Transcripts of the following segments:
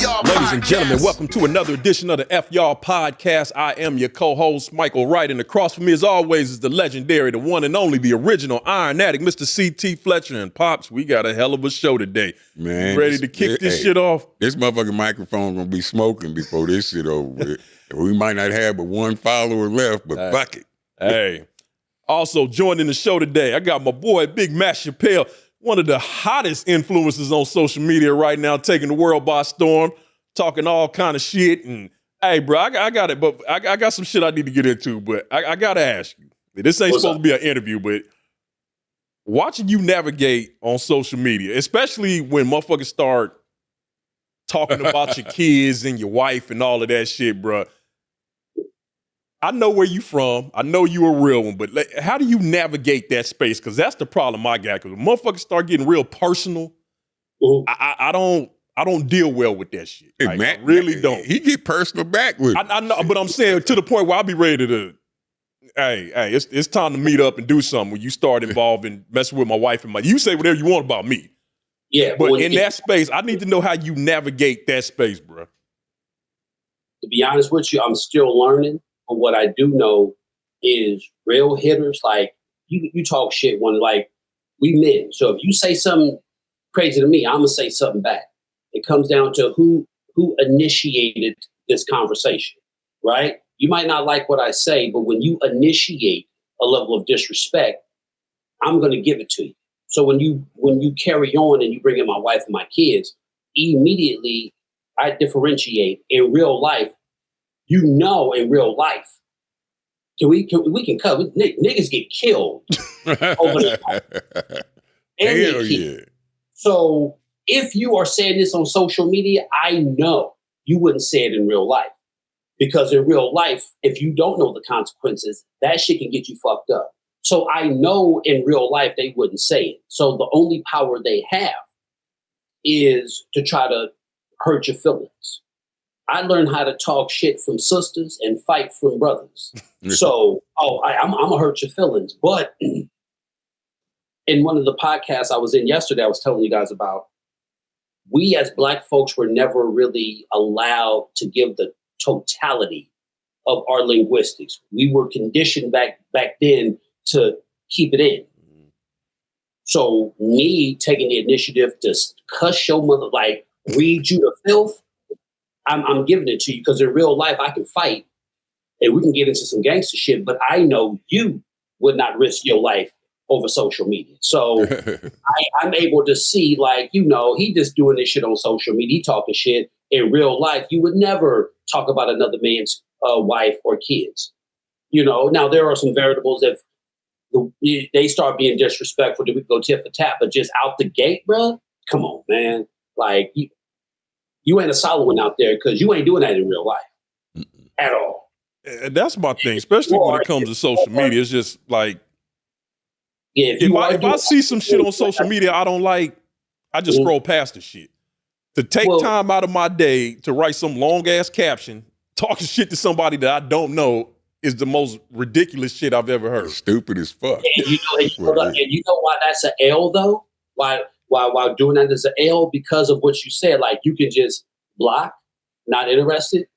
Y'all Ladies and podcast. gentlemen, welcome to another edition of the F Y'all Podcast. I am your co-host, Michael Wright, and across from me, as always, is the legendary, the one and only, the original Iron Addict, Mr. C.T. Fletcher. And Pops, we got a hell of a show today. Man, you ready to kick this shit off? This motherfucking microphone gonna be smoking before this shit over with. We might not have but one follower left, but fuck it. Hey. Also joining the show today, I got my boy, Big Matt Chappell, one of the hottest influencers on social media right now, taking the world by storm, talking all kind of shit. And hey, bro, I got it, but I got some shit I need to get into. But I got to ask you, this ain't supposed to be an interview, but watching you navigate on social media, especially when motherfuckers start talking about your kids and your wife and all of that shit, bro. I know where you from. I know you a real one, but how do you navigate that space? Because that's the problem I got. Because when motherfuckers start getting real personal, I don't deal well with that shit. Hey, Like, Matt, I really don't. He get personal back with I know, but I'm saying to the point where I'll be ready to. Hey, it's time to meet up and do something. When you start involving messing with my wife and you say whatever you want about me. Yeah, but in that space, I need to know how you navigate that space, bro. To be honest with you, I'm still learning. But what I do know is real hitters, like you talk shit when like we men. So if you say something crazy to me, I'm gonna say something back. It comes down to who initiated this conversation, right? You might not like what I say, but when you initiate a level of disrespect, I'm gonna give it to you. So when you carry on and you bring in my wife and my kids, immediately I differentiate in real life. You know, in real life, we can cut. Niggas get killed over the Hell yeah. So if you are saying this on social media, I know you wouldn't say it in real life. Because in real life, if you don't know the consequences, that shit can get you fucked up. So I know in real life they wouldn't say it. So the only power they have is to try to hurt your feelings. I learned how to talk shit from sisters and fight from brothers. So, I'm gonna hurt your feelings. But in one of the podcasts I was in yesterday, I was telling you guys about, we as Black folks were never really allowed to give the totality of our linguistics. We were conditioned back then to keep it in. So me taking the initiative to cuss your mother, like read you to filth, I'm giving it to you because in real life I can fight and we can get into some gangster shit, but I know you would not risk your life over social media. So I'm able to see, like, he just doing this shit on social media, he talking shit. In real life, you would never talk about another man's wife or kids. Now there are some variables if they start being disrespectful, then we go tit for tat, but just out the gate, bro, come on, man. Like, you ain't a solid one out there because you ain't doing that in real life at all. And that's my thing, especially when it comes to social media. It's just like, if I see some shit on social media I don't like, I just scroll past the shit. To take time out of my day to write some long ass caption, talking shit to somebody that I don't know is the most ridiculous shit I've ever heard. Stupid as fuck. And you know why that's an L though? Why doing that is an L? Because of what you said. Like, you can just block, not interested,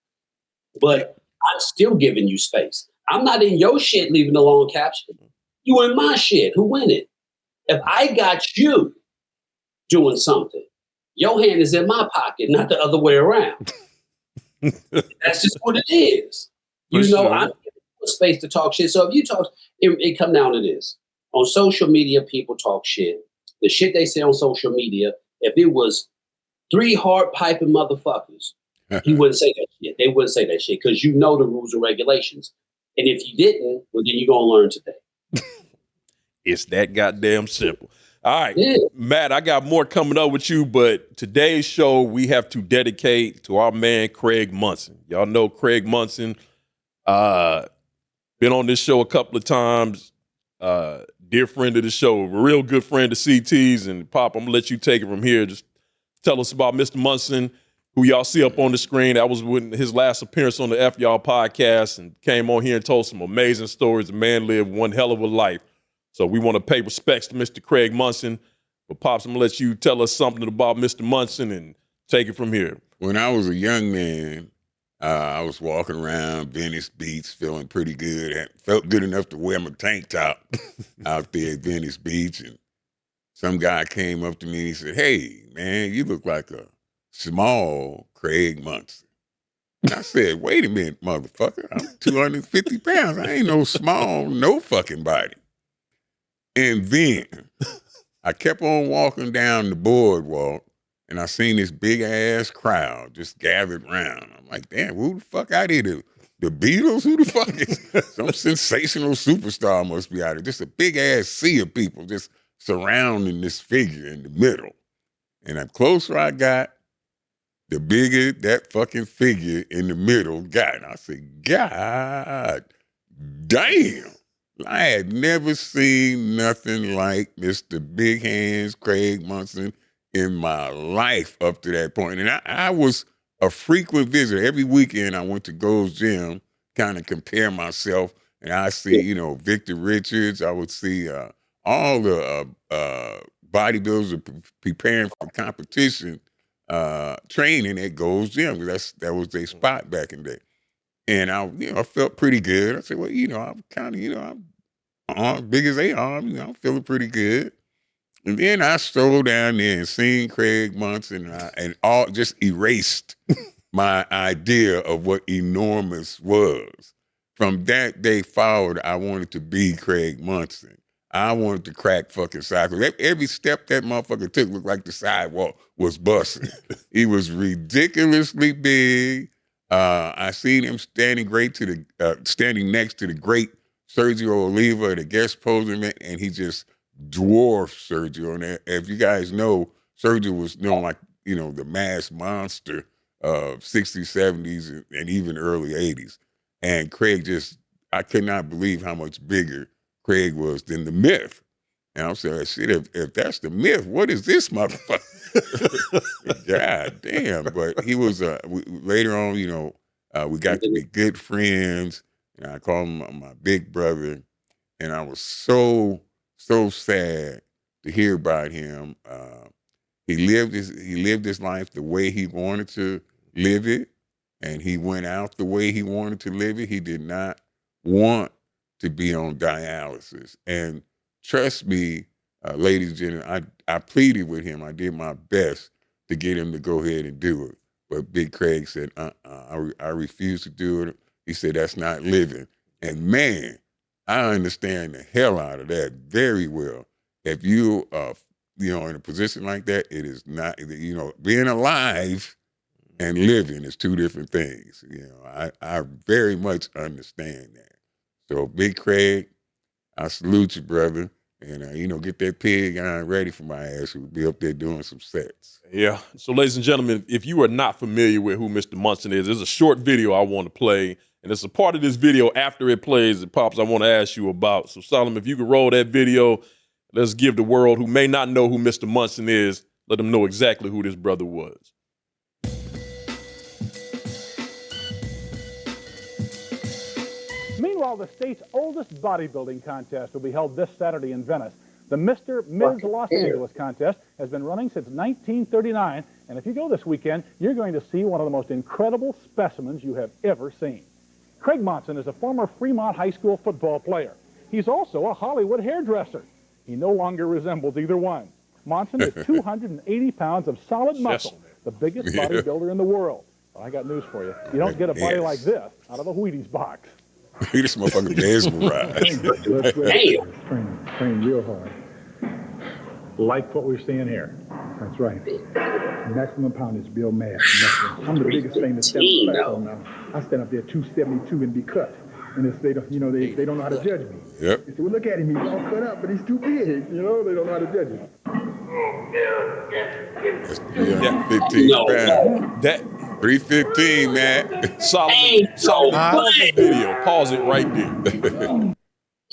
but I'm still giving you space. I'm not in your shit leaving a long caption. You in my shit. Who win it? If I got you doing something, your hand is in my pocket, not the other way around. That's just what it is. I'm giving you space to talk shit. So if you talk, it come down to this. On social media, people talk shit. The shit they say on social media, if it was 3 hard piping motherfuckers, he wouldn't say that shit. They wouldn't say that shit because the rules and regulations. And if you didn't, well, then you're going to learn today. It's that goddamn simple. All right, Matt, I got more coming up with you, but today's show we have to dedicate to our man, Craig Monson. Y'all know Craig Monson, been on this show a couple of times, dear friend of the show, a real good friend of CT's. And Pop, I'm gonna let you take it from here. Just tell us about Mr. Monson, who y'all see up on the screen. That was when his last appearance on the F Y'all podcast and came on here and told some amazing stories. The man lived one hell of a life. So we want to pay respects to Mr. Craig Monson. But Pops, I'm going to let you tell us something about Mr. Monson and Take it from here. When I was a young man, I was walking around Venice Beach feeling pretty good. I felt good enough to wear my tank top out there at Venice Beach. And some guy came up to me and he said, "Hey, man, you look like a small Craig Monson." And I said, "Wait a minute, motherfucker. I'm 250 pounds. I ain't no small, no fucking body." And then I kept on walking down the boardwalk, and I seen this big ass crowd just gathered around. I'm like, damn, who the fuck out here? The Beatles? Who the fuck is some sensational superstar must be out here? Just a big ass sea of people just surrounding this figure in the middle. And the closer I got, the bigger that fucking figure in the middle got. And I said, God damn. I had never seen nothing like Mr. Big Hands Craig Monson in my life up to that point. And I was a frequent visitor. Every weekend I went to Gold's Gym, kind of compare myself. And I see, Victor Richards. I would see all the bodybuilders preparing for competition training at Gold's Gym. That was their spot back in the day. And I felt pretty good. I said, well, I'm kind of, I'm big as they are. I'm feeling pretty good. And then I strolled down there and seen Craig Monson and all just erased my idea of what enormous was. From that day forward, I wanted to be Craig Monson. I wanted to crack fucking sidewalks. Every step that motherfucker took looked like the sidewalk was busting. He was ridiculously big. I seen him standing next to the great Sergio Oliva, the guest posing, and he just dwarfed Sergio. And if you guys know, Sergio was known like, the mass monster of 60s, 70s, and even early 80s. And Craig I could not believe how much bigger Craig was than the myth. And I'm saying, shit, if that's the myth, what is this motherfucker? God damn. But he was, later on, we got to be good friends. And I called him my big brother. And I was so sad to hear about him. He lived his life the way he wanted to live it. And he went out the way he wanted to live it. He did not want to be on dialysis. And trust me, ladies and gentlemen, I pleaded with him. I did my best to get him to go ahead and do it. But Big Craig said, I refuse to do it. He said, that's not living. And man, I understand the hell out of that very well. If you in a position like that, it is not, being alive and living is two different things. I very much understand that. So Big Craig, I salute you, brother. And, get that pig iron ready for my ass. We'll be up there doing some sets. Yeah. So, ladies and gentlemen, if you are not familiar with who Mr. Monson is, there's a short video I want to play. And it's a part of this video after it plays, it pops, I want to ask you about. So, Solomon, if you could roll that video, let's give the world who may not know who Mr. Monson is, let them know exactly who this brother was. Meanwhile, the state's oldest bodybuilding contest will be held this Saturday in Venice. The Mr. Ms. Los Angeles contest has been running since 1939, and if you go this weekend, you're going to see one of the most incredible specimens you have ever seen. Craig Monson is a former Fremont High School football player. He's also a Hollywood hairdresser. He no longer resembles either one. Monson is 280 pounds of solid muscle, the biggest bodybuilder in the world. Well, I got news for you. You don't get a body like this out of a Wheaties box. This motherfucker mesmerized. Train real hard. Like what we're seeing here. That's right. Maximum poundage, Bill Mass. I'm the biggest thing that's ever flat now. I stand up there 272 and be cut. And if they don't, they don't know how to judge me. Yep. They say, well, look at him, he's all cut up, but he's too big. They don't know how to judge him. That's 315 pounds. That 315, man. Solomon, pause the video. Pause it right there. I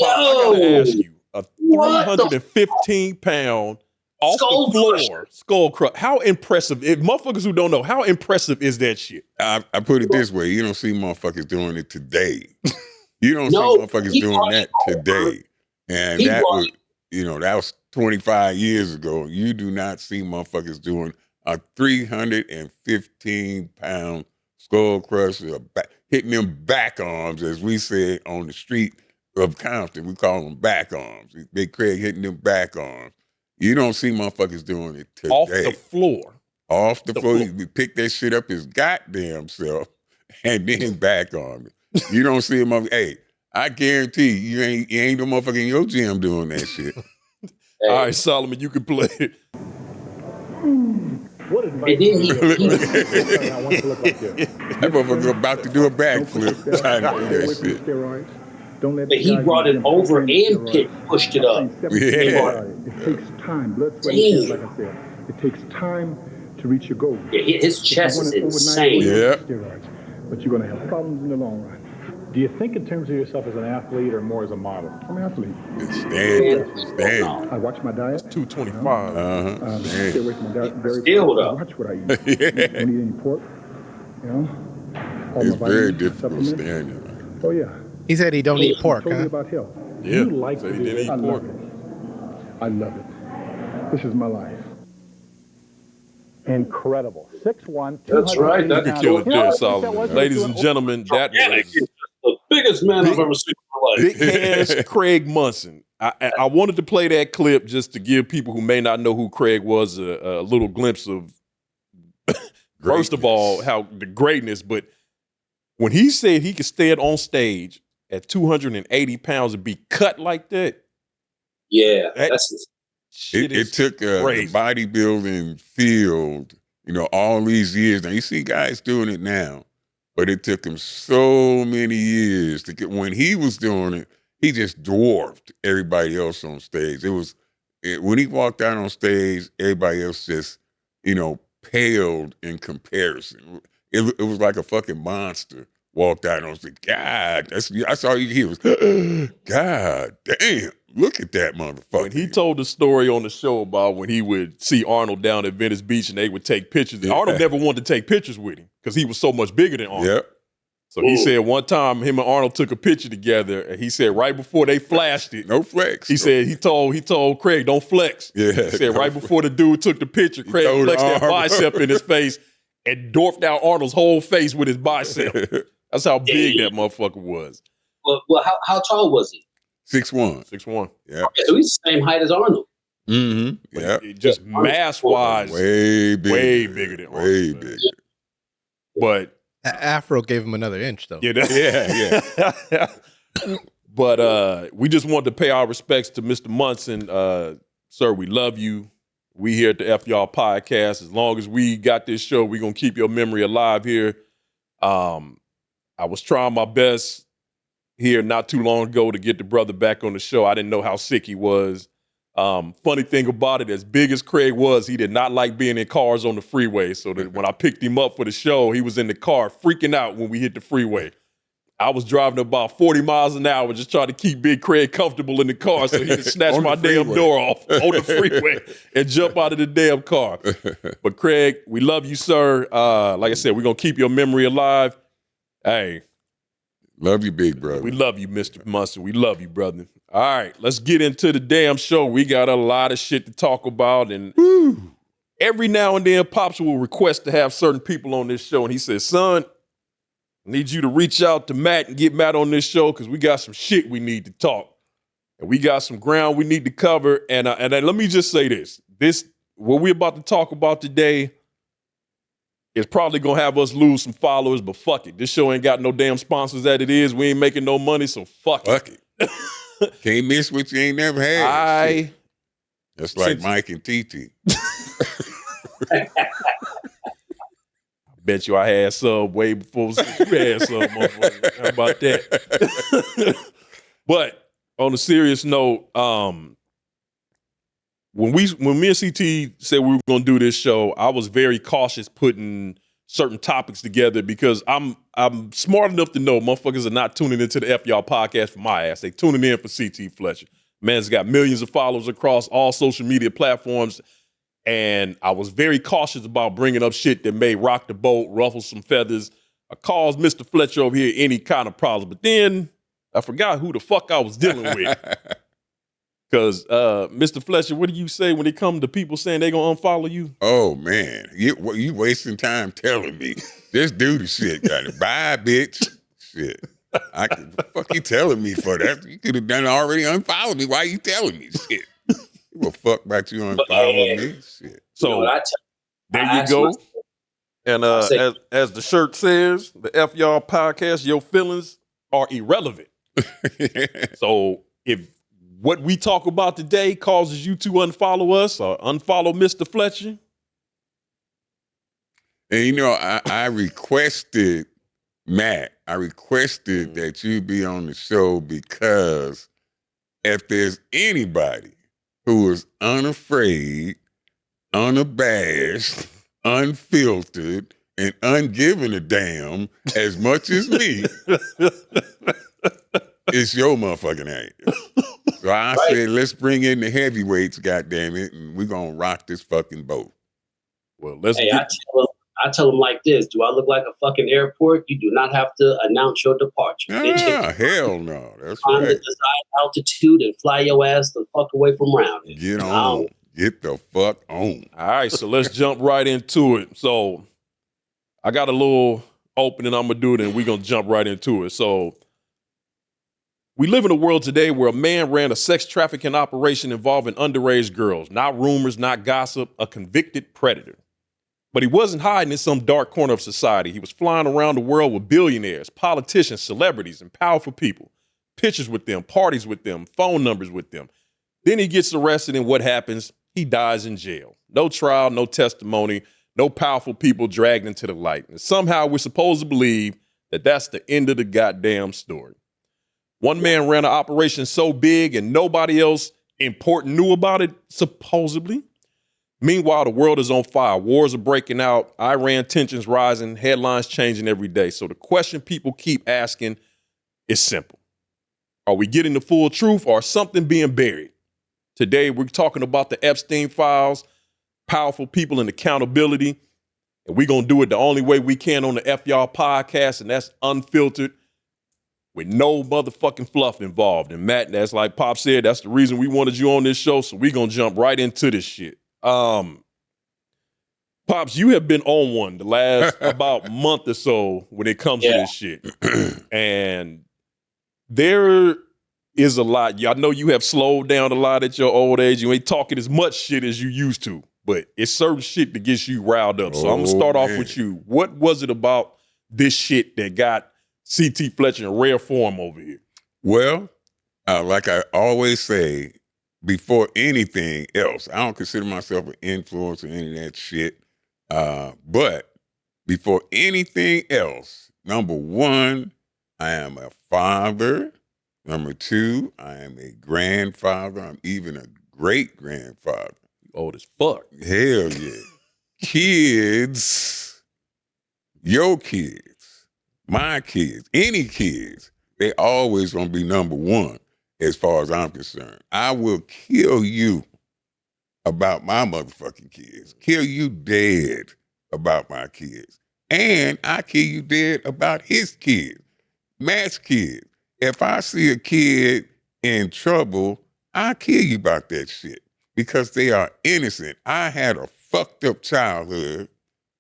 gotta ask you, a 315-pound off the floor skull crush. How impressive? If motherfuckers who don't know, how impressive is that shit? I put it this way: you don't see motherfuckers doing it today. You don't see motherfuckers doing that today. And that was, that was 25 years ago. You do not see motherfuckers doing a 315-pound skull crusher, hitting them back arms, as we said on the street of Compton. We call them back arms. Big Craig hitting them back arms. You don't see motherfuckers doing it today. Off the floor. Off the floor. We pick that shit up his goddamn self and then back on it. You don't see him. Hey, I guarantee you ain't no motherfucker in your gym doing that shit. All right, Solomon, you can play it. What advice? I want to look like this. That motherfucker about to do a backflip trying to do that shit. Steroids. Don't let But he brought it over and pushed it up. Yeah. It takes time. Blood, sweat, and tears, like I said. It takes time to reach your goal. Yeah, his chest is insane. Yeah. Steroids, but you're going to have problems in the long run. Do you think in terms of yourself as an athlete or more as a model? I'm an athlete. Stand. I watch my diet. 225. Stay away from my diet. Very Still I though. watch what I eat. Don't eat any pork. You know. All It's my very vitamins, difficult supplements. standing. Oh yeah. He said he don't eat pork, Totally huh? about health. Yeah, You like so to he do didn't it. eat I pork. love it. I love it. This is my life. Incredible. 6'1", That's right. You That's can kill it You know there, what? Solomon. Ladies and gentlemen, that Gigantic. was He's the biggest man I've ever seen in my life. big hands Craig Monson. I wanted to play that clip just to give people who may not know who Craig was a little glimpse of, first of all, how the greatness. But when he said he could stand on stage at 280 pounds and be cut like that, Yeah, That- that's It took the crazy. bodybuilding field, all these years. Now you see guys doing it now, but it took him so many years to get. When he was doing it, he just dwarfed everybody else on stage. When he walked out on stage, everybody else just, paled in comparison. It was like a fucking monster walked out on stage. God, that's all you hear was, God damn. Look at that motherfucker. When he told the story on the show about when he would see Arnold down at Venice Beach and they would take pictures, Yeah. Arnold never wanted to take pictures with him because he was so much bigger than Arnold. Yep. So he said one time him and Arnold took a picture together, and he said right before they flashed it, No flex. he said he told Craig, don't flex. Yeah. He said right before the dude took the picture, Craig told flexed that Arnold. bicep in his face and dwarfed out Arnold's whole face with his bicep. That's how big that motherfucker was. well, how tall was he? 6'1". 6'1". Yeah. So he's the same height as Arnold. Mm-hmm. But Yeah. just mass-wise, Way bigger. way bigger than Arnold. Way man. bigger. But Afro gave him another inch, though. yeah. But we just wanted to pay our respects to Mr. Monson. Sir, we love you. We here at the F Y'all podcast. As long as we got this show, we're going to keep your memory alive here. I was trying my best here not too long ago to get the brother back on the show. I didn't know how sick he was. Funny thing about it, as big as Craig was, he did not like being in cars on the freeway. So that when I picked him up for the show, he was in the car freaking out when we hit the freeway. I was driving about 40 miles an hour just trying to keep Big Craig comfortable in the car so he could snatch On the my damn freeway. door off on the freeway and jump out of the damn car. But Craig, we love you, sir. Like I said, we're going to keep your memory alive. Hey, Love you, big brother. we love you, Mr. Monson. We love you, brother. All right, let's get into the damn show. We got a lot of shit to talk about. And every now and then, Pops will request to have certain people on this show. And he says, son, I need you to reach out to Matt and get Matt on this show because we got some shit we need to talk. And we got some ground we need to cover. And let me just say this. What we're about to talk about today is probably going to have us lose some followers, but fuck it. This show ain't got no damn sponsors that it is. We ain't making no money, so fuck it. Fuck it. Can't miss what you ain't never had. Shit. That's like since- Mike and TT. Bet you I had some way before you had some, motherfucker. How about that? But on a serious note, when me and CT said we were going to do this show, I was very cautious putting certain topics together because I'm smart enough to know motherfuckers are not tuning into the F Y'all podcast for my ass. They tuning in for CT Fletcher. Man's got millions of followers across all social media platforms. And I was very cautious about bringing up shit that may rock the boat, ruffle some feathers, or cause Mr. Fletcher over here any kind of problem. But then I forgot who the fuck I was dealing with. Because, Mr. Fletcher, what do you say when it comes to people saying they gonna unfollow you? Oh man, you wasting time telling me. Just do the shit. Got it. Bye, bitch. Shit. The fuck you telling me for that? You could have done it already. Unfollow me. Why you telling me shit? Give a fuck about you unfollowing me. Shit. So there you go. And as the shirt says, the F Y'all podcast, your feelings are irrelevant. So if what we talk about today causes you to unfollow us or unfollow Mr. Fletcher. And you know, I requested Matt, that you be on the show because if there's anybody who is unafraid, unabashed, unfiltered, and ungiving a damn as much as me, it's your motherfucking ass. So I said, let's bring in the heavyweights, goddammit, and we're going to rock this fucking boat. Well, let's I tell them like this. Do I look like a fucking airport? You do not have to announce your departure. Hell no. That's Find right. the desired altitude and fly your ass the fuck away from around it. Get on. Get the fuck on. All right, so let's jump right into it. So I got a little opening I'm going to do it, and we're going to jump right into it. So we live in a world today where a man ran a sex trafficking operation involving underage girls. Not rumors, not gossip, a convicted predator. But he wasn't hiding in some dark corner of society. He was flying around the world with billionaires, politicians, celebrities, and powerful people. Pictures with them, parties with them, phone numbers with them. Then he gets arrested, and what happens? He dies in jail. No trial, no testimony, no powerful people dragged into the light. And somehow we're supposed to believe that that's the end of the goddamn story. One man ran an operation so big and nobody else important knew about it, supposedly. Meanwhile, the world is on fire. Wars are breaking out. Iran tensions rising. Headlines changing every day. So the question people keep asking is simple. Are we getting the full truth or something being buried? Today, we're talking about the Epstein files, powerful people and accountability. And we're going to do it the only way we can on the F Y'all podcast, and that's unfiltered with no motherfucking fluff involved. And Matt, that's like Pop said, that's the reason we wanted you on this show. So we're going to jump right into this shit. Pops, you have been on one the last about month or so when it comes to this shit. And there is a lot. I know you have slowed down a lot at your old age. You ain't talking as much shit as you used to, but it's certain shit that gets you riled up. So I'm going to start off with you. What was it about this shit that got CT Fletcher in rare form over here? Well, like I always say, before anything else, I don't consider myself an influencer or any of that shit. But before anything else, number one, I am a father. Number two, I am a grandfather. I'm even a great-grandfather. You old as fuck. Hell yeah. Kids, your kids, my kids, any kids, they always gonna be number one as far as I'm concerned. I will kill you about my motherfucking kids. Kill you dead about my kids. And I kill you dead about his kids, Matt's kids. If I see a kid in trouble, I kill you about that shit because they are innocent. I had a fucked up childhood,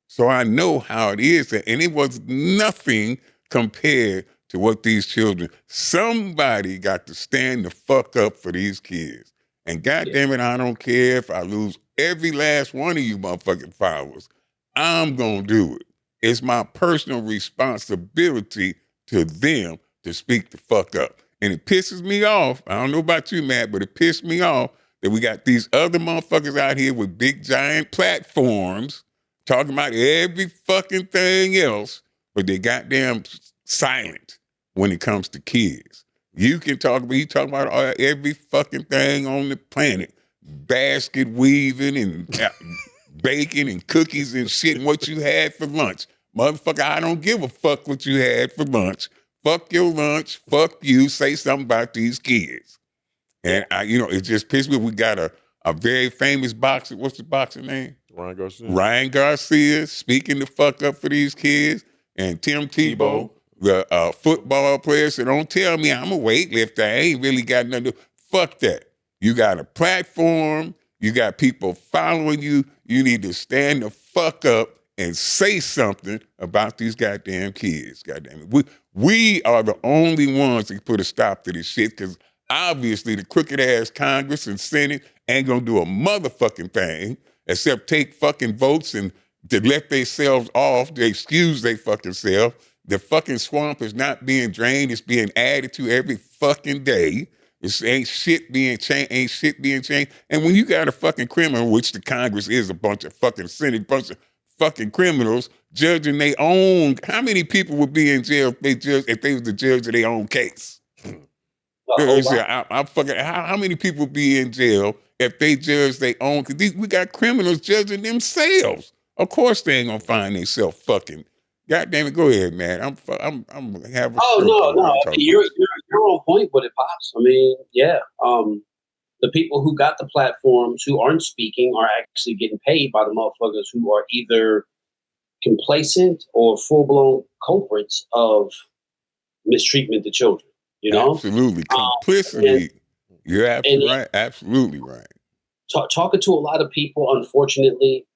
so I know how it is. And it was nothing compared to what these children, somebody got to stand the fuck up for these kids. And goddamn it, I don't care if I lose every last one of you motherfucking followers. I'm gonna do it. It's my personal responsibility to them to speak the fuck up. And it pisses me off. I don't know about you, Matt, but it pissed me off that we got these other motherfuckers out here with big giant platforms talking about every fucking thing else, but they goddamn silent when it comes to kids. You can talk about every fucking thing on the planet, basket weaving and bacon and cookies and shit, and what you had for lunch. Motherfucker, I don't give a fuck what you had for lunch. Fuck your lunch. Fuck you. Say something about these kids. And it just pissed me. We got a very famous boxer. What's the boxer name? Ryan Garcia speaking the fuck up for these kids. And Tim Tebow, the football player, said, don't tell me I'm a weightlifter. I ain't really got nothing to do. Fuck that. You got a platform. You got people following you. You need to stand the fuck up and say something about these goddamn kids. Goddamn it. We are the only ones that put a stop to this shit because obviously the crooked ass Congress and Senate ain't gonna do a motherfucking thing except take fucking votes and to let themselves off, to excuse they fucking self. The fucking swamp is not being drained, it's being added to every fucking day. Ain't shit being changed. And when you got a fucking criminal, which the Congress is a bunch of fucking Senate, bunch of fucking criminals judging their own, how many people would be in jail if they was the judge of their own case? How many people would be in jail if they judge their own? Because we got criminals judging themselves. Of course they ain't gonna find themselves fucking. God damn it, go ahead, man. I'm having. Oh no. I mean, you're on point with it, Pops. I mean, yeah. The people who got the platforms who aren't speaking are actually getting paid by the motherfuckers who are either complacent or full-blown culprits of mistreatment to children. You know, absolutely complicity. You're absolutely right. Absolutely right. Talking to a lot of people, unfortunately,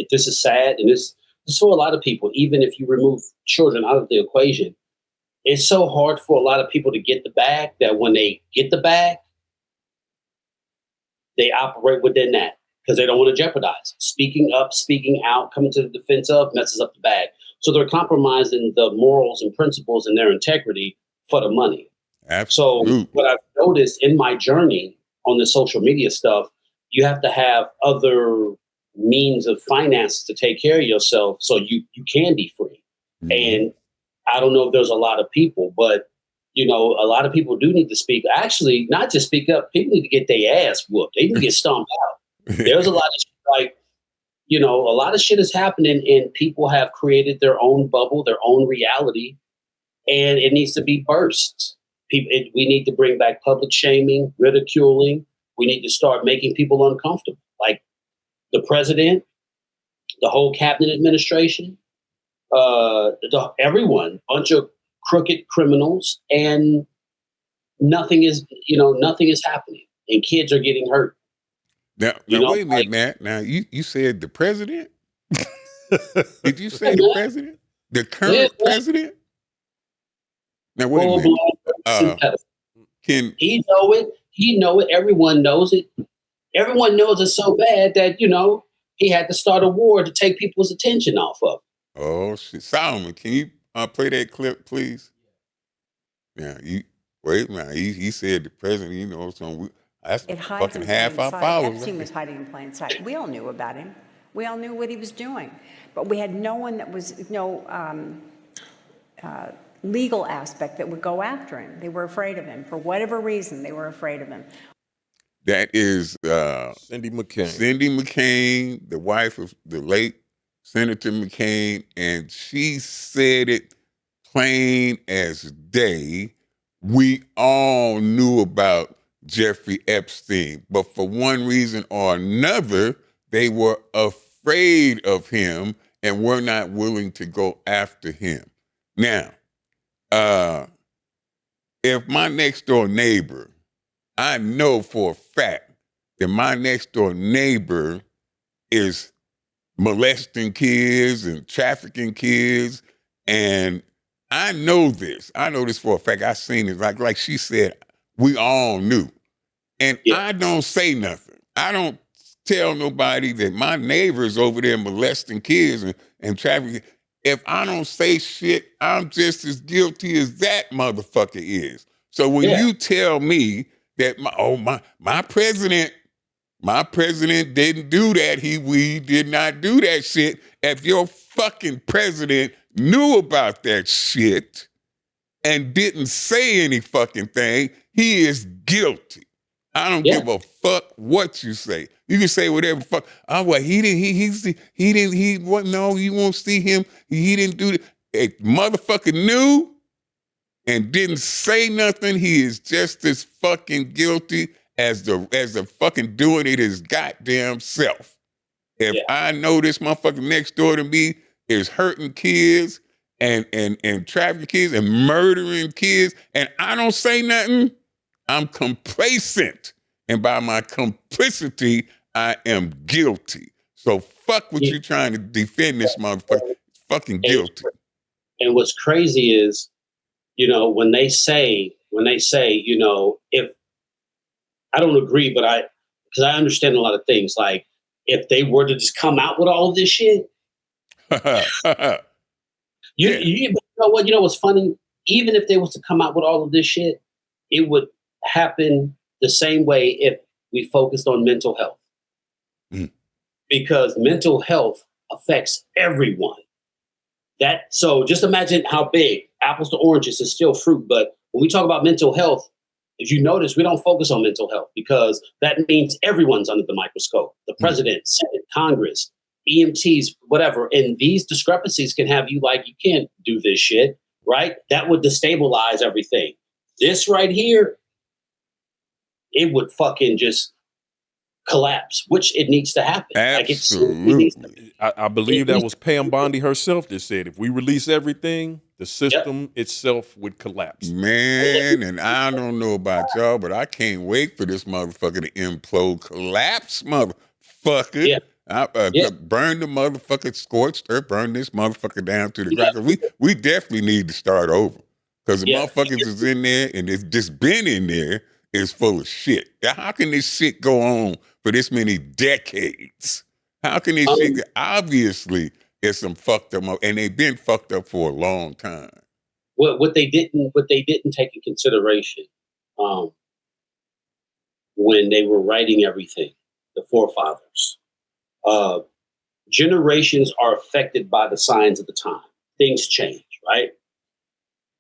this is sad, and this for a lot of people. Even if you remove children out of the equation, it's so hard for a lot of people to get the bag that when they get the bag, they operate within that because they don't want to jeopardize. Speaking up, speaking out, coming to the defense of messes up the bag. So they're compromising the morals and principles and their integrity for the money. Absolutely. So what I've noticed in my journey on the social media stuff, you have to have other means of finances to take care of yourself so you can be free. Mm-hmm. And I don't know if there's a lot of people, but you know, a lot of people do need to speak. Actually, not just speak up. People need to get their ass whooped. They need to get stomped out. There's a lot of like, you know, a lot of shit is happening, and people have created their own bubble, their own reality, and it needs to be burst. We need to bring back public shaming, ridiculing. We need to start making people uncomfortable, like the president, the whole cabinet administration, everyone, bunch of crooked criminals, and nothing is happening, and kids are getting hurt. Now wait a minute, Matt. Now you said the president? Did you say the president? The current president? Now wait a minute. He know it? He know it. Everyone knows it. Everyone knows it's so bad that he had to start a war to take people's attention off of. Oh shit, Solomon, can you play that clip, please? Yeah, wait, man. He said the president. So that's fucking half our followers. Epstein was hiding in plain sight. We all knew about him. We all knew what he was doing, but we had no one that was legal aspect that would go after him. They were afraid of him for whatever reason. They were afraid of him. That is Cindy McCain. Cindy McCain, the wife of the late Senator McCain, and she said it plain as day. We all knew about Jeffrey Epstein, but for one reason or another, they were afraid of him and were not willing to go after him. Now, if my next door neighbor, I know for a fact that my next door neighbor is molesting kids and trafficking kids, and I know this for a fact. I seen it. Like she said, we all knew. And I don't say nothing. I don't tell nobody that my neighbor's over there molesting kids and trafficking. If I don't say shit, I'm just as guilty as that motherfucker is. So when you tell me that my president didn't do that, we did not do that shit. If your fucking president knew about that shit and didn't say any fucking thing, he is guilty. I don't give a fuck what you say. You can say whatever fuck. Oh, well, he didn't, no, you won't see him. He didn't do that. If motherfucker knew and didn't say nothing, he is just as fucking guilty as the fucking doing it his goddamn self. If I know this motherfucker next door to me is hurting kids and trafficking kids and murdering kids, and I don't say nothing, I'm complacent. And by my complicity, I am guilty. So fuck what you're trying to defend this motherfucker. It's fucking guilty. And what's crazy is, you know, when they say, you know, if I don't agree, but because I understand a lot of things, like if they were to just come out with all of this shit, you know what? You know what's funny? Even if they was to come out with all of this shit, it would happen the same way if we focused on mental health. Because mental health affects everyone. So just imagine how big apples to oranges is still fruit. But when we talk about mental health, if you notice, we don't focus on mental health because that means everyone's under the microscope. The president, Senate, Congress, EMTs, whatever. And these discrepancies can have you like, you can't do this shit, right? That would destabilize everything. This right here, it would fucking just collapse, which it needs to happen. Absolutely. I believe that was Pam Bondi herself that said, if we release everything, the system itself would collapse. Man, and I don't know about y'all, but I can't wait for this motherfucker to implode, collapse, motherfucker. Yeah. Burn the motherfucker, scorched earth, burn this motherfucker down to the ground. We definitely need to start over because the motherfuckers is in there and it's just been in there is full of shit. How can this shit go on for this many decades? How can this shit obviously it's some fucked up, and they've been fucked up for a long time. What they didn't take in consideration when they were writing everything, the forefathers, generations are affected by the signs of the time. Things change, right?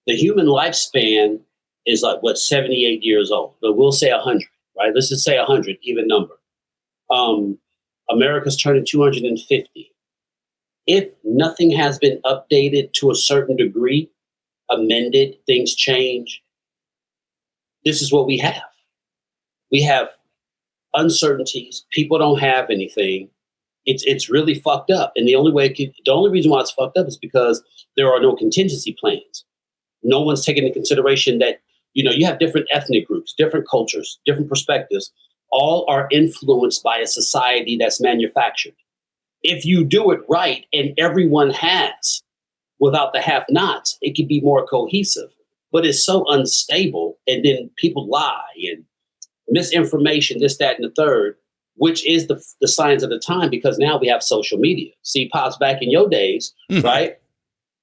The human lifespan is like 78 years old, but we'll say 100, right? Let's just say 100, even number. America's turning 250. If nothing has been updated to a certain degree, amended, things change, this is what we have. We have uncertainties. People don't have anything. It's really fucked up. And the only reason why it's fucked up is because there are no contingency plans. No one's taking into consideration that, you know, you have different ethnic groups, different cultures, different perspectives. All are influenced by a society that's manufactured. If you do it right and everyone has, without the have-nots, it can be more cohesive. But it's so unstable, and then people lie and misinformation, this, that, and the third, which is the signs of the time, because now we have social media. See, Pops, back in your days, right?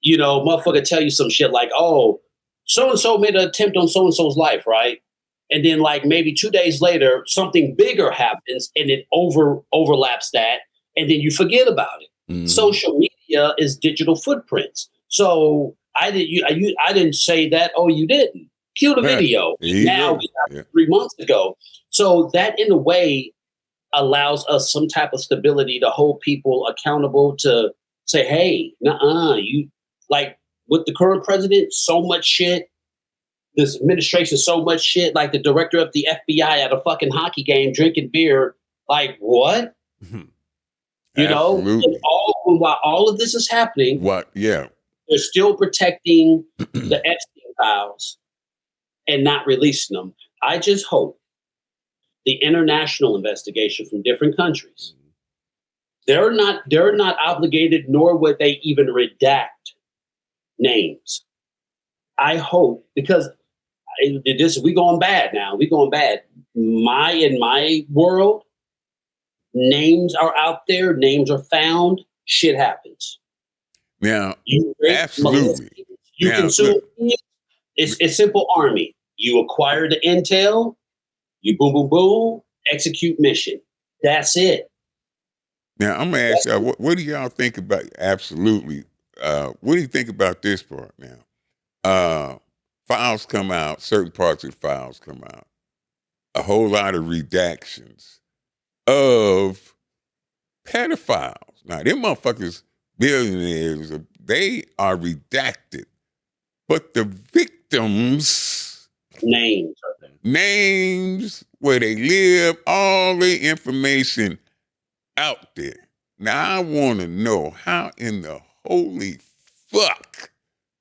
You know, motherfucker tell you some shit like, oh, so-and-so made an attempt on so-and-so's life, right? And then like maybe 2 days later, something bigger happens and it overlaps that. And then you forget about it. Social media is digital footprints. So I didn't say that. Oh, you didn't. Cue the video. Now we have 3 months ago. So that in a way allows us some type of stability to hold people accountable to say, hey, you like with the current president, so much shit. This administration, so much shit. Like the director of the FBI at a fucking hockey game drinking beer. Like what? You know, while all of this is happening, they're still protecting the Epstein files and not releasing them. I just hope the international investigation from different countries, they're not obligated, nor would they even redact names. I hope, because we going bad now. We going bad. In my world, names are out there. Names are found. Shit happens. Yeah, you absolutely. You consume it. It's simple army. You acquire the intel. You boom, boom, boom. Execute mission. That's it. Now I'm gonna ask y'all, what do y'all think about? Absolutely. What do you think about this part now? Files come out. Certain parts of the files come out. A whole lot of redactions of pedophiles. Now, them motherfuckers, billionaires, they are redacted. But the victims' names, where they live, all the information out there. Now, I want to know how in the holy fuck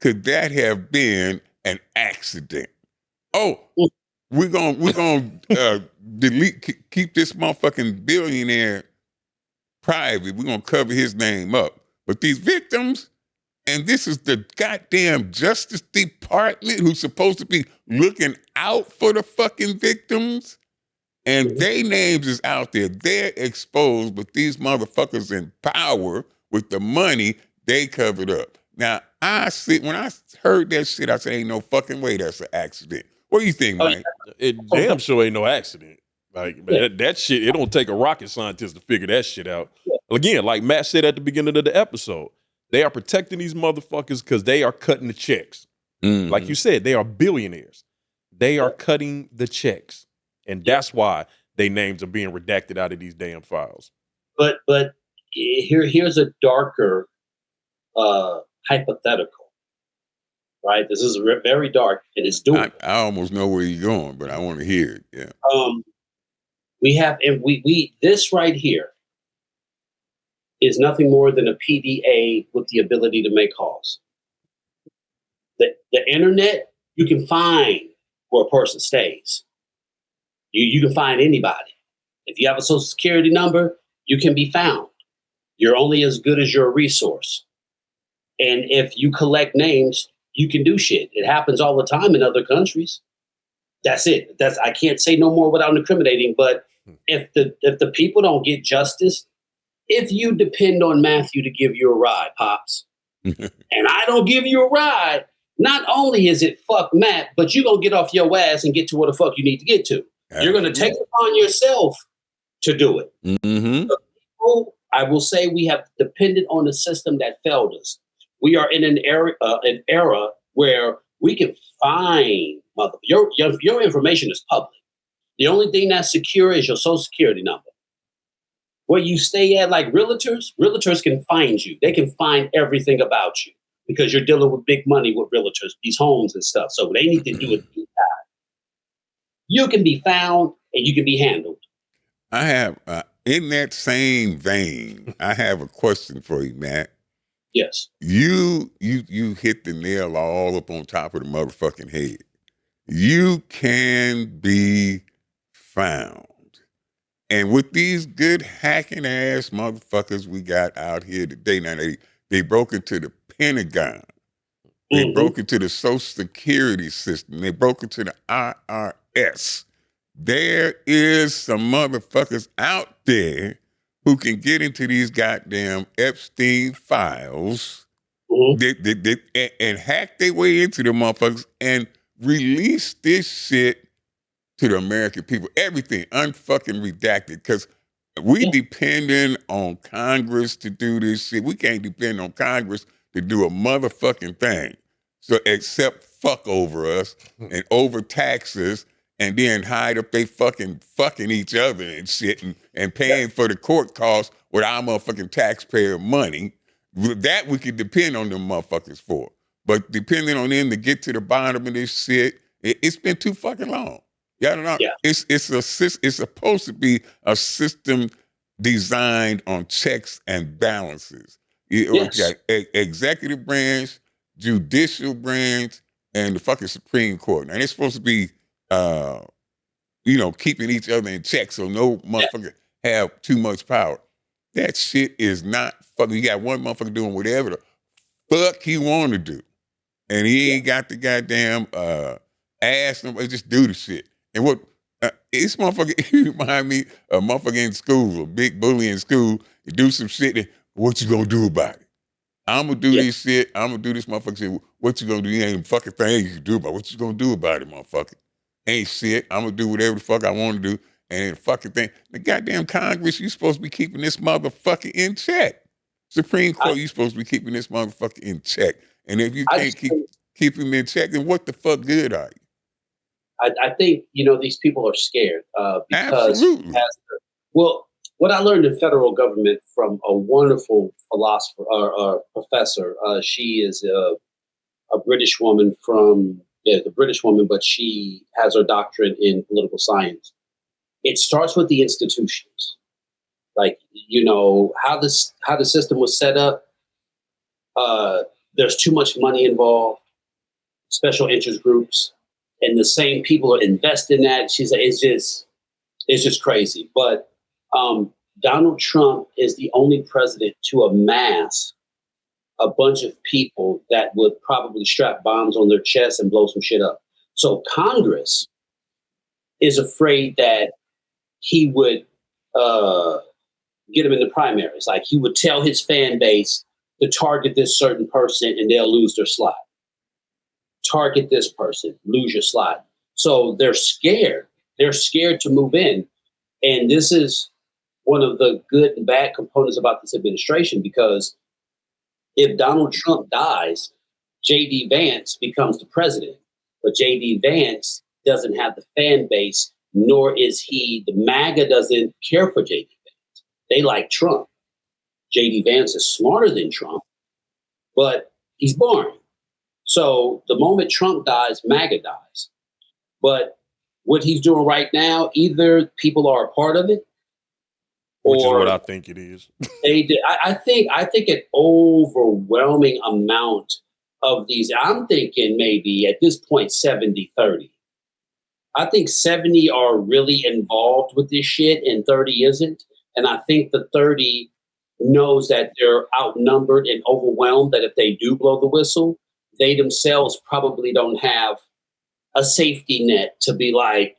could that have been an accident? Oh, we're gonna keep this motherfucking billionaire private. We're gonna cover his name up. But these victims, and this is the goddamn Justice Department who's supposed to be looking out for the fucking victims, and their names is out there. They're exposed, but these motherfuckers in power with the money, they covered up. Now, when I heard that shit, I said, ain't no fucking way that's an accident. What do you think, Mike? It damn sure ain't no accident. Like that shit, it don't take a rocket scientist to figure that shit out. Again, like Matt said at the beginning of the episode, they are protecting these motherfuckers because they are cutting the checks. Like you said, they are billionaires. They are cutting the checks. And that's why their names are being redacted out of these damn files. But here's a darker hypothetical, right? This is very dark, and it's doing. I almost know where you're going, but I want to hear it. Yeah. We this right here is nothing more than a PDA with the ability to make calls. The internet, you can find where a person stays. You can find anybody. If you have a social security number, you can be found. You're only as good as your resource. And if you collect names, you can do shit. It happens all the time in other countries. That's it. I can't say no more without incriminating. But if the people don't get justice, if you depend on Matthew to give you a ride, Pops, and I don't give you a ride, not only is it fuck Matt, but you're going to get off your ass and get to where the fuck you need to get to. You're going to take it upon yourself to do it. So people, I will say we have depended on a system that failed us. We are in an era where we can find your information is public. The only thing that's secure is your social security number. Where you stay at, like realtors can find you. They can find everything about you because you're dealing with big money with realtors, these homes and stuff. So they need to do it. You can be found and you can be handled. I have, in that same vein, I have a question for you, Matt. Yes. You hit the nail all up on top of the motherfucking head. You can be found. And with these good hacking ass motherfuckers we got out here today, now they broke into the Pentagon. They broke into the Social Security system. They broke into the IRS. There is some motherfuckers out there who can get into these goddamn Epstein files and hack their way into the motherfuckers and release this shit to the American people. Everything unfucking redacted, because we depending on Congress to do this shit. We can't depend on Congress to do a motherfucking thing. So except fuck over us and overtax us and then hide up they fucking each other and shit and paying for the court costs with our motherfucking taxpayer money. That we could depend on them motherfuckers for. But depending on them to get to the bottom of this shit, it's been too fucking long. Y'all don't know. Yeah. It's supposed to be a system designed on checks and balances. You got executive branch, judicial branch, and the fucking Supreme Court. Now, they're supposed to be, keeping each other in check so no motherfucker have too much power. That shit is not fucking. You got one motherfucker doing whatever the fuck he want to do. And he ain't got the goddamn ass, nobody just do the shit. And what, this motherfucker, remind me of a motherfucker in school, a big bully in school, you do some shit, and what you gonna do about it? I'm gonna do this shit, I'm gonna do this motherfucker shit, what you gonna do? You ain't a fucking thing you can do about it. What you gonna do about it, motherfucker? Ain't shit, I'm gonna do whatever the fuck I wanna do, and the fucking thing, the goddamn Congress, you supposed to be keeping this motherfucker in check. Supreme Court, you supposed to be keeping this motherfucker in check. And if you can't keep him in check, then what the fuck good are you? I think, these people are scared because, absolutely. Well, what I learned in federal government from a wonderful philosopher or professor, she is a British woman but she has her doctorate in political science. It starts with the institutions. Like, how the system was set up. There's too much money involved, special interest groups. and the same people are investing in that. She's like, it's just crazy. But Donald Trump is the only president to amass a bunch of people that would probably strap bombs on their chest and blow some shit up. So Congress is afraid that he would get him in the primaries. Like he would tell his fan base to target this certain person and they'll lose their slot. Target this person, lose your slot. So they're scared. They're scared to move in. And this is one of the good and bad components about this administration, because if Donald Trump dies, J.D. Vance becomes the president. But J.D. Vance doesn't have the fan base, nor is the MAGA doesn't care for J.D. Vance. They like Trump. J.D. Vance is smarter than Trump, but he's boring. So the moment Trump dies, MAGA dies. But what he's doing right now, either people are a part of it, which is what I think it is. They did. I think an overwhelming amount of these, I'm thinking maybe at this point 70-30. I think 70 are really involved with this shit and 30 isn't. And I think the 30 knows that they're outnumbered and overwhelmed, that if they do blow the whistle, they themselves probably don't have a safety net to be like,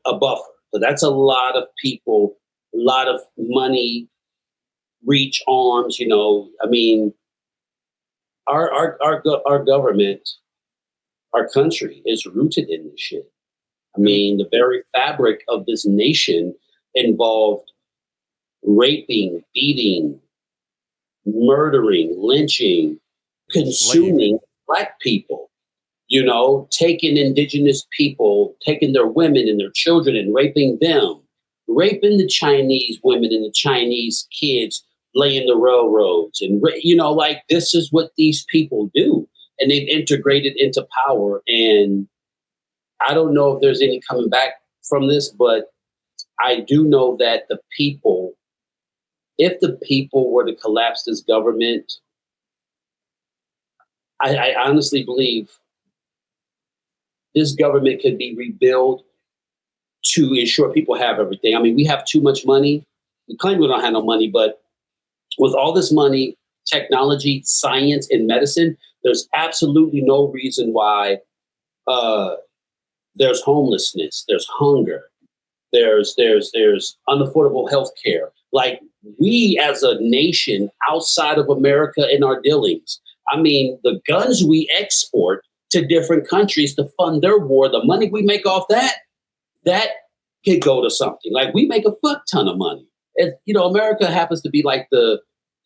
a buffer. So that's a lot of people, a lot of money, reach arms, I mean, our government, our country is rooted in this shit. I mean, the very fabric of this nation involved raping, beating, murdering, lynching, consuming Black people, taking indigenous people, taking their women and their children and raping them, raping the Chinese women and the Chinese kids, laying the railroads. And, this is what these people do. And they've integrated into power. And I don't know if there's any coming back from this, but I do know that if the people were to collapse this government, I honestly believe this government could be rebuilt to ensure people have everything. I mean, we have too much money. We claim we don't have no money, but with all this money, technology, science, and medicine, there's absolutely no reason why there's homelessness, there's hunger, there's unaffordable health care. Like, we as a nation outside of America in our dealings, I mean, the guns we export to different countries to fund their war, the money we make off that could go to something. Like, we make a fuck ton of money. And, America happens to be like the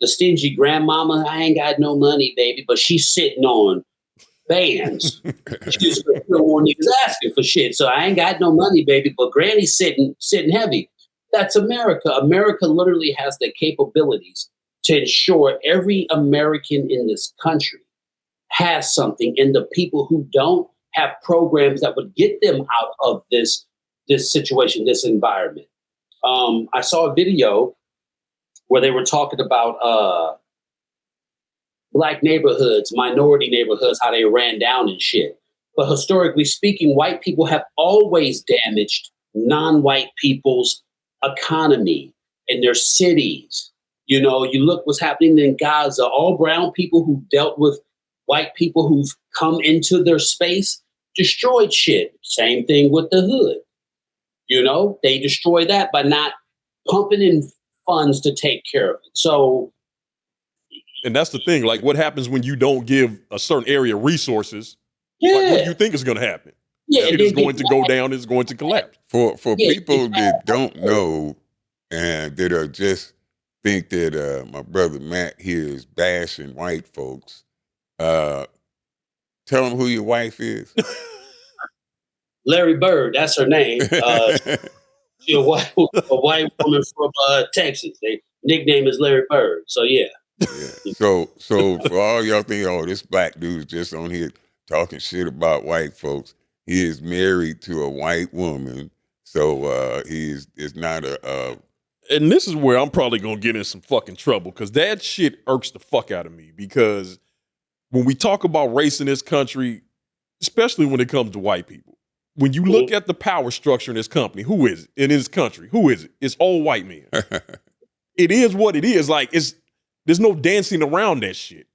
stingy grandmama. I ain't got no money, baby, but she's sitting on bands. She's more niggas asking for shit. So I ain't got no money, baby, but granny's sitting heavy. That's America. America literally has the capabilities to ensure every American in this country has something, and the people who don't have programs that would get them out of this situation, this environment. I saw a video where they were talking about Black neighborhoods, minority neighborhoods, how they ran down and shit. But historically speaking, white people have always damaged non-white people's economy in their cities. You look what's happening in Gaza. All brown people who dealt with white people who've come into their space destroyed shit. Same thing with the hood. They destroy that by not pumping in funds to take care of it. So, and that's the thing. Like, what happens when you don't give a certain area resources? Yeah. Like, what do you think is going to happen? Yeah, it is going to go down. It's going to collapse. For people that don't know and that are just think that my brother Matt here is bashing white folks, tell them who your wife is. Larry Bird, that's her name. She's a white woman from Texas. Their nickname is Larry Bird. So yeah. So for all y'all think, this black dude's just on here talking shit about white folks, he is married to a white woman. So he is not a. And this is where I'm probably gonna get in some fucking trouble, because that shit irks the fuck out of me. Because when we talk about race in this country, especially when it comes to white people, when you look at the power structure in this company, who is it? In this country, who is it? It's all white men. It is what it is. Like, there's no dancing around that shit.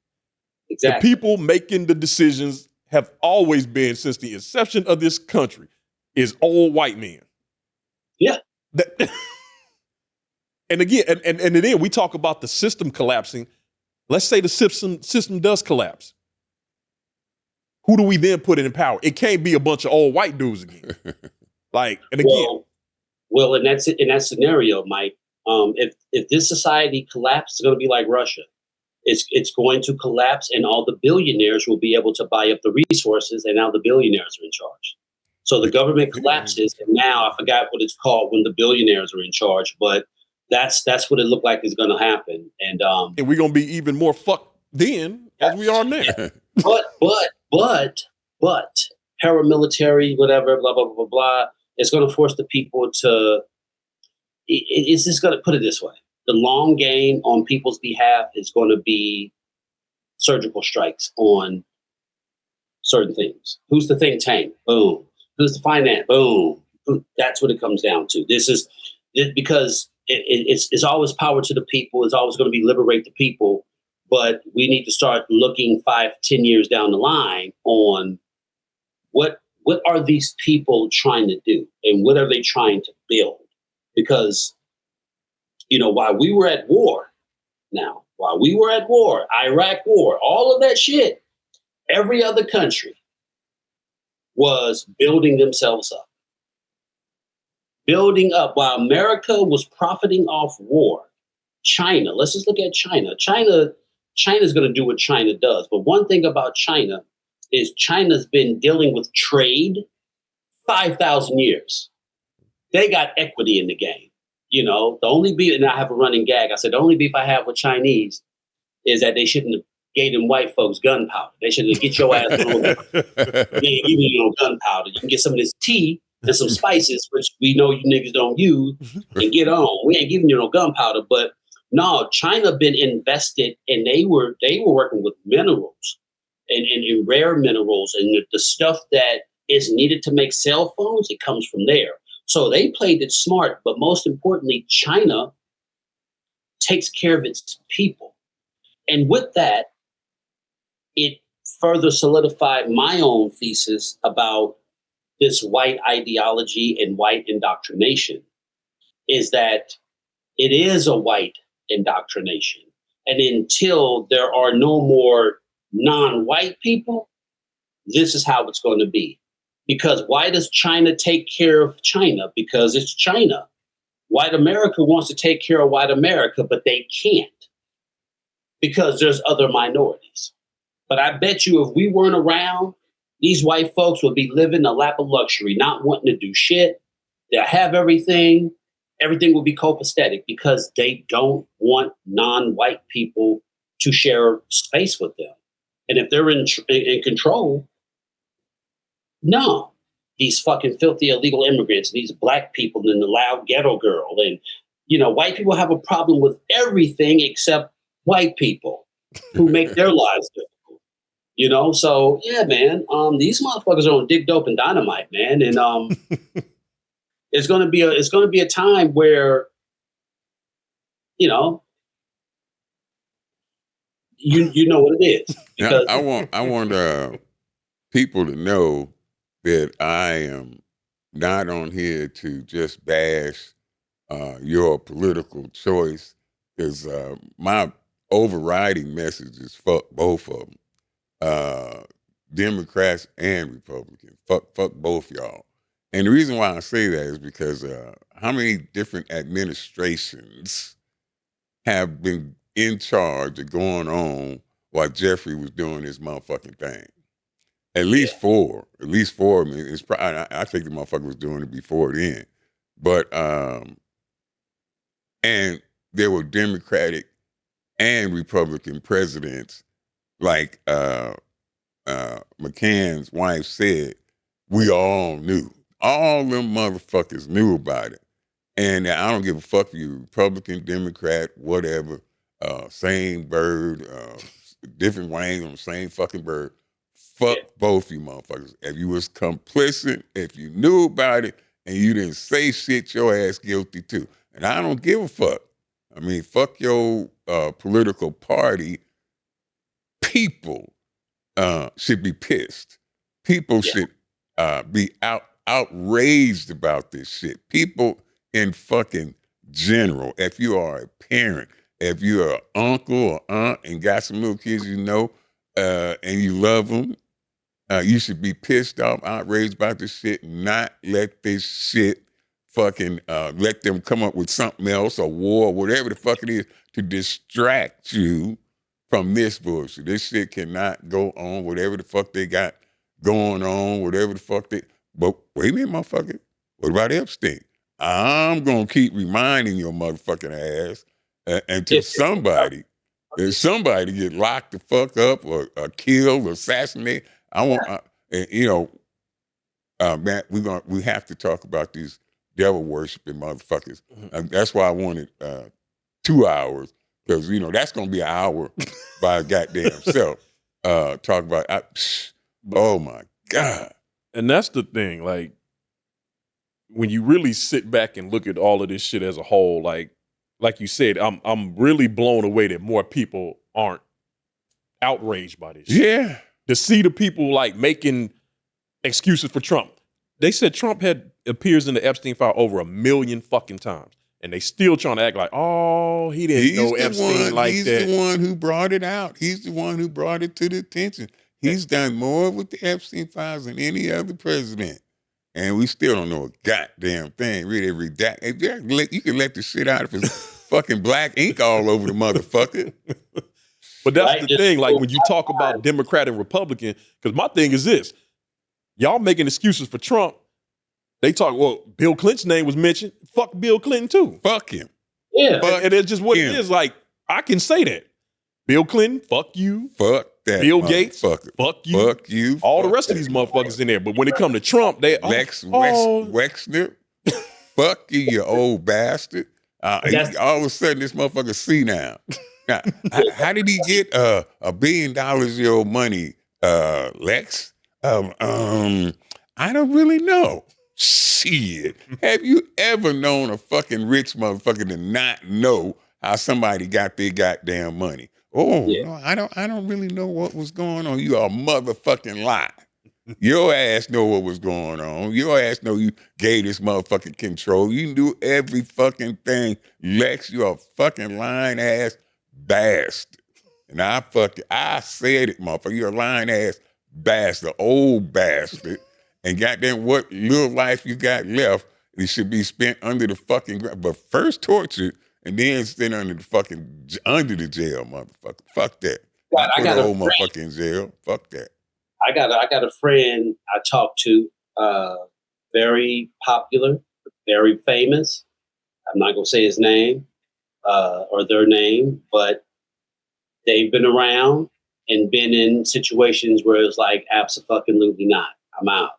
Exactly. The people making the decisions have always been, since the inception of this country, is all white men. Yeah. And again, and then we talk about the system collapsing. Let's say the system does collapse. Who do we then put in power? It can't be a bunch of old white dudes again. Like, and again. Well, in that scenario, Mike, if this society collapses, it's going to be like Russia. It's going to collapse, and all the billionaires will be able to buy up the resources, and now the billionaires are in charge. So the government collapses, and now I forgot what it's called when the billionaires are in charge, but that's what it looked like is going to happen. And we're going to be even more fucked then as we are now. But paramilitary, whatever, blah, blah, blah, blah, blah, it's going to force the people to, it's just going to put it this way. The long game on people's behalf is going to be surgical strikes on certain things. Who's the think tank? Boom. Who's the finance? Boom. That's what it comes down to. Because it's always power to the people. It's always going to be liberate the people. But we need to start looking 5-10 years down the line on what are these people trying to do and what are they trying to build? Because, while we were at war, Iraq war, all of that shit, every other country was building themselves up. Building up while America was profiting off war. China, let's just look at China. China's going to do what China does. But one thing about China is China's been dealing with trade 5,000 years. They got equity in the game. The only beef, and I have a running gag, I said, the only beef I have with Chinese is that they shouldn't have gave them white folks gunpowder. They should have get your ass on. They ain't giving you no gunpowder. You can get some of this tea and some spices, which we know you niggas don't use, and get on. We ain't giving you no gunpowder, but no, China been invested, and they were working with minerals and rare minerals and the stuff that is needed to make cell phones. It comes from there. So they played it smart, but most importantly, China takes care of its people. And with that, it further solidified my own thesis about this white ideology and white indoctrination, is that it is a white indoctrination. And until there are no more non-white people, this is how it's going to be. Because why does China take care of China? Because it's China. White America wants to take care of white America, but they can't because there's other minorities. But I bet you if we weren't around, these white folks would be living a lap of luxury, not wanting to do shit. They'll have everything. Everything will be copacetic because they don't want non-white people to share space with them. And if they're in control, no, these fucking filthy illegal immigrants, these black people and the loud ghetto girl. And, white people have a problem with everything except white people who make their lives difficult. So yeah, man, these motherfuckers are on dick, dope, and dynamite, man. And it's gonna be a time where, you know what it is. Because I want people to know that I am not on here to just bash your political choice, because my overriding message is fuck both of them, Democrats and Republicans. Fuck both y'all. And the reason why I say that is because how many different administrations have been in charge of going on while Jeffrey was doing his motherfucking thing? At least four. I mean, it's probably, I think the motherfucker was doing it before then. But and there were Democratic and Republican presidents, like McCann's wife said. We all knew. All them motherfuckers knew about it. And I don't give a fuck if you Republican, Democrat, whatever, same bird, different wings on the same fucking bird. fuck both you motherfuckers. If you was complicit, if you knew about it, and you didn't say shit, your ass guilty too. And I don't give a fuck. I mean, fuck your political party. People should be pissed. People should be outraged about this shit. People in fucking general. If you are a parent, if you're an uncle or aunt and got some little kids you know, and you love them, you should be pissed off, outraged about this shit, and not let this shit fucking let them come up with something else, or war, or whatever the fuck it is, to distract you from this bullshit. This shit cannot go on, whatever the fuck they got going on, whatever the fuck they... But wait a minute, motherfucker. What about Epstein? I'm going to keep reminding your motherfucking ass until somebody get locked the fuck up or killed or assassinated. I want, Matt, we have to talk about these devil worshiping motherfuckers. That's why I wanted 2 hours, because that's gonna be an hour by goddamn self. Talk about, oh my God. And that's the thing, like, when you really sit back and look at all of this shit as a whole, like you said, I'm really blown away that more people aren't outraged by this shit. Yeah. To see the people like making excuses for Trump. They said Trump appears in the Epstein file over 1 million fucking times. And they still trying to act like, oh, he didn't know Epstein like that. He's the one who brought it out. He's the one who brought it to the attention. He's done more with the Epstein files than any other president. And we still don't know a goddamn thing. Really redact. You can let the shit out if it's fucking black ink all over the motherfucker. But that's the thing, like when you talk about Democrat and Republican, because my thing is this, y'all making excuses for Trump, they talk, well, Bill Clinton's name was mentioned. Fuck Bill Clinton too. Fuck him. Yeah. And it's just what it is. Like, I can say that. Bill Clinton, fuck you. Fuck that. Bill Gates, fuck you. Fuck you. All the rest of these motherfuckers in there. But when it come to Trump, they Wexner. Fuck you, you old bastard. All of a sudden, this motherfucker senile. Now, how did he get $1 billion of your money, Lex? I don't really know. Shit. Have you ever known a fucking rich motherfucker to not know how somebody got their goddamn money? Oh, no, I don't really know what was going on. You a motherfucking lie. Your ass know what was going on. Your ass know you gave this motherfucking control. You can do every fucking thing. Lex, you a fucking lying ass bastard. And I said it, motherfucker. You're a lying ass bastard, old bastard. And goddamn, what little life you got left, it should be spent under the fucking ground. But first tortured, and then spent under the jail, motherfucker. Fuck that. God, I got a old motherfucker in jail. Fuck that. I got a friend I talked to, very popular, very famous. I'm not gonna say his name or their name, but they've been around and been in situations where it's like, abso-fucking-lutely not. I'm out.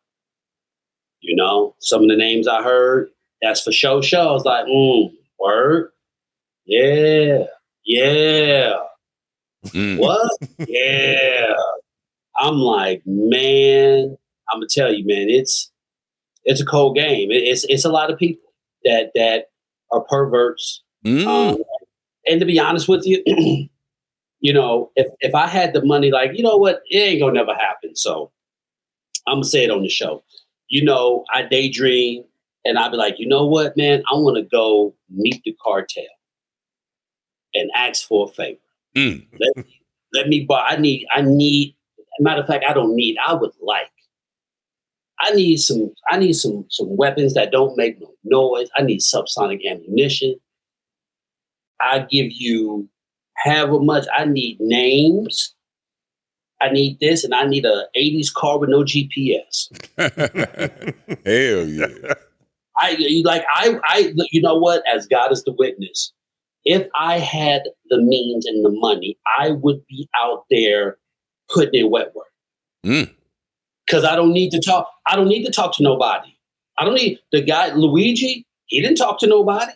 Some of the names I heard, that's for show. I was like, word? Yeah. What? Yeah. I'm like, man, I'm gonna tell you, man, it's a cold game. It's a lot of people that are perverts. And to be honest with you, if I had the money, like, you know what, it ain't gonna never happen. So I'm gonna say it on the show. I daydream and I'd be like, you know what, man, I want to go meet the cartel and ask for a favor. Let me buy. I need. Matter of fact, I don't need. I would like. I need some weapons that don't make no noise. I need subsonic ammunition. I give you however much. I need names. I need this, and I need a 80s car with no GPS. Hell yeah. You know what? As God is the witness, if I had the means and the money, I would be out there putting in wet work. Because I don't need to talk. I don't need to talk to nobody. I don't need the guy, Luigi, he didn't talk to nobody.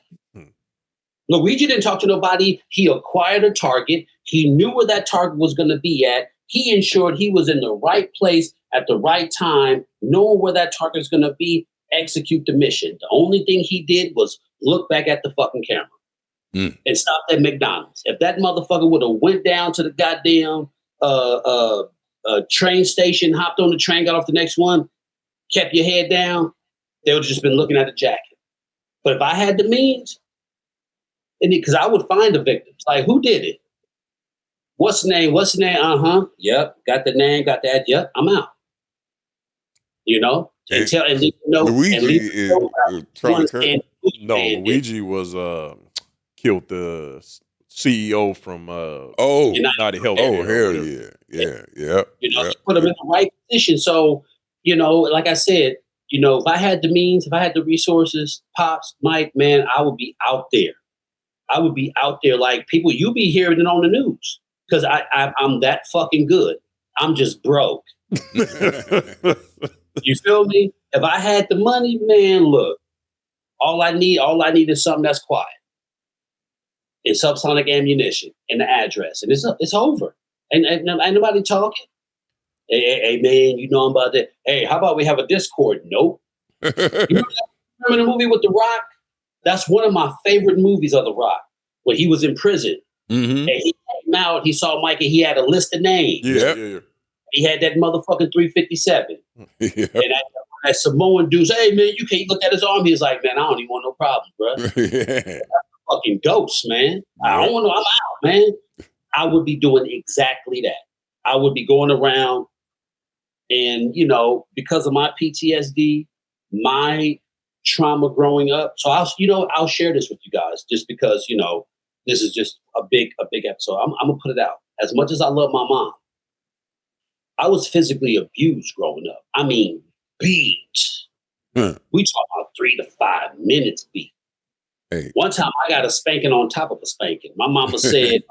Luigi didn't talk to nobody. He acquired a target. He knew where that target was going to be at. He ensured he was in the right place at the right time, knowing where that target is going to be, execute the mission. The only thing he did was look back at the fucking camera and stop at McDonald's. If that motherfucker would have went down to the goddamn train station, hopped on the train, got off the next one, kept your head down, they would have just been looking at the jacket. But if I had the means, because I would find the victims, like, who did it? What's the name? What's the name? Yep. Got the name. Got that. Yep. I'm out. You know. And tell and leave no. Luigi is Charlie Kirk. No, Luigi was killed the CEO from United Health. Oh, hell yeah. You know, put him in the right position. So, you know, like I said, you know, if I had the means, if I had the resources, Pops, Mike, man, I would be out there. I would be out there like people. You be hearing it on the news because I'm that fucking good. I'm just broke. You feel me? If I had the money, man, look, all I need is something that's quiet. It's subsonic ammunition and the address, and it's over. And ain't nobody talking. Hey, man, you know I'm about that. Hey, how about we have a Discord? Nope. You remember the movie with The Rock? That's one of my favorite movies of The Rock, when he was in prison. Mm-hmm. And he came out, he saw Mike, and he had a list of names. Yeah. He had that motherfucking 357. Yeah. And that Samoan dude said, hey, man, you can't look at his arm. He was like, man, I don't even want no problems, bro. Yeah. That's a fucking ghost, man. I don't want no, I'm out, man. I would be doing exactly that. I would be going around and, you know, because of my PTSD, my trauma growing up. So I'll share this with you guys just because, you know, this is just a big episode. I'm gonna put it out. As much as I love my mom, I was physically abused growing up. I mean, beat. We talk about 3 to 5 minutes beat. Hey. One time I got a spanking on top of a spanking. My mama said,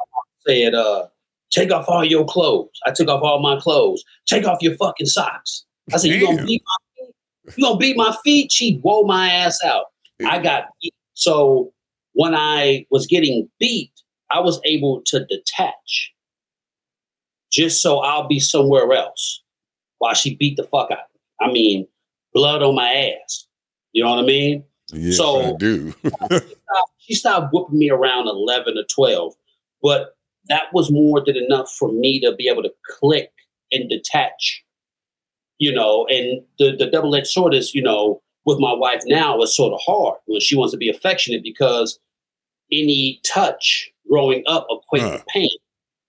take off all your clothes. I took off all my clothes. Take off your fucking socks. I said, you gonna beat my feet? You gonna beat my feet? She wore my ass out. I got beat. So when I was getting beat, I was able to detach just so I'll be somewhere else while she beat the fuck out of me. I mean, blood on my ass. You know what I mean? Yes, so I do. she stopped whooping me around 11 or 12, but that was more than enough for me to be able to click and detach, you know, and the double-edged sword is, you know, with my wife now is sort of hard when she wants to be affectionate because any touch growing up equates to pain.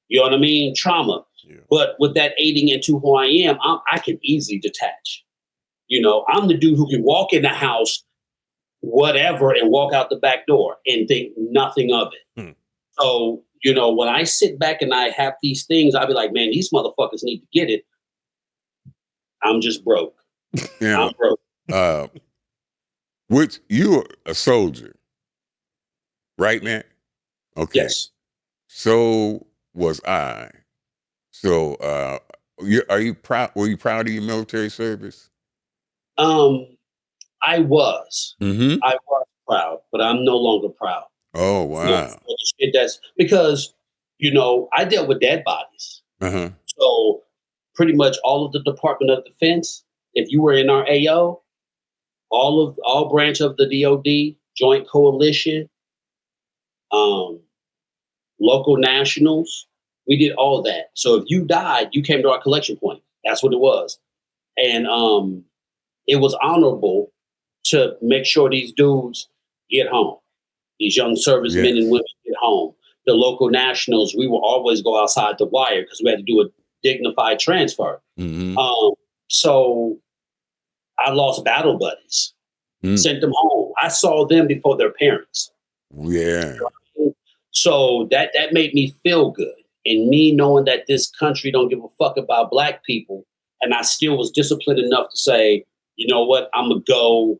You know what I mean? Trauma. Yeah. But with that aiding into who I am, I can easily detach. You know, I'm the dude who can walk in the house, whatever, and walk out the back door and think nothing of it. So, you know, when I sit back and I have these things, I'll be like, man, these motherfuckers need to get it. I'm just broke. Yeah. I'm broke. Which you're a soldier, right, man? Okay. Yes. So was I. So, are you proud? Were you proud of your military service? I was. Mm-hmm. I was proud, but I'm no longer proud. Oh, wow. That's because, you know, I dealt with dead bodies. Uh-huh. So pretty much all of the Department of Defense, if you were in our AO, all branch of the DOD, Joint Coalition, local nationals, we did all that. So if you died, you came to our collection point. That's what it was. And it was honorable to make sure these dudes get home. These young servicemen and women get home. The local nationals, we will always go outside the wire because we had to do a dignified transfer. Mm-hmm. So I lost battle buddies, sent them home. I saw them before their parents. Yeah. So that made me feel good. And me knowing that this country don't give a fuck about black people, and I still was disciplined enough to say, you know what, I'm gonna go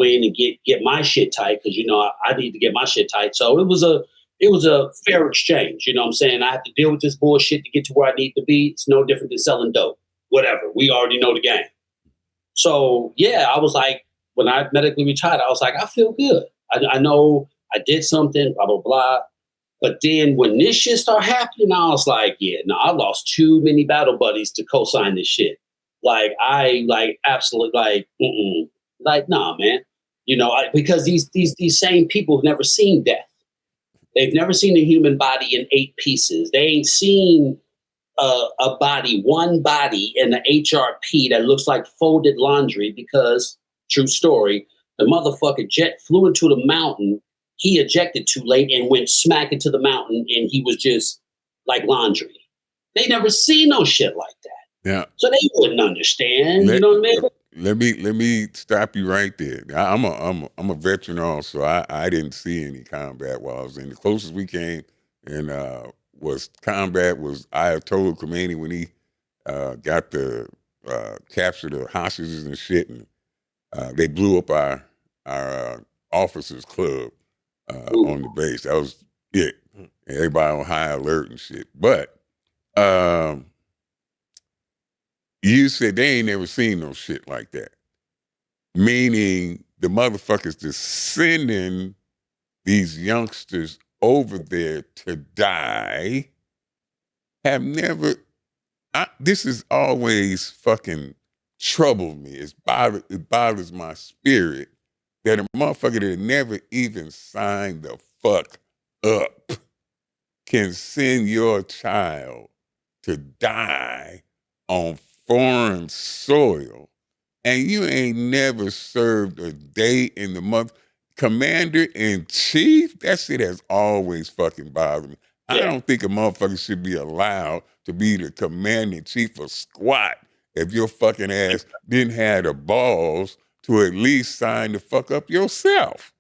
in and get my shit tight because you know I need to get my shit tight. So it was a fair exchange. You know what I'm saying? I have to deal with this bullshit to get to where I need to be. It's no different than selling dope. Whatever. We already know the game. So yeah, I was like, when I medically retired, I was like, I feel good. I know I did something, blah, blah, blah. But then when this shit started happening, I was like, yeah, no, I lost too many battle buddies to co-sign this shit. Like, absolutely, like, nah, man. Because these same people have never seen death. They've never seen a human body in 8 pieces. They ain't seen one body in the HRP that looks like folded laundry because, true story, the motherfucker jet flew into the mountain. He ejected too late and went smack into the mountain, and he was just like laundry. They never seen no shit like that. Yeah. So they wouldn't understand. You know what I mean? Let me stop you right there. I'm a veteran also. I didn't see any combat while I was in. The closest we came and was combat was Ayatollah Khomeini when he got the captured the hostages and shit, and they blew up our officers club on the base. That was it. And everybody on high alert and shit. But you said they ain't never seen no shit like that. Meaning the motherfuckers just sending these youngsters over there to die have never, this has always fucking troubled me. It bothers my spirit that a motherfucker that never even signed the fuck up can send your child to die on foreign soil, and you ain't never served a day in the month. Commander-in-Chief, that shit has always fucking bothered me. Yeah. I don't think a motherfucker should be allowed to be the commander-in-chief of squat if your fucking ass didn't have the balls to at least sign the fuck up yourself.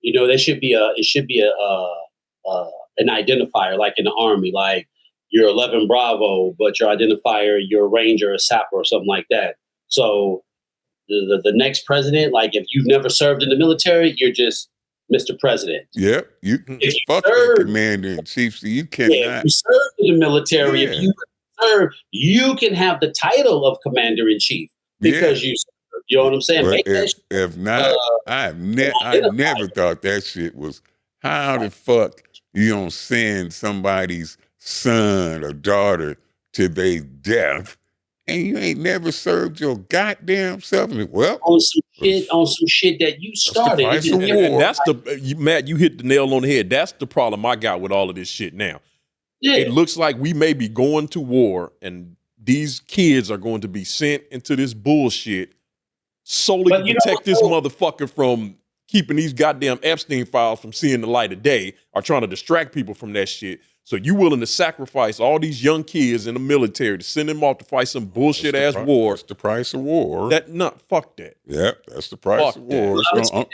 There should be an identifier, like in the Army, like you're 11 Bravo, but your identifier, you're a Ranger, a Sapper, or something like that. So the next president, like if you've never served in the military, you're just Mr. President. Yep. If you fuck the commander-in-chief, so you cannot. Yeah, if you serve in the military, if you serve, you can have the title of commander-in-chief because you serve. You know what I'm saying? But if not, I never thought that shit was, how the fuck you don't send somebody's son or daughter to their death and you ain't never served your goddamn self? Well, on some shit that you started. And that's Matt, you hit the nail on the head. That's the problem I got with all of this shit now. Yeah. It looks like we may be going to war and these kids are going to be sent into this bullshit solely to protect this motherfucker from keeping these goddamn Epstein files from seeing the light of day, or trying to distract people from that shit. So you willing to sacrifice all these young kids in the military to send them off to fight some bullshit ass war? That's the price of war. Fuck that. Yep, that's the price of war.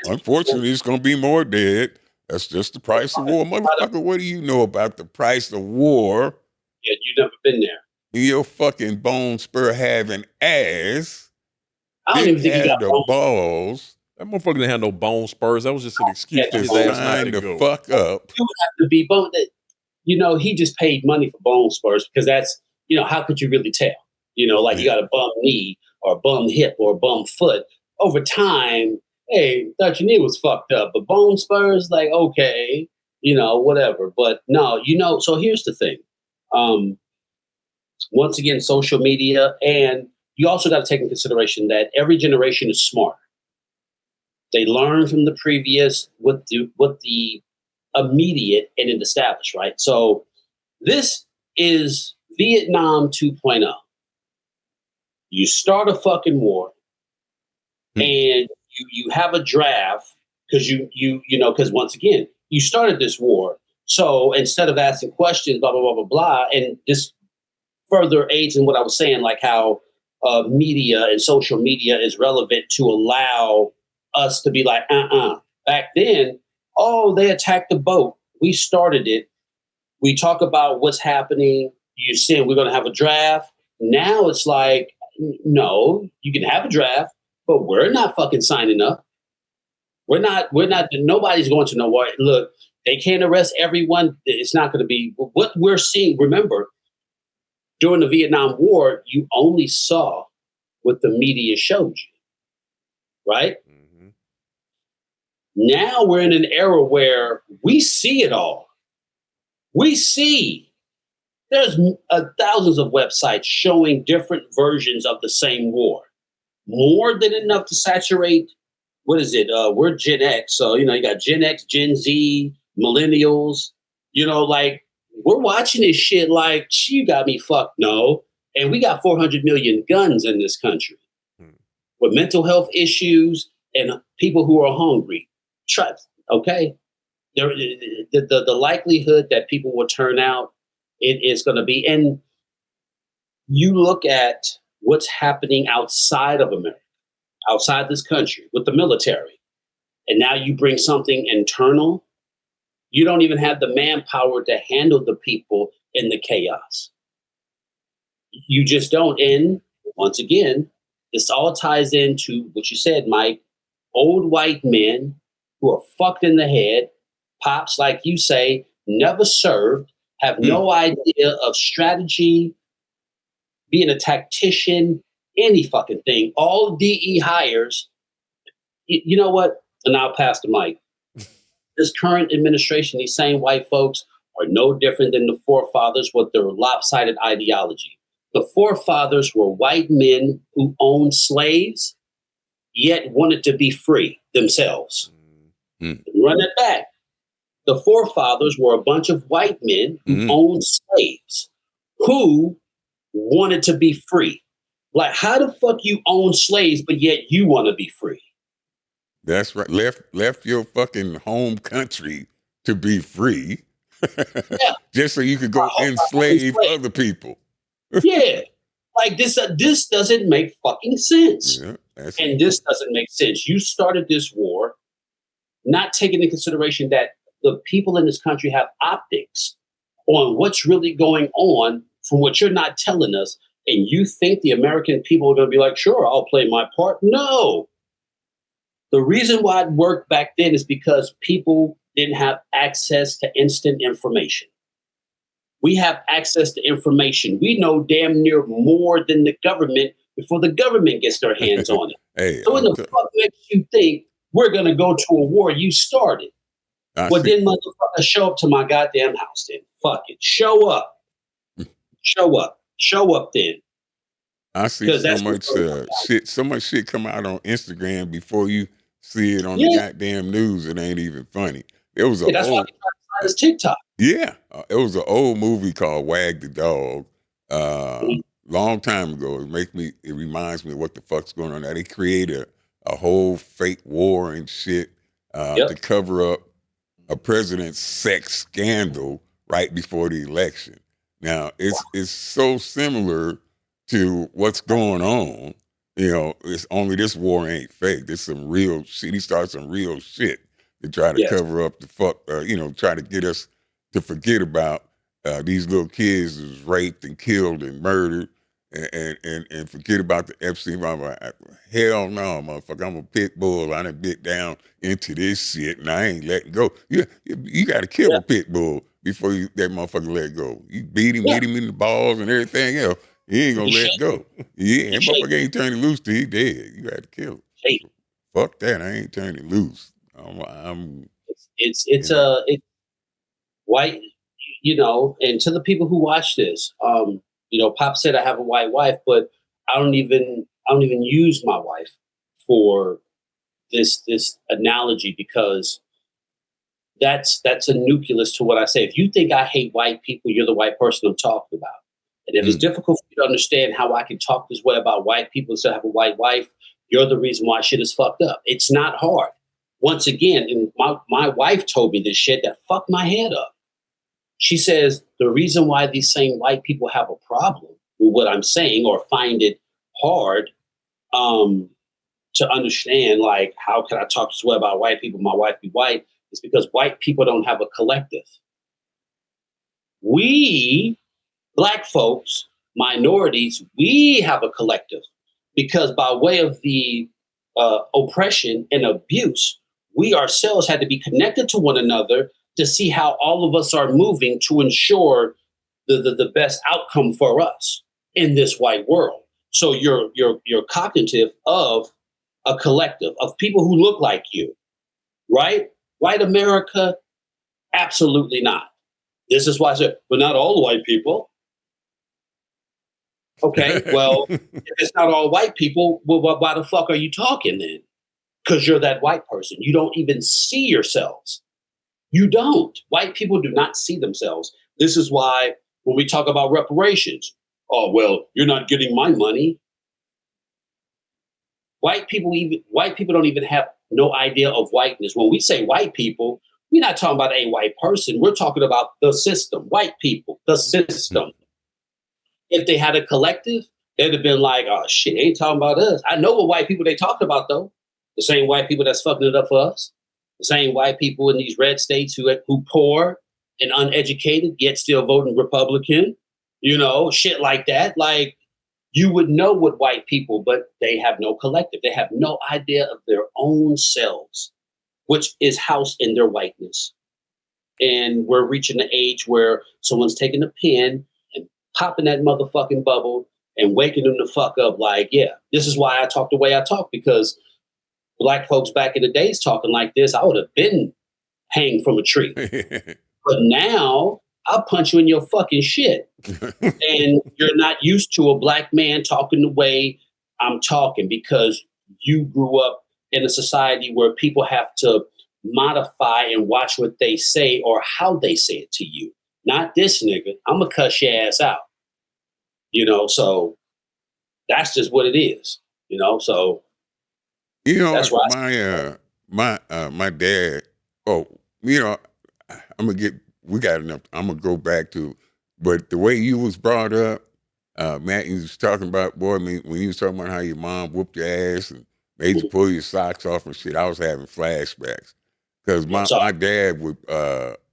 Unfortunately, it's gonna be more dead. That's just the price of war. Motherfucker, what do you know about the price of war? Yeah, you've never been there. Your fucking bone spur having ass. I don't even think he got the balls. That motherfucker didn't have no bone spurs. That was just an excuse for his ass not to go. Fuck up. You have to be bone. He just paid money for bone spurs because that's, how could you really tell? You got a bum knee or a bum hip or a bum foot. Over time, hey, thought your knee was fucked up, but bone spurs, like, okay, whatever. But no, so here's the thing. Once again, social media, and you also got to take into consideration that every generation is smart. They learn from the previous what the immediate and it established, right? So this is Vietnam 2.0. You start a fucking war and you have a draft because because once again, you started this war. So instead of asking questions, blah, blah, blah, blah, blah, and this further aids in what I was saying, like how media and social media is relevant to allow us to be like, Back then, they attacked the boat. We started it. We talk about what's happening. You said we're going to have a draft. Now it's like, no, you can have a draft, but we're not fucking signing up. We're not, nobody's going to know what. Look, they can't arrest everyone. It's not going to be what we're seeing. Remember, during the Vietnam War, you only saw what the media showed you, right? Mm-hmm. Now we're in an era where we see it all. We see there's thousands of websites showing different versions of the same war. More than enough to saturate, what is it? We're Gen X. So, you got Gen X, Gen Z, millennials, like we're watching this shit like, you got me fucked. No. And we got 400 million guns in this country with mental health issues and people who are hungry. Trust, okay? The likelihood that people will turn out, it is going to be. And you look at what's happening outside of America, outside this country with the military, and now you bring something internal. You don't even have the manpower to handle the people in the chaos. You just don't. And once again, this all ties into what you said, Mike. Old white men who are fucked in the head, pops, like you say, never served, have no idea of strategy, being a tactician, any fucking thing. All DE hires. You know what? And I'll pass the mic. This current administration, these same white folks are no different than the forefathers with their lopsided ideology. The forefathers were white men who owned slaves, yet wanted to be free themselves. Run it back. The forefathers were a bunch of white men who owned slaves, who wanted to be free. Like, how the fuck you own slaves, but yet you want to be free? That's right. Left your fucking home country to be free. Yeah. Just so you could go enslave other people. Yeah. Like this doesn't make fucking sense. Yeah, and this doesn't make sense. You started this war not taking into consideration that the people in this country have optics on what's really going on from what you're not telling us. And you think the American people are going to be like, sure, I'll play my part. No. The reason why it worked back then is because people didn't have access to instant information. We have access to information. We know damn near more than the government before the government gets their hands on it. Hey, so when the fuck makes you think we're going to go to a war you started? Then motherfucker, show up to my goddamn house then. Fuck it. Show up. Show up. Show up then. I see so much shit come out on Instagram before you see it on the goddamn news. It ain't even funny. There was that's why they try to find this TikTok. Yeah, it was an old movie called Wag the Dog. Long time ago. It reminds me of what the fuck's going on now. They created a whole fake war and shit to cover up a president's sex scandal right before the election. Now it's so similar to what's going on. It's only this war ain't fake. There's some real shit. He started some real shit to try to cover up the fuck, try to get us to forget about these little kids who was raped and killed and murdered and forget about the Epstein. I'm like, hell no, motherfucker. I'm a pit bull. I done bit down into this shit and I ain't letting go. You got to kill a pit bull before that motherfucker let go. You beat him, hit him in the balls and everything else. He ain't gonna let go. Yeah, that motherfucker ain't turning loose till he dead. You had to kill him. Fuck that. I ain't turning loose. It's white, and to the people who watch this, Pop said I have a white wife, but I don't even use my wife for this analogy because that's a nucleus to what I say. If you think I hate white people, you're the white person I'm talking about. And if it's difficult for you to understand how I can talk this way about white people instead of have a white wife, you're the reason why shit is fucked up. It's not hard. Once again, and my wife told me this shit that fucked my head up. She says the reason why these same white people have a problem with what I'm saying or find it hard to understand, like, how can I talk this way about white people, my wife be white, is because white people don't have a collective. We, Black folks, minorities, we have a collective because by way of the oppression and abuse, we ourselves had to be connected to one another to see how all of us are moving to ensure the best outcome for us in this white world. So you're cognitive of a collective of people who look like you, right? White America, absolutely not. This is why I said, but not all white people. Okay, well, if it's not all white people, well, why the fuck are you talking then? Because you're that white person. You don't even see yourselves. You don't. White people do not see themselves. This is why when we talk about reparations, oh, well, you're not getting my money. White people don't even have no idea of whiteness. When we say white people, we're not talking about a white person. We're talking about the system, white people, the system. If they had a collective, they'd have been like, oh, shit, they ain't talking about us. I know what white people they talked about, though. The same white people that's fucking it up for us. The same white people in these red states who poor and uneducated, yet still voting Republican. You know, shit like that. Like, you would know what white people, but they have no collective. They have no idea of their own selves, which is housed in their whiteness. And we're reaching the age where someone's taking a pen and popping that motherfucking bubble and waking them the fuck up like, yeah, this is why I talk the way I talk, because black folks back in the days talking like this, I would have been hanged from a tree. But now I'll punch you in your fucking shit. And you're not used to a black man talking the way I'm talking because you grew up in a society where people have to modify and watch what they say or how they say it to you. Not this nigga. I'm going to cuss your ass out. You know, so that's just what it is. You know, so You know, that's why my dad. Oh, you know, we got enough. I'm gonna go back to, but the way you was brought up, Matt, you was talking about, boy, I mean, when you was talking about how your mom whooped your ass and made you pull your socks off and shit, I was having flashbacks because my dad would.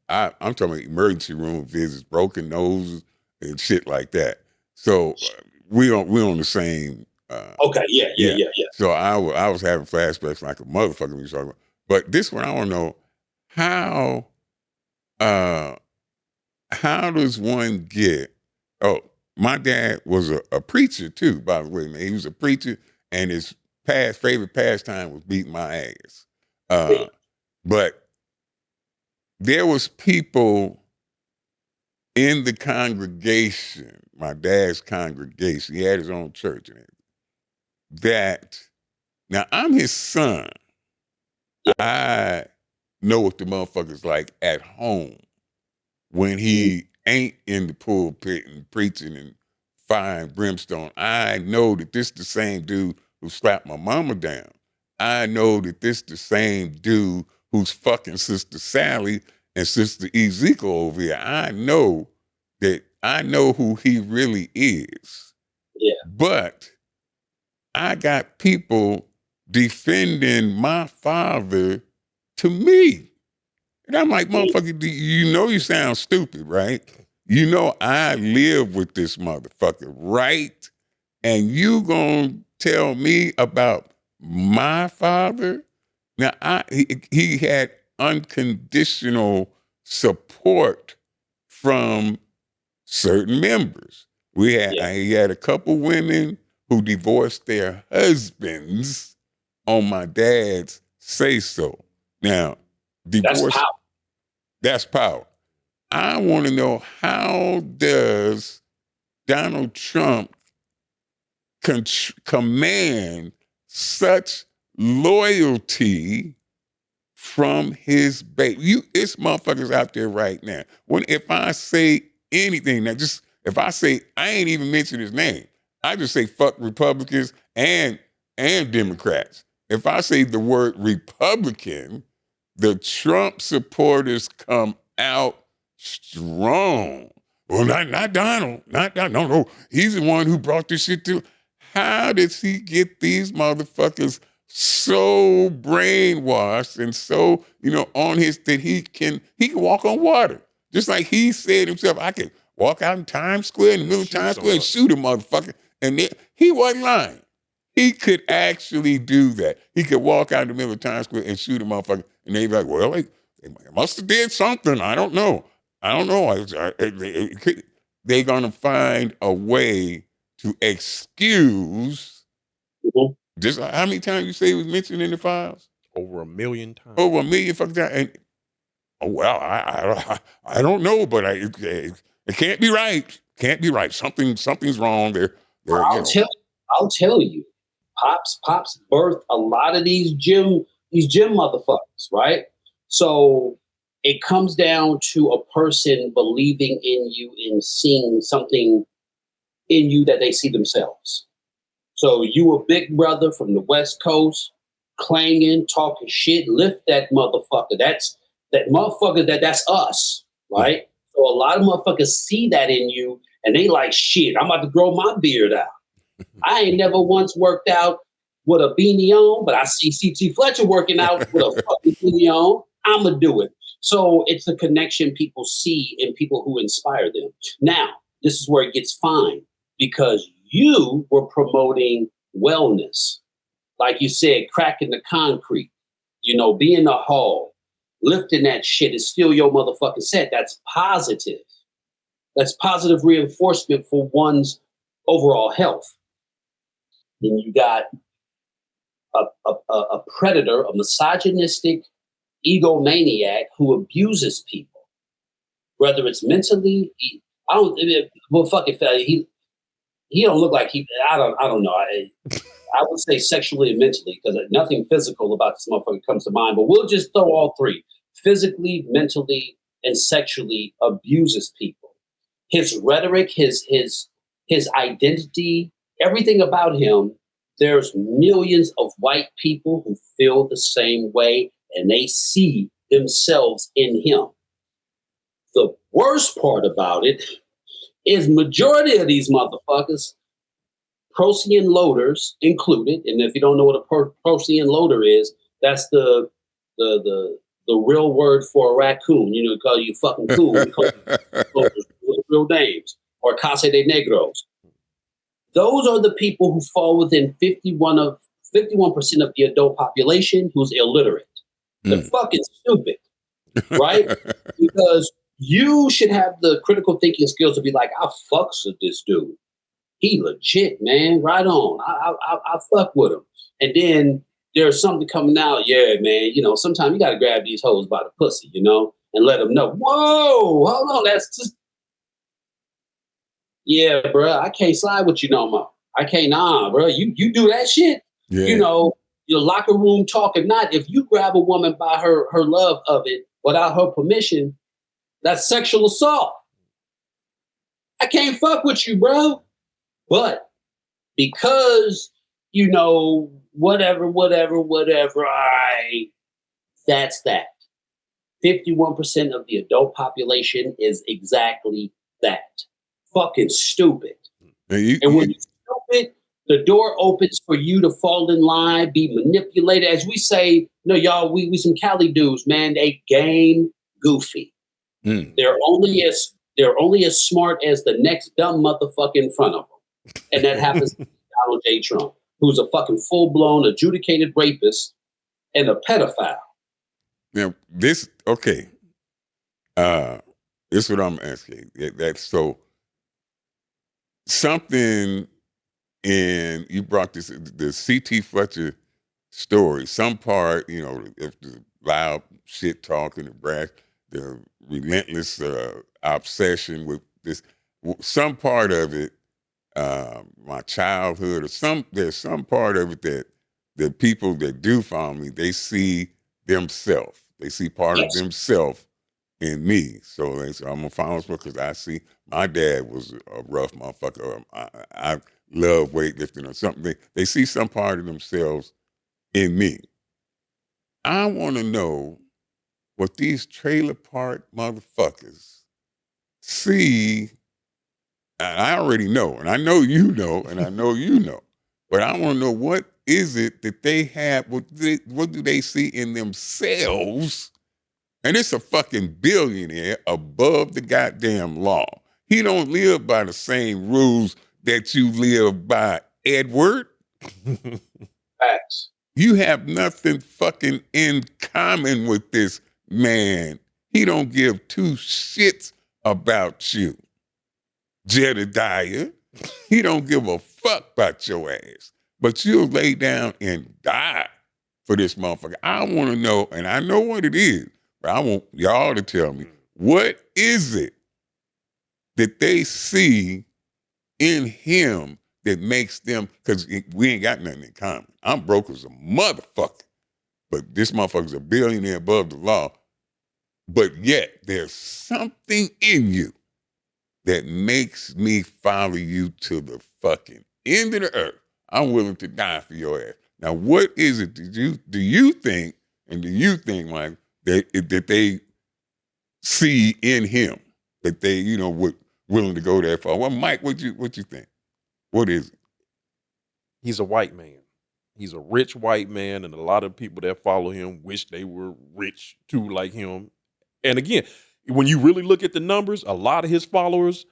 I'm talking about emergency room visits, broken noses and shit like that. So we're on the same. Okay, yeah. So I was having flashbacks like a motherfucker when you talking about. But this one, I want to know how does one get? Oh, my dad was a preacher too, by the way, man. He was a preacher, and his favorite pastime was beating my ass. But there was people in the congregation, my dad's congregation. He had his own church and everything. That now I'm his son. I know what the motherfucker's like at home when he ain't in the pulpit and preaching and fire and brimstone. I know that this the same dude who slapped my mama down. I know that this the same dude who's fucking Sister Sally and Sister Ezekiel over here. I know who he really is. Yeah. But I got people defending my father to me. And I'm like, motherfucker, you know you sound stupid, right? You know I live with this motherfucker, right? And you gonna tell me about my father? Now, he had unconditional support from certain members. He had a couple women who divorced their husbands on my dad's say so. Now, divorce, that's power. I want to know, how does Donald Trump command such loyalty from his base? It's motherfuckers out there right now. If I say anything, if I say, I ain't even mention his name, I just say fuck Republicans and Democrats. If I say the word Republican, the Trump supporters come out strong. Well, not Donald. Not Donald. No. He's the one who brought this shit to. How does he get these motherfuckers so brainwashed and so, on his, that he can walk on water? Just like he said himself, I could walk out in Times Square, in the middle of Times Square, and shoot a motherfucker. And he wasn't lying. He could actually do that. He could walk out in the middle of Times Square and shoot a motherfucker. And they'd be like, well, they must have did something. I don't know. They're going to find a way to excuse. Just how many times you say it was mentioned in the files? Over 1 million times. Over 1 million fucking times. And Oh, well, I don't know, but it can't be right. Can't be right. Something's wrong there. I'll tell you. Pops birthed a lot of these gym motherfuckers, right? So it comes down to a person believing in you and seeing something in you that they see themselves. So you a big brother from the West Coast, clanging, talking shit, lift that motherfucker. That's us, right? So a lot of motherfuckers see that in you and they like, shit, I'm about to grow my beard out. I ain't never once worked out with a beanie on, but I see CT Fletcher working out with a fucking beanie on. I'ma do it. So it's the connection people see in people who inspire them. Now, this is where it gets fine because you were promoting wellness. Like you said, cracking the concrete, be in the hall, lifting that shit is still your motherfucking set. That's positive. That's positive reinforcement for one's overall health. Then you got a predator, a misogynistic egomaniac who abuses people, whether it's mentally. Fuck it, he don't look like I don't know. I would say sexually and mentally because nothing physical about this motherfucker comes to mind. But we'll just throw all three: physically, mentally, and sexually abuses people. His rhetoric, his identity, everything about him. There's millions of white people who feel the same way and they see themselves in him. The worst part about it is majority of these motherfuckers, Procyon loaders included, and if you don't know what a Procyon loader is, that's the real word for a raccoon. Call you fucking cool. Real names. Or Casa de Negros. Those are the people who fall within 51% of the adult population who's illiterate. They're fucking stupid, right? Because you should have the critical thinking skills to be like, I fucks with this dude. He legit, man. Right on. I fuck with him. And then there's something coming out. Yeah, man. Sometimes you got to grab these hoes by the pussy, and let them know. Whoa, hold on. That's just. Yeah, bro, I can't slide with you no more. I can't, bro. You do that shit. Yeah. Your locker room talk or not. If you grab a woman by her love of it without her permission, that's sexual assault. I can't fuck with you, bro. But because, whatever, that's that. 51% of the adult population is exactly that. Fucking stupid. And when you're stupid, the door opens for you to fall in line, be manipulated. As we say, y'all, we some Cali dudes, man. They game goofy. They're only as smart as the next dumb motherfucker in front of them. And that happens to Donald J. Trump, who's a fucking full-blown adjudicated rapist and a pedophile. Now, this is what I'm asking. That's so something in, you brought the CT Fletcher story, some part, if the loud shit talking, the relentless obsession with this, some part of it, my childhood, there's some part of it that the people that do follow me, they see themselves. They see part of themselves in me. So I'm gonna follow this because I see my dad was a rough motherfucker. I love weightlifting or something. They see some part of themselves in me. I want to know what these trailer park motherfuckers see. And I already know, and I know you know, and I know you know. But I want to know, what is it that they have? What do they see in themselves? And it's a fucking billionaire above the goddamn law. He don't live by the same rules that you live by, Edward. Facts. You have nothing fucking in common with this man. He don't give two shits about you, Jedediah. He don't give a fuck about your ass. But you'll lay down and die for this motherfucker. I want to know, and I know what it is. But I want y'all to tell me, what is it that they see in him that makes them, because we ain't got nothing in common. I'm broke as a motherfucker, but this motherfucker's a billionaire above the law. But yet there's something in you that makes me follow you to the fucking end of the earth. I'm willing to die for your ass. Now, what is it that do you think, Mike, that they see in him that they, would willing to go that far? Well, Mike, what you think? What is it? He's a white man. He's a rich white man, and a lot of people that follow him wish they were rich too, like him. And again, when you really look at the numbers, a lot of his followers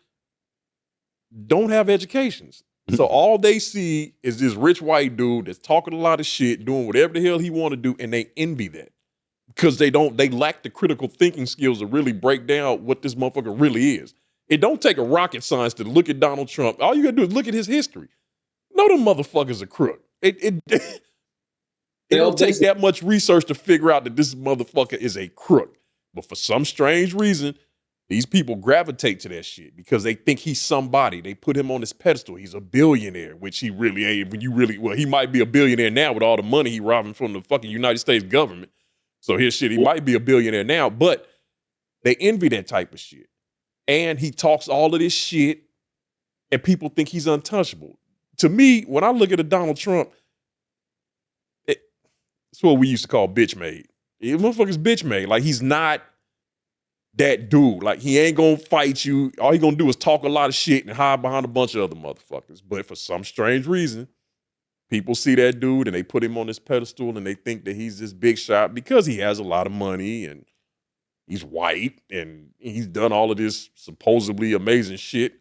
don't have educations. So all they see is this rich white dude that's talking a lot of shit, doing whatever the hell he want to do, and they envy that because they lack the critical thinking skills to really break down what this motherfucker really is. It don't take a rocket science to look at Donald Trump. All you gotta do is look at his history. No, them motherfuckers are crook. It don't take that much research to figure out that this motherfucker is a crook. But for some strange reason, these people gravitate to that shit because they think he's somebody. They put him on this pedestal. He's a billionaire, which he really ain't. He might be a billionaire now with all the money he robbing from the fucking United States government. So his shit, he might be a billionaire now, but they envy that type of shit. And he talks all of this shit, and people think he's untouchable. To me, when I look at a Donald Trump, it's what we used to call bitch made. The motherfucker's bitch made. Like, he's not that dude. Like, he ain't gonna fight you. All he gonna do is talk a lot of shit and hide behind a bunch of other motherfuckers. But for some strange reason, people see that dude and they put him on this pedestal and they think that he's this big shot because he has a lot of money and he's white and he's done all of this supposedly amazing shit.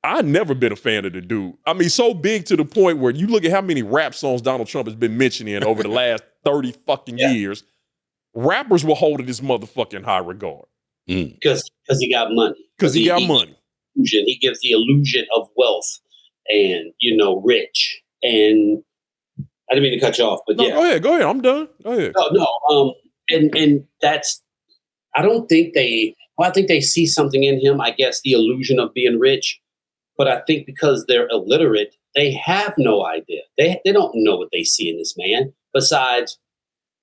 I've never been a fan of the dude. I mean, so big to the point where you look at how many rap songs Donald Trump has been mentioning over the last 30 fucking years. Rappers will hold this motherfucking high regard. Because he got money. Because he got money. He gives the illusion of wealth and, rich. And I didn't mean to cut you off, but yeah. Go ahead. I'm done. Go ahead. And that's, I think they see something in him, I guess, the illusion of being rich. But I think because they're illiterate, they have no idea. They don't know what they see in this man besides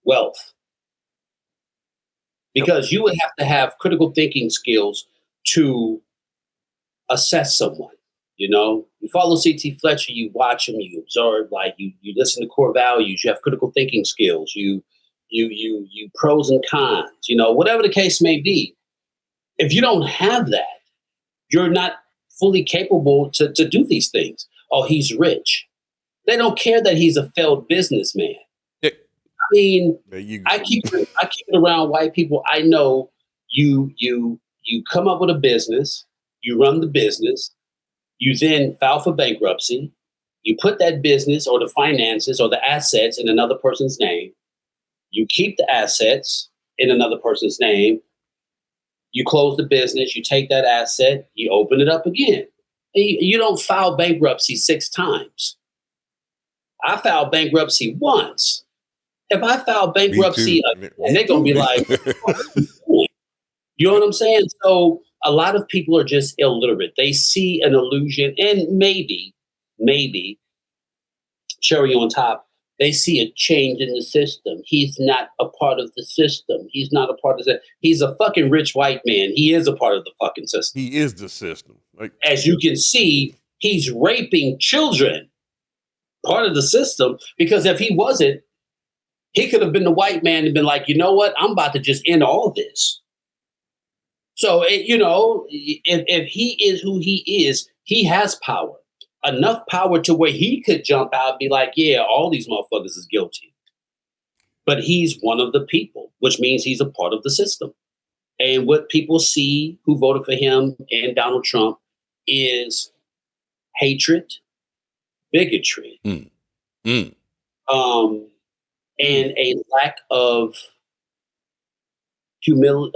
wealth. Because you would have to have critical thinking skills to assess someone. You follow C.T. Fletcher, you watch him, you observe, like you listen to core values, you have critical thinking skills, you pros and cons, whatever the case may be. If you don't have that, you're not fully capable to do these things. Oh, he's rich. They don't care that he's a failed businessman. I mean, I keep it around white people. I know you come up with a business, you run the business, you then file for bankruptcy, you put that business or the finances or the assets in another person's name, you keep the assets in another person's name, you close the business, you take that asset, you open it up again. You don't file bankruptcy 6 times. I filed bankruptcy once. If I file bankruptcy again, they're going to be like, you know what I'm saying? So a lot of people are just illiterate. They see an illusion and maybe, cherry on top, they see a change in the system. He's not a part of the system. He's not a part of the. He's a fucking rich white man. He is a part of the fucking system. He is the system. As you can see, he's raping children. Part of the system. Because if he wasn't, he could have been the white man and been like, you know what? I'm about to just end all this. So, if he is who he is, he has power. Enough power to where he could jump out and be like, yeah, all these motherfuckers is guilty. But he's one of the people, which means he's a part of the system. And what people see who voted for him and Donald Trump is hatred, bigotry, and a lack of human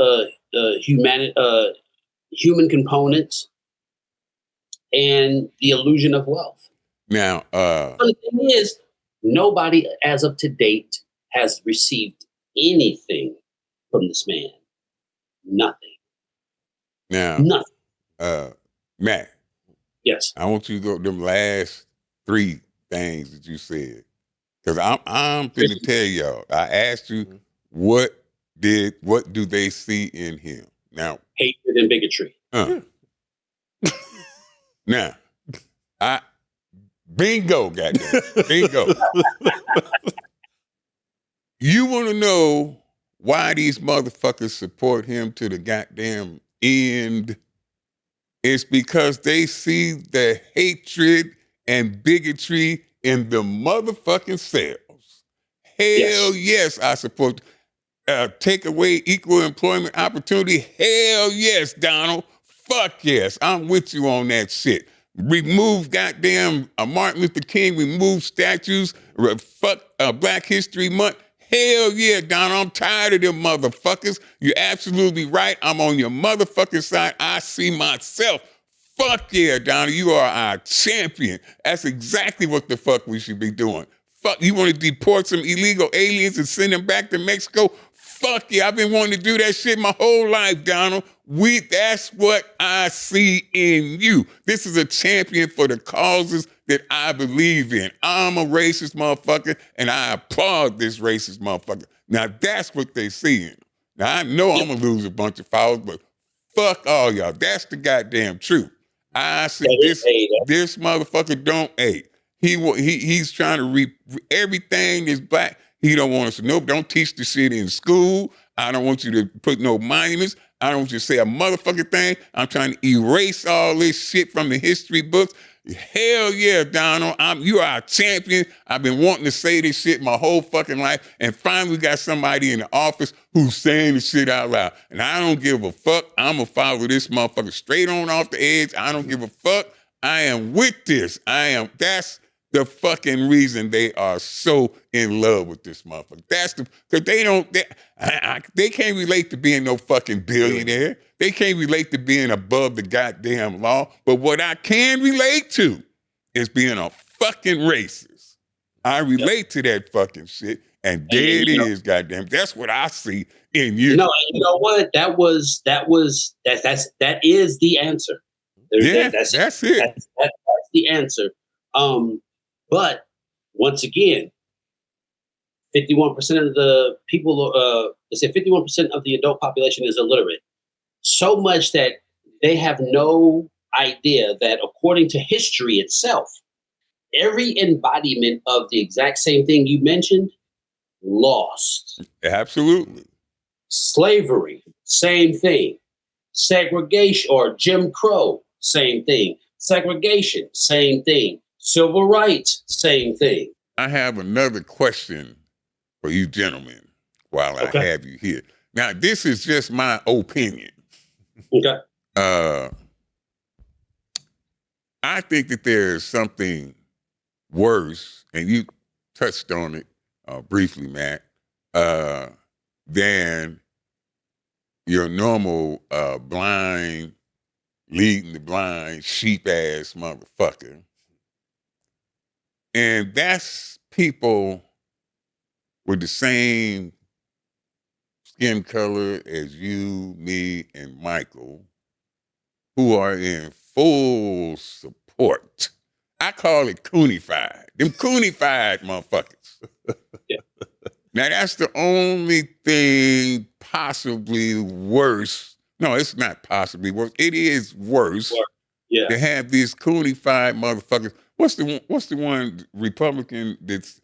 components. And the illusion of wealth. Now, the thing is, nobody as of to date has received anything from this man? Nothing. Now, Nothing. Matt, Yes. I want you to go them last 3 things that you said. Because I'm finna tell y'all. I asked you what do they see in him? Now, Hatred and bigotry. Now, bingo, goddamn. Bingo. You want to know why these motherfuckers support him to the goddamn end? It's because they see the hatred and bigotry in the motherfucking cells. Hell yes, I support. Take away equal employment opportunity. Hell yes, Donald. Fuck yes, I'm with you on that shit. Remove goddamn Martin Luther King, remove statues, fuck Black History Month. Hell yeah, Donald, I'm tired of them motherfuckers. You're absolutely right. I'm on your motherfucking side. I see myself. Fuck yeah, Donald, you are our champion. That's exactly what the fuck we should be doing. Fuck, you want to deport some illegal aliens and send them back to Mexico? Fuck yeah, I've been wanting to do that shit my whole life, Donald. That's what I see in you. This is a champion for the causes that I believe in. I'm a racist motherfucker, and I applaud this racist motherfucker. Now, that's what they see in him. Now, I know I'm going to lose a bunch of followers, but fuck all y'all. That's the goddamn truth. I see this motherfucker don't hate. He's trying to everything is black. He don't want us to know. Don't teach the shit in school. I don't want you to put no monuments. I don't want you to say a motherfucking thing. I'm trying to erase all this shit from the history books. Hell yeah, Donald. You are a champion. I've been wanting to say this shit my whole fucking life. And finally we got somebody in the office who's saying the shit out loud. And I don't give a fuck. I'm going to follow this motherfucker straight on off the edge. I don't give a fuck. I am with this. That's the fucking reason they are so in love with this motherfucker. Because they can't relate to being no fucking billionaire. They can't relate to being above the goddamn law. But what I can relate to is being a fucking racist. I relate to that fucking shit. And there it is, goddamn. That's what I see in you. No, you know what? That is the answer. That's it. That's the answer. But once again, 51% of the people, they say 51% of the adult population is illiterate. So much that they have no idea that according to history itself, every embodiment of the exact same thing you mentioned lost. Absolutely. Slavery, same thing. Segregation or Jim Crow, same thing. Segregation, same thing. Civil rights, same thing. I have another question for you gentlemen while I have you here. Now, this is just my opinion. Okay. I think that there's something worse, and you touched on it briefly, Matt, than your normal blind, leading the blind, sheep-ass motherfucker. And that's people with the same skin color as you, me, and Michael, who are in full support. I call it coonified. Them coonified motherfuckers. Yeah. Now, that's the only thing possibly worse. No, it's not possibly worse. It is worse to have these coonified motherfuckers. What's the one Republican that's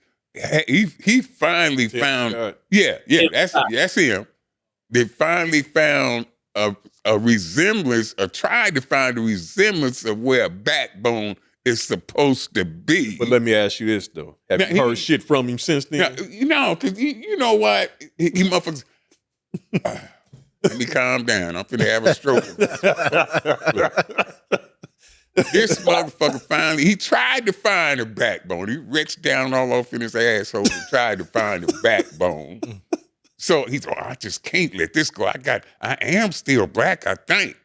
he finally found? That's him. They finally found a resemblance, or tried to find a resemblance of where a backbone is supposed to be. But let me ask you this though: have you heard shit from him since then? Because you know what? He motherfuckers. Let me calm down. I'm finna have a stroke. This motherfucker finally, he tried to find a backbone. He reached down all off in his asshole and tried to find a backbone. So he's, I just can't let this go. I am still black, I think.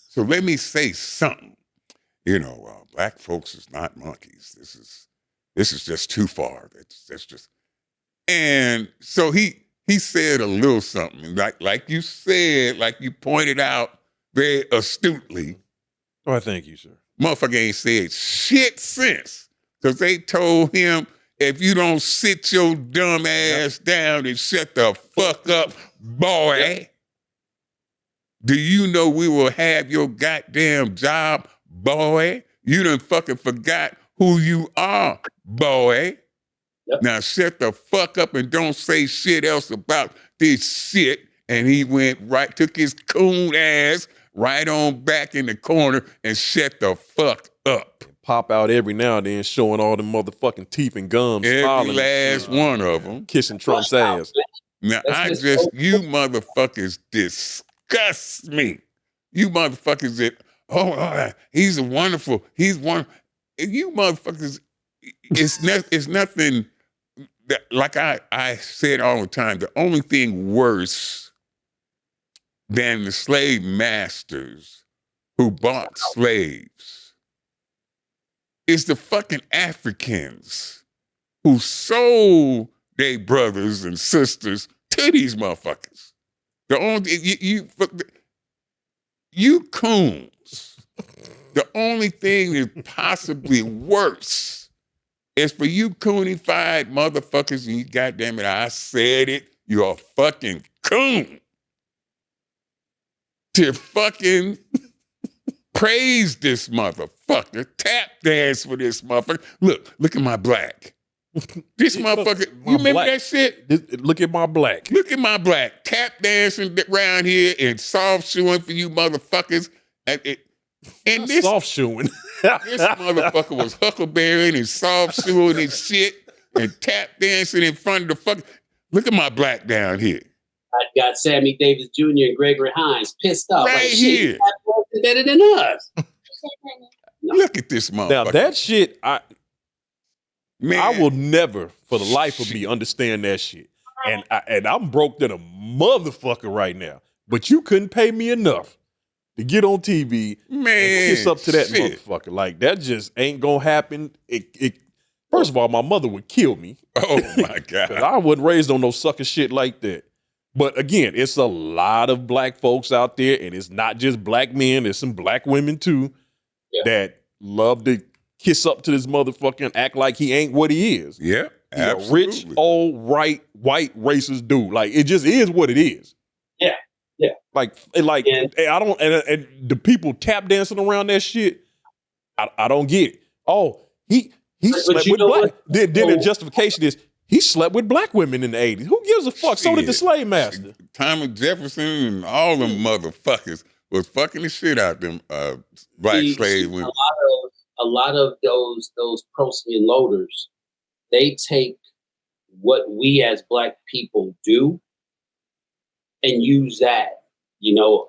So let me say something. Black folks is not monkeys. This is just too far. That's just. And so he he said a little something. Like you said, like you pointed out very astutely. Oh, thank you, sir. Motherfucker ain't said shit since. Because they told him, if you don't sit your dumb ass down and shut the fuck up, boy, do you know we will have your goddamn job, boy? You done fucking forgot who you are, boy. Yep. Now shut the fuck up and don't say shit else about this shit. And he went right, took his coon ass right on back in the corner and shut the fuck up. Pop out every now and then showing all the motherfucking teeth and gums. Every smiling last one of them. Kissing Trump's ass. Now, you motherfuckers disgust me. You motherfuckers he's wonderful. He's one. You motherfuckers, it's nothing that, like I said all the time, the only thing worse than the slave masters who bought slaves is the fucking Africans who sold their brothers and sisters to these motherfuckers. The only you coons. The only thing that's possibly worse is for you coonified motherfuckers, and you goddamn it, I said it, you're a fucking coon. To fucking praise this motherfucker, tap dance for this motherfucker. Look at my black. This motherfucker, you remember black. that shit? Look at my black. Look at my black. Tap dancing around here and soft shoeing for you motherfuckers. And this soft shoeing. This motherfucker was huckleberrying and soft shoeing and shit and tap dancing in front of the fuck. Look at my black down here. I got Sammy Davis Jr. and Gregory Hines pissed off. Right like, here. Shit, that's better than us. Look at this motherfucker. Now that shit, Man. I will never, for the life of me, understand that shit. And I'm broke than a motherfucker right now. But you couldn't pay me enough to get on TV and kiss up to that motherfucker. Like, that just ain't gonna happen. First of all, my mother would kill me. Oh my God. I wasn't raised on no sucker shit like that. But again, it's a lot of black folks out there, and it's not just black men, there's some black women too that love to kiss up to this motherfucker and act like he ain't what he is. Yeah, He's a absolutely. rich, old, white racist dude. Like, it just is what it is. Yeah, yeah. Like I don't, and the people tap dancing around that shit, I don't get it. Oh, he slept with black. Then the justification is he slept with black women in the 80s. Who gives a fuck? So did the slave master. Thomas Jefferson and all them motherfuckers was fucking the shit out them black slave women. A lot of those protein loaders, they take what we as black people do and use that,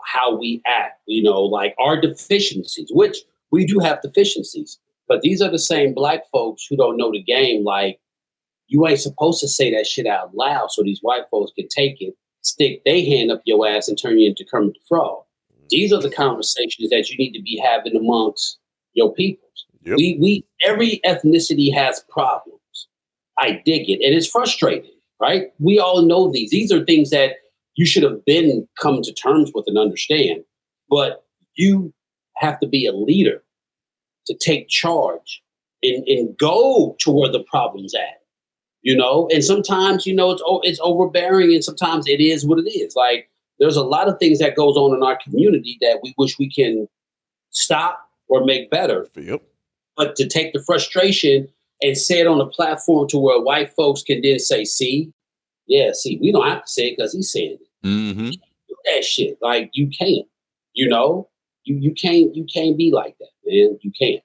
how we act, like our deficiencies, which we do have deficiencies, but these are the same black folks who don't know the game. Like, you ain't supposed to say that shit out loud so these white folks can take it, stick their hand up your ass and turn you into Kermit the Frog. These are the conversations that you need to be having amongst your peoples. Yep. We every ethnicity has problems. I dig it. And it's frustrating, right? We all know these. These are things that you should have been come to terms with and understand. But you have to be a leader to take charge and go to where the problem's at. And sometimes, it's overbearing, and sometimes it is what it is. Like, there's a lot of things that goes on in our community that we wish we can stop or make better. Yep. But to take the frustration and say it on a platform to where white folks can then say, see, we don't have to say it because he's saying it. Mm-hmm. You can't do that shit. Like, you can't, you can't be like that, man. You can't.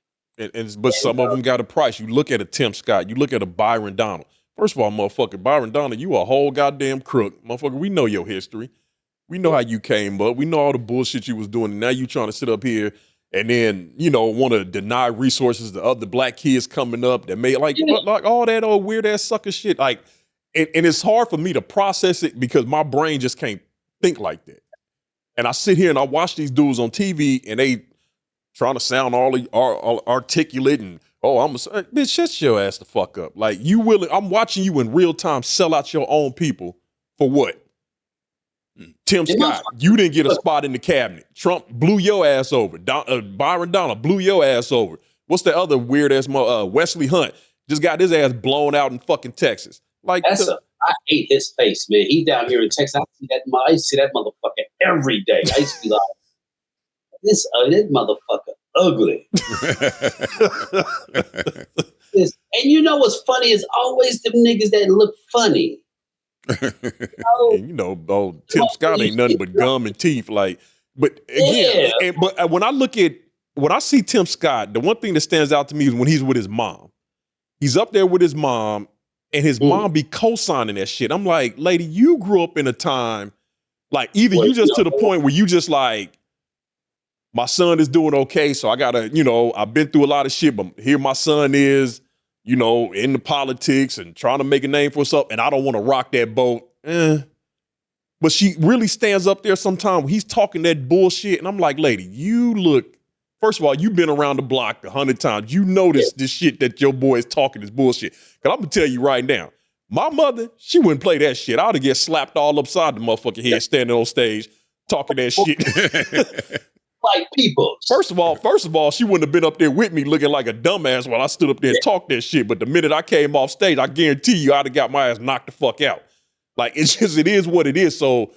But some of them got a price. You look at a Tim Scott, you look at a Byron Donald. First of all, motherfucker, Byron Donald, you a whole goddamn crook. Motherfucker, we know your history. We know how you came up. We know all the bullshit you was doing. And now you trying to sit up here and then, want to deny resources to other black kids coming up that may like all that old weird ass sucker shit. Like, and it's hard for me to process it because my brain just can't think like that. And I sit here and I watch these dudes on TV and they trying to sound all articulate and, bitch, shut your ass the fuck up. Like, I'm watching you in real time sell out your own people For what? Tim Scott, you didn't get a spot in the cabinet. Trump blew your ass over. Byron Donald blew your ass over. What's the other weird ass Wesley Hunt just got his ass blown out in fucking Texas. Like I hate his face, man. He's down here in Texas. I used to see that motherfucker every day. I used to be like, this motherfucker ugly. And you know what's funny is always them niggas that look funny. Tim Scott ain't nothing but gum and teeth. Like, but again, but when I see Tim Scott, the one thing that stands out to me is when he's with his mom. He's up there with his mom, and his mom be co-signing that shit. I'm like, lady, you grew up in a time, like either you just to the point where you just like, my son is doing okay, so I gotta, I've been through a lot of shit, but here my son is, in the politics and trying to make a name for himself, and I don't want to rock that boat. But she really stands up there sometimes. He's talking that bullshit, and I'm like, lady, you look. First of all, you've been around the block 100 times. You notice this shit that your boy is talking is bullshit. Because I'm gonna tell you right now, my mother, she wouldn't play that shit. I ought to get slapped all upside the motherfucking head standing on stage talking that shit. Like people. First of all, she wouldn't have been up there with me looking like a dumbass while I stood up there and talked that shit. But the minute I came off stage, I guarantee you I'd have got my ass knocked the fuck out. Like, it is what it is. So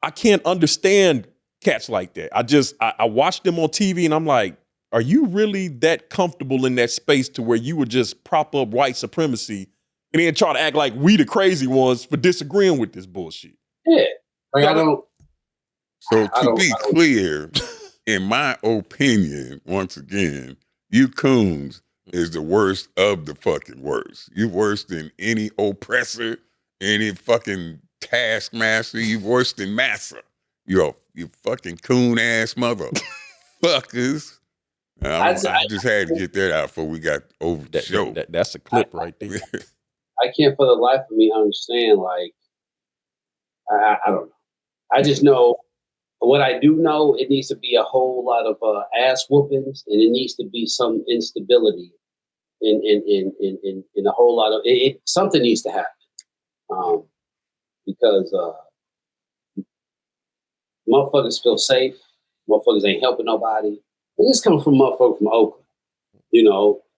I can't understand cats like that. I watch them on TV and I'm like, are you really that comfortable in that space to where you would just prop up white supremacy and then try to act like we the crazy ones for disagreeing with this bullshit? Yeah. Like, I don't. So to be clear, in my opinion, once again, you coons is the worst of the fucking worst. You worse than any oppressor, any fucking taskmaster. You worse than Massa. You fucking coon ass motherfuckers. I just had to get that out before we got over the show. That's a clip right there. I can't for the life of me understand. Like, I don't know. I just know. What I do know, it needs to be a whole lot of ass whoopings, and it needs to be some instability in a whole lot of it. Something needs to happen because motherfuckers feel safe. Motherfuckers ain't helping nobody. And this comes from motherfuckers from Oakland.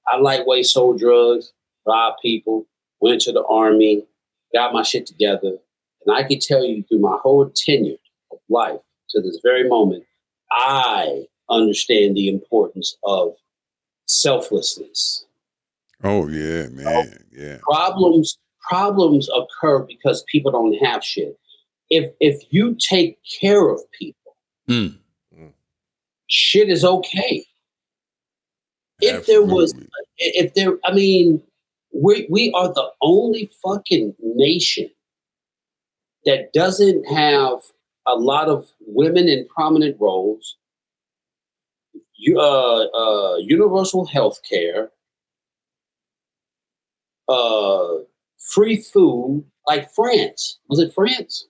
I lightweight sold drugs, robbed people, went to the army, got my shit together, and I can tell you through my whole tenure of life. To this very moment, I understand the importance of selflessness. Oh yeah, man. Yeah. Problems occur because people don't have shit. If you take care of people, shit is okay. Absolutely. We are the only fucking nation that doesn't have a lot of women in prominent roles, universal health care, free food, like France. Was it France?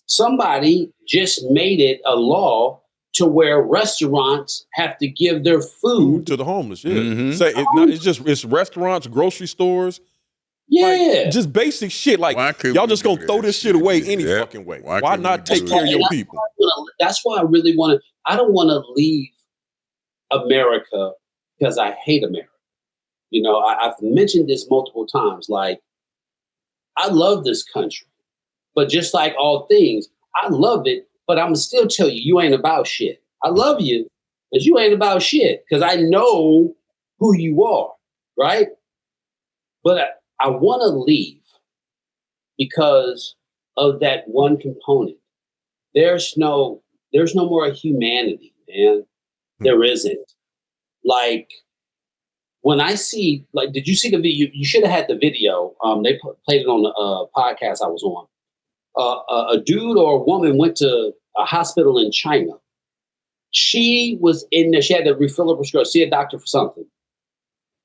Somebody just made it a law to where restaurants have to give their food to the homeless. Yeah, Mm-hmm. It's restaurants, grocery stores. Yeah. Like, just basic shit. Like, y'all just gonna throw this shit away any fucking way. Why not take care of your people? That's why I really want to. I don't want to leave America because I hate America. I've mentioned this multiple times. Like, I love this country, but just like all things, I love it, but I'm going to still tell you, you ain't about shit. I love you, but you ain't about shit because I know who you are, right? But I want to leave because of that one component. There's no more humanity, man. There isn't. Like, when I see, like, did you see the video? You should have had the video. They played it on the podcast I was on. A dude or a woman went to a hospital in China. She was in there. She had to refill her prescription, see a doctor for something.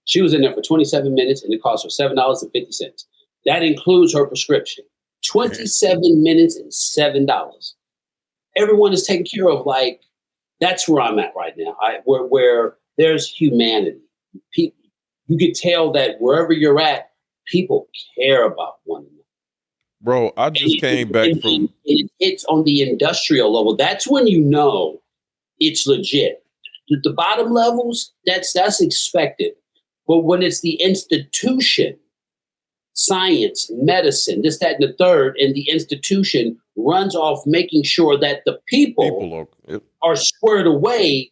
She was in there for 27 minutes, and it cost her $7.50. That includes her prescription. 27 minutes and $7. Everyone is taken care of. Like, that's where I'm at right now. Where there's humanity. People, you could tell that wherever you're at, people care about one another. Bro, I just came back from. It hits on the industrial level. That's when you know it's legit. The bottom levels, that's expected. But when it's the institution, science, medicine, this, that, and the third, and the institution runs off making sure that the people are squared away,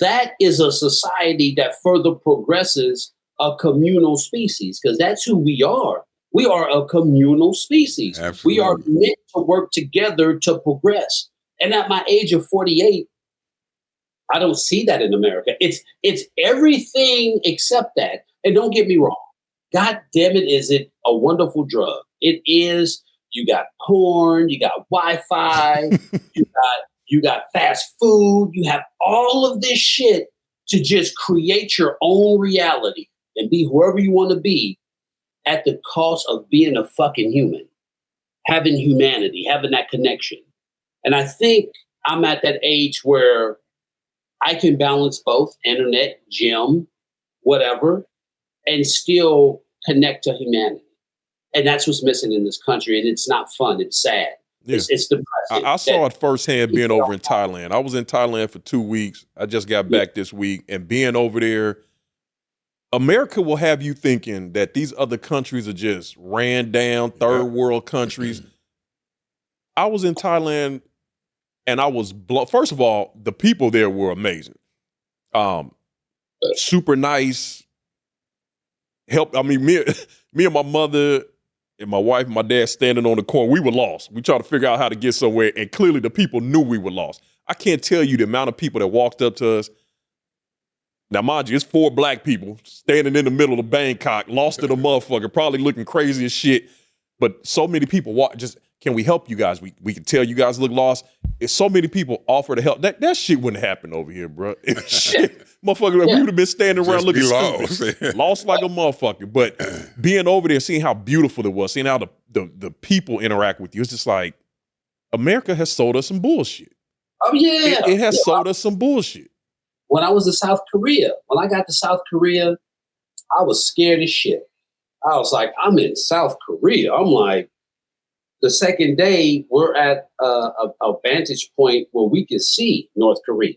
that is a society that further progresses a communal species, because that's who we are. We are a communal species. Absolutely. We are meant to work together to progress. And at my age of 48, I don't see that in America. It's everything except that. And don't get me wrong. God damn it, is it a wonderful drug? It is. You got porn, you got Wi-Fi, you got fast food, you have all of this shit to just create your own reality and be whoever you want to be at the cost of being a fucking human, having humanity, having that connection. And I think I'm at that age where I can balance both internet, gym, whatever, and still connect to humanity. And that's what's missing in this country. And it's not fun. It's sad. Yeah. It's depressing. I saw it firsthand being over in Thailand. I was in Thailand for 2 weeks. I just got back this week. And being over there, America will have you thinking that these other countries are just ran down, third world countries. I was in Thailand and I was first of all, the people there were amazing. Super nice. Me and my mother and my wife and my dad standing on the corner, we were lost. We tried to figure out how to get somewhere, and clearly the people knew we were lost. I can't tell you the amount of people that walked up to us. Now, mind you, it's 4 black people standing in the middle of Bangkok, lost in a motherfucker, probably looking crazy as shit. But so many people can we help you guys? We can tell you guys look lost. If so many people offer to help, that shit wouldn't happen over here, bro. Shit, motherfucker, we would have been standing around looking stupid. Lost like a motherfucker. But being over there, seeing how beautiful it was, seeing how the people interact with you, it's just like, America has sold us some bullshit. Oh, yeah. It has sold us some bullshit. When I was in South Korea, when I got to South Korea, I was scared as shit. I was like, I'm in South Korea. I'm like, the second day, we're at a vantage point where we could see North Korea.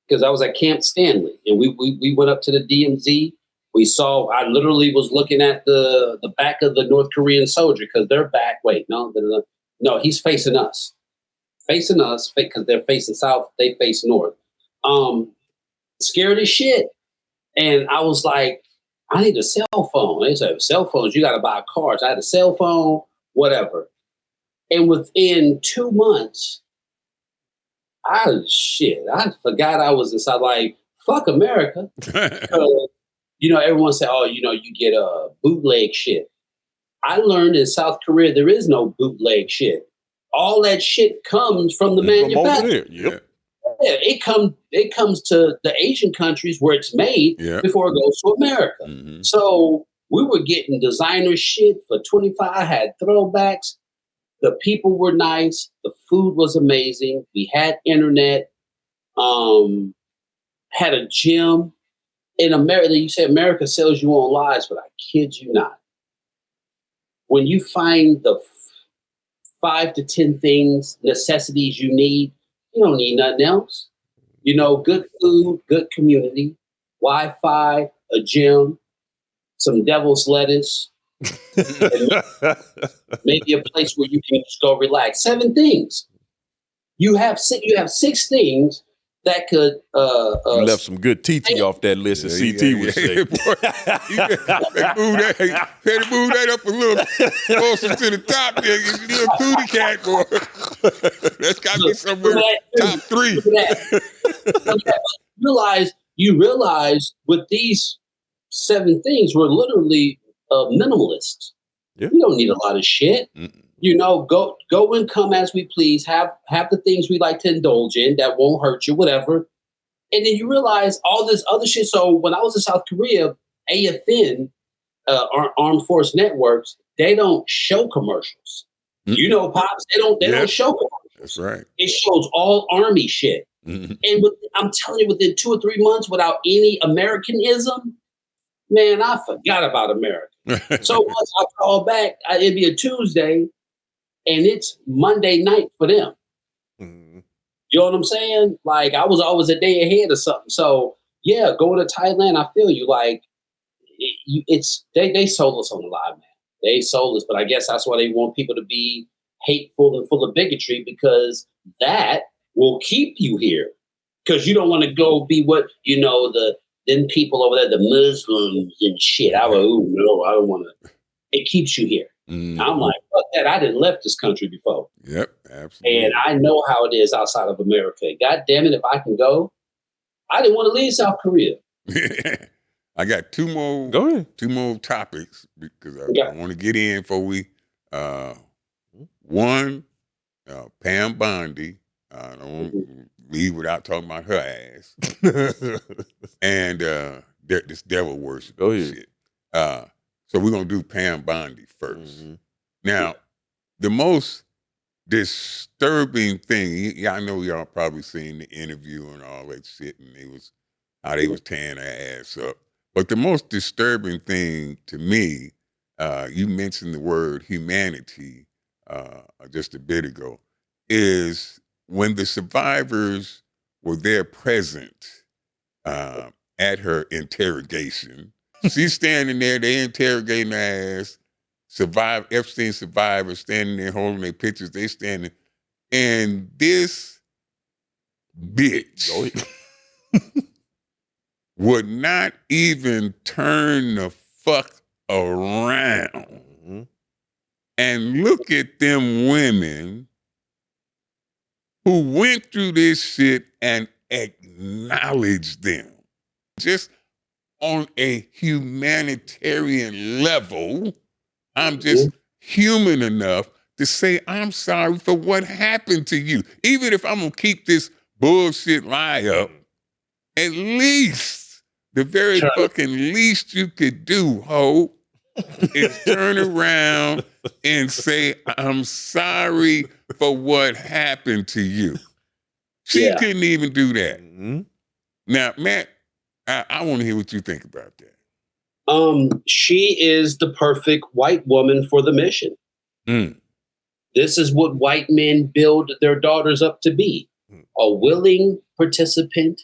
Because I was at Camp Stanley, and we went up to the DMZ. I literally was looking at the back of the North Korean soldier, because they're back. Wait, no, he's facing us. Facing us, because they're facing south, they face north. Scared as shit. And I was like, I need a cell phone. They said, cell phones, you got to buy cars. I had a cell phone, whatever. And within 2 months, I forgot I was inside. Like, fuck America. Everyone said, you get a bootleg shit. I learned in South Korea, there is no bootleg shit. All that shit comes from the manufacturer. Yep. Yeah, it comes to the Asian countries where it's made before it goes to America. Mm-hmm. So we were getting designer shit for $25. I had throwbacks. The people were nice. The food was amazing. We had internet. Had a gym. In America, you say America sells you on lies, but I kid you not. When you find the 5 to 10 things, necessities you need, you don't need nothing else. Good food, good community, Wi-Fi, a gym, some devil's lettuce, maybe a place where you can just go relax. 7 things. You have 6 things that could. You left some good TT off that list, as CT would say. Had to move that up a little closer to the top there. You little booty cat, boy. That's got to be somewhere top 3. You realize with these 7 things, we're literally minimalists. Yeah. We don't need a lot of shit. Go and come as we please. Have the things we like to indulge in that won't hurt you, whatever. And then you realize all this other shit. So when I was in South Korea, AFN, Armed Force Networks, they don't show commercials. Mm-hmm. Pops, they don't show commercials. That's right. It shows all Army shit. Mm-hmm. And I'm telling you, within 2 or 3 months, without any Americanism, Man, I forgot about America. So once I call back, it'd be a Tuesday, and it's Monday night for them. Mhm. You know what I'm saying? Like, I was always a day ahead of something. So yeah, going to Thailand, I feel you. Like, they sold us on the lie, man. They sold us, but I guess that's why they want people to be hateful and full of bigotry, because that will keep you here. Because you don't want to go be what then people over there, the Muslims and shit. I was, ooh, no, I don't want to. It keeps you here. I'm like, fuck that. I didn't left this country before. Yep, absolutely. And I know how it is outside of America. God damn it, if I can go, I didn't want to leave South Korea. I got two more. Go ahead. Two more topics because I want to get in before we. One, Pam Bondi. I don't want to leave without talking about her ass. And this devil worship. Go ahead. Shit. So we're gonna do Pam Bondi first. Now, the most disturbing thing. I know y'all probably seen the interview and all that shit, and how they was tearing her ass up. But the most disturbing thing to me, you mentioned the word humanity just a bit ago, is when the survivors were there present at her interrogation. She's standing there, they interrogating her ass. Epstein survivors standing there holding their pictures, they standing, and this bitch would not even turn the fuck around and look at them women who went through this shit and acknowledge them. Just on a humanitarian level, I'm just human enough to say, I'm sorry for what happened to you. Even if I'm going to keep this bullshit lie up, at least, the very fucking least you could do, ho, is turn around and say, I'm sorry for what happened to you. She couldn't even do that. Now, Matt, I want to hear what you think about that. She is the perfect white woman for the mission. This is what white men build their daughters up to be. A willing participant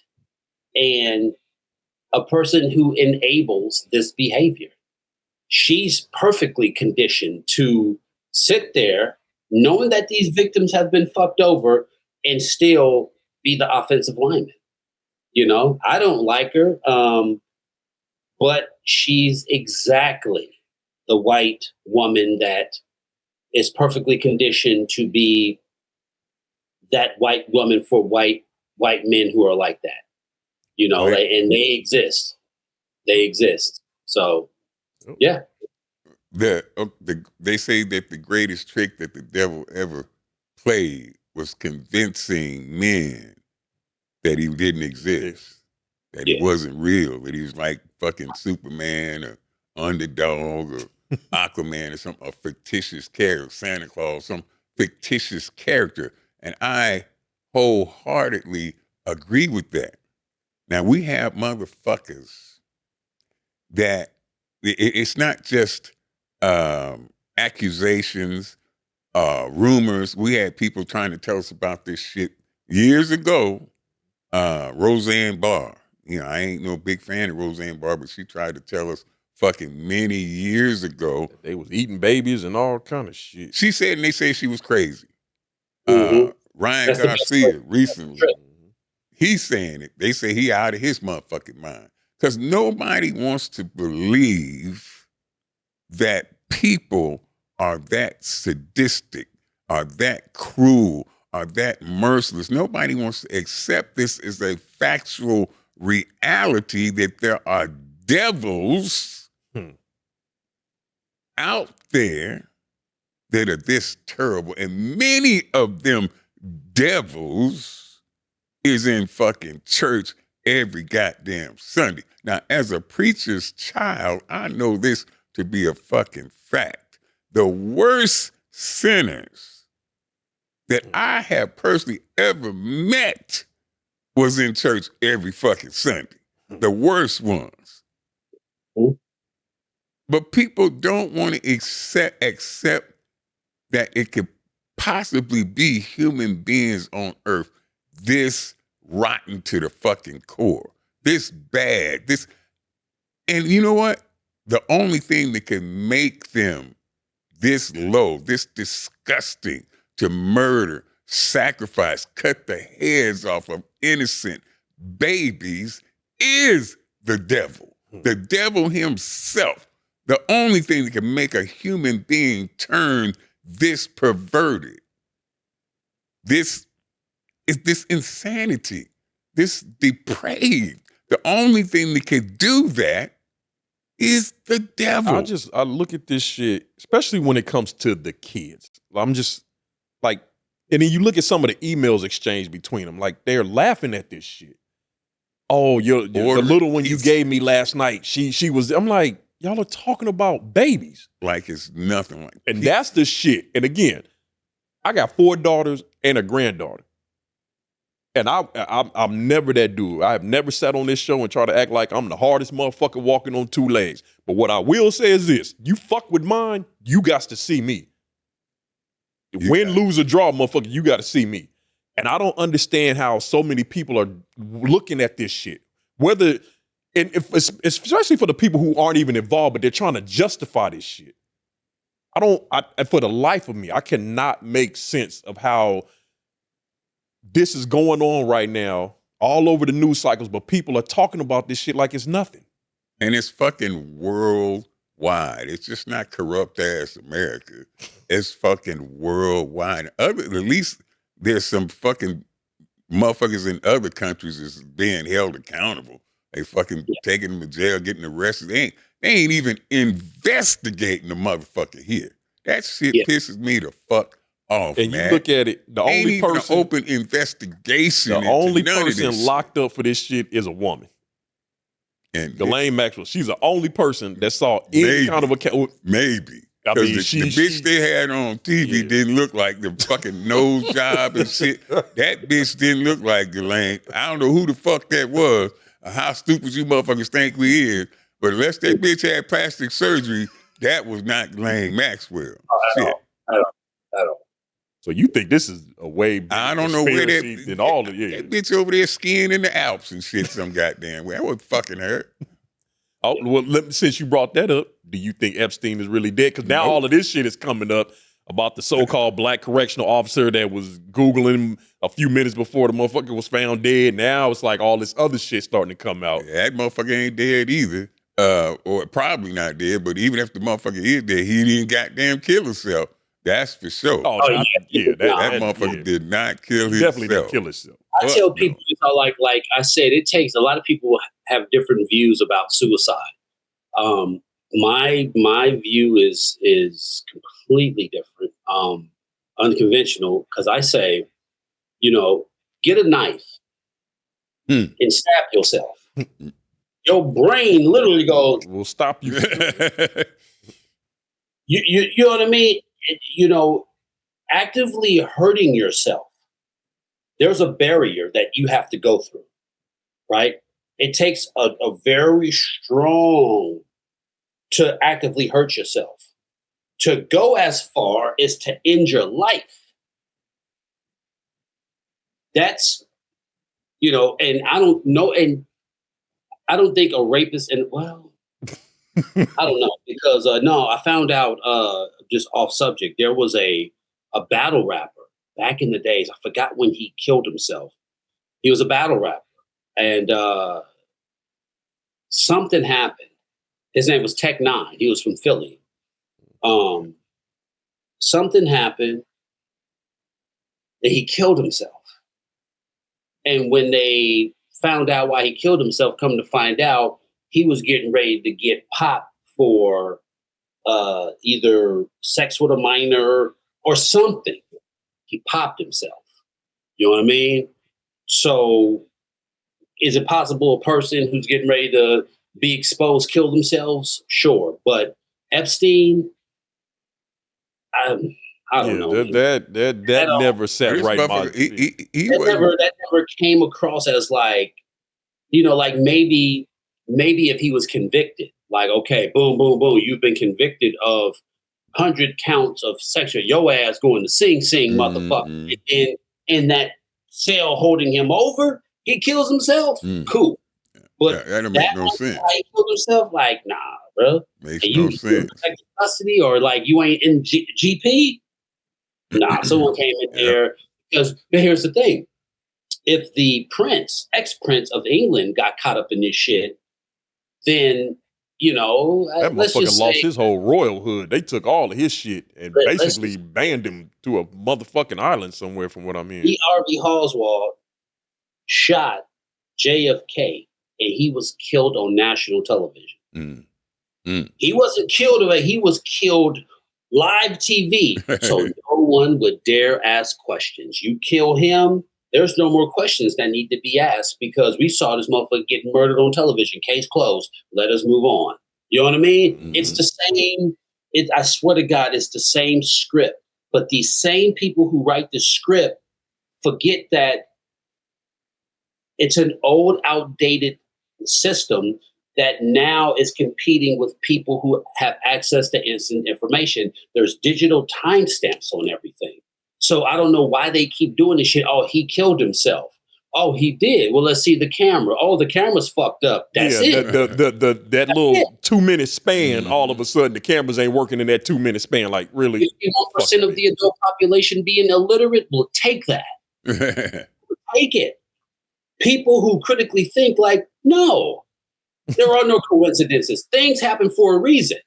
and a person who enables this behavior. She's perfectly conditioned to sit there knowing that these victims have been fucked over and still be the offensive lineman. I don't like her, but she's exactly the white woman that is perfectly conditioned to be that white woman for white men who are like that. And they exist. They exist. So, yeah. They say that the greatest trick that the devil ever played was convincing men that he didn't exist, that he wasn't real, that he was like fucking Superman or Underdog or Aquaman or a fictitious character, Santa Claus, some fictitious character. And I wholeheartedly agree with that. Now, we have motherfuckers that it's not just accusations, rumors. We had people trying to tell us about this shit years ago. Roseanne Barr. I ain't no big fan of Roseanne Barr, but she tried to tell us fucking many years ago. They was eating babies and all kind of shit. She said, and they say she was crazy. Ryan Garcia recently, he's saying it. They say he out of his motherfucking mind. Because nobody wants to believe that people are that sadistic, are that cruel, are that merciless. Nobody wants to accept this as a factual reality that there are devils out there that are this terrible. And many of them devils is in fucking church every goddamn Sunday. Now, as a preacher's child, I know this to be a fucking fact. The worst sinners that I have personally ever met was in church every fucking Sunday. The worst ones. But people don't want to accept that it could possibly be human beings on Earth this rotten to the fucking core, this bad, this. And you know what? The only thing that can make them this low, this disgusting, to murder, sacrifice, cut the heads off of innocent babies is the devil. The devil himself. The only thing that can make a human being turn this perverted, this is this insanity, this depraved. The only thing that can do that is the devil. I look at this shit, especially when it comes to the kids. I'm just like, and then you look at some of the emails exchanged between them, like they're laughing at this shit. Oh, the little one you gave me last night, she was. I'm like, y'all are talking about babies, like it's nothing like. And that's the shit. And again, I got 4 daughters and a granddaughter. And I'm never that dude. I have never sat on this show and tried to act like I'm the hardest motherfucker walking on 2 legs. But what I will say is this: you fuck with mine, you got to see me. Win, lose, or draw, motherfucker, you got to see me. And I don't understand how so many people are looking at this shit. Whether, and especially for the people who aren't even involved, but they're trying to justify this shit. For the life of me, I cannot make sense of how this is going on right now all over the news cycles, but people are talking about this shit like it's nothing. And it's fucking worldwide. It's just not corrupt ass America. It's fucking worldwide. At least there's some fucking motherfuckers in other countries is being held accountable. They fucking taking them to jail, getting arrested. They ain't even investigating the motherfucker here. That shit pisses me the fuck off, and man. You look at it, the ain't only person an open investigation. The only person locked up for this shit is a woman. And Ghislaine Maxwell, she's the only person that saw any kind of account. Maybe. Because the bitch they had on TV didn't look like the fucking nose job and shit. That bitch didn't look like Ghislaine. I don't know who the fuck that was or how stupid you motherfuckers think we is, but unless that bitch had plastic surgery, that was not Ghislaine Maxwell. Shit. I don't. So you think this is a way bigger I don't know where than all the that bitch over there skiing in the Alps and shit some goddamn way. I wasn't fucking her. Oh, well, since you brought that up, do you think Epstein is really dead? Because now all of this shit is coming up about the so-called black correctional officer that was Googling him a few minutes before the motherfucker was found dead. Now it's like all this other shit starting to come out. Yeah, that motherfucker ain't dead either. Or probably not dead, but even if the motherfucker is dead, he didn't goddamn kill himself. That's for sure. That motherfucker did not kill himself. Definitely didn't kill himself. I tell people, like I said, it takes a lot of people have different views about suicide. My view is completely different, unconventional. Because I say, get a knife and stab yourself. Your brain literally goes, "We'll stop you." You know what I mean? Actively hurting yourself, there's a barrier that you have to go through, right? It takes a very strong to actively hurt yourself. To go as far as to end your life. That's, and I don't know, and I don't think a rapist, I don't know, because I found out just off subject. There was a battle rapper back in the days. I forgot when he killed himself. He was a battle rapper, and something happened. His name was Tech Nine. He was from Philly. Something happened that he killed himself. And when they found out why he killed himself, come to find out, he was getting ready to get popped for either sex with a minor or something. He popped himself. You know what I mean? So is it possible a person who's getting ready to be exposed killed themselves? Sure. But Epstein, I don't know. That never sat right. That never came across as like, like maybe if he was convicted, Like, okay, boom, boom, boom. You've been convicted of 100 counts of sexual. Your ass going to Sing Sing, motherfucker. And then in that cell holding him over, he kills himself. Cool. But that'll make no sense. He killed himself? Like, nah, bro. Makes no sense. Protective custody or like you ain't in GP? Nah, someone came in there but here's the thing. If the ex-prince of England got caught up in this shit, then, you know, that motherfucker lost his whole royalhood. They took all of his shit and basically banned him to a motherfucking island somewhere from what I'm hearing. E.R.B. Oswald shot JFK and he was killed on national television. He wasn't killed, he was killed live TV. So no one would dare ask questions. You kill him, there's no more questions that need to be asked because we saw this motherfucker getting murdered on television. Case closed. Let us move on. You know what I mean? It's the same. I swear to God, it's the same script. But these same people who write the script forget that it's an old, outdated system that now is competing with people who have access to instant information. There's digital timestamps on everything. So I don't know why they keep doing this shit. Oh, he killed himself. Oh, he did. Well, let's see the camera. Oh, the camera's fucked up. That's it. That little 2-minute span, all of a sudden the cameras ain't working in that 2-minute span. Like, really? 51% of the adult population being illiterate will take that. Take it. People who critically think like, no, there are no coincidences. Things happen for a reason.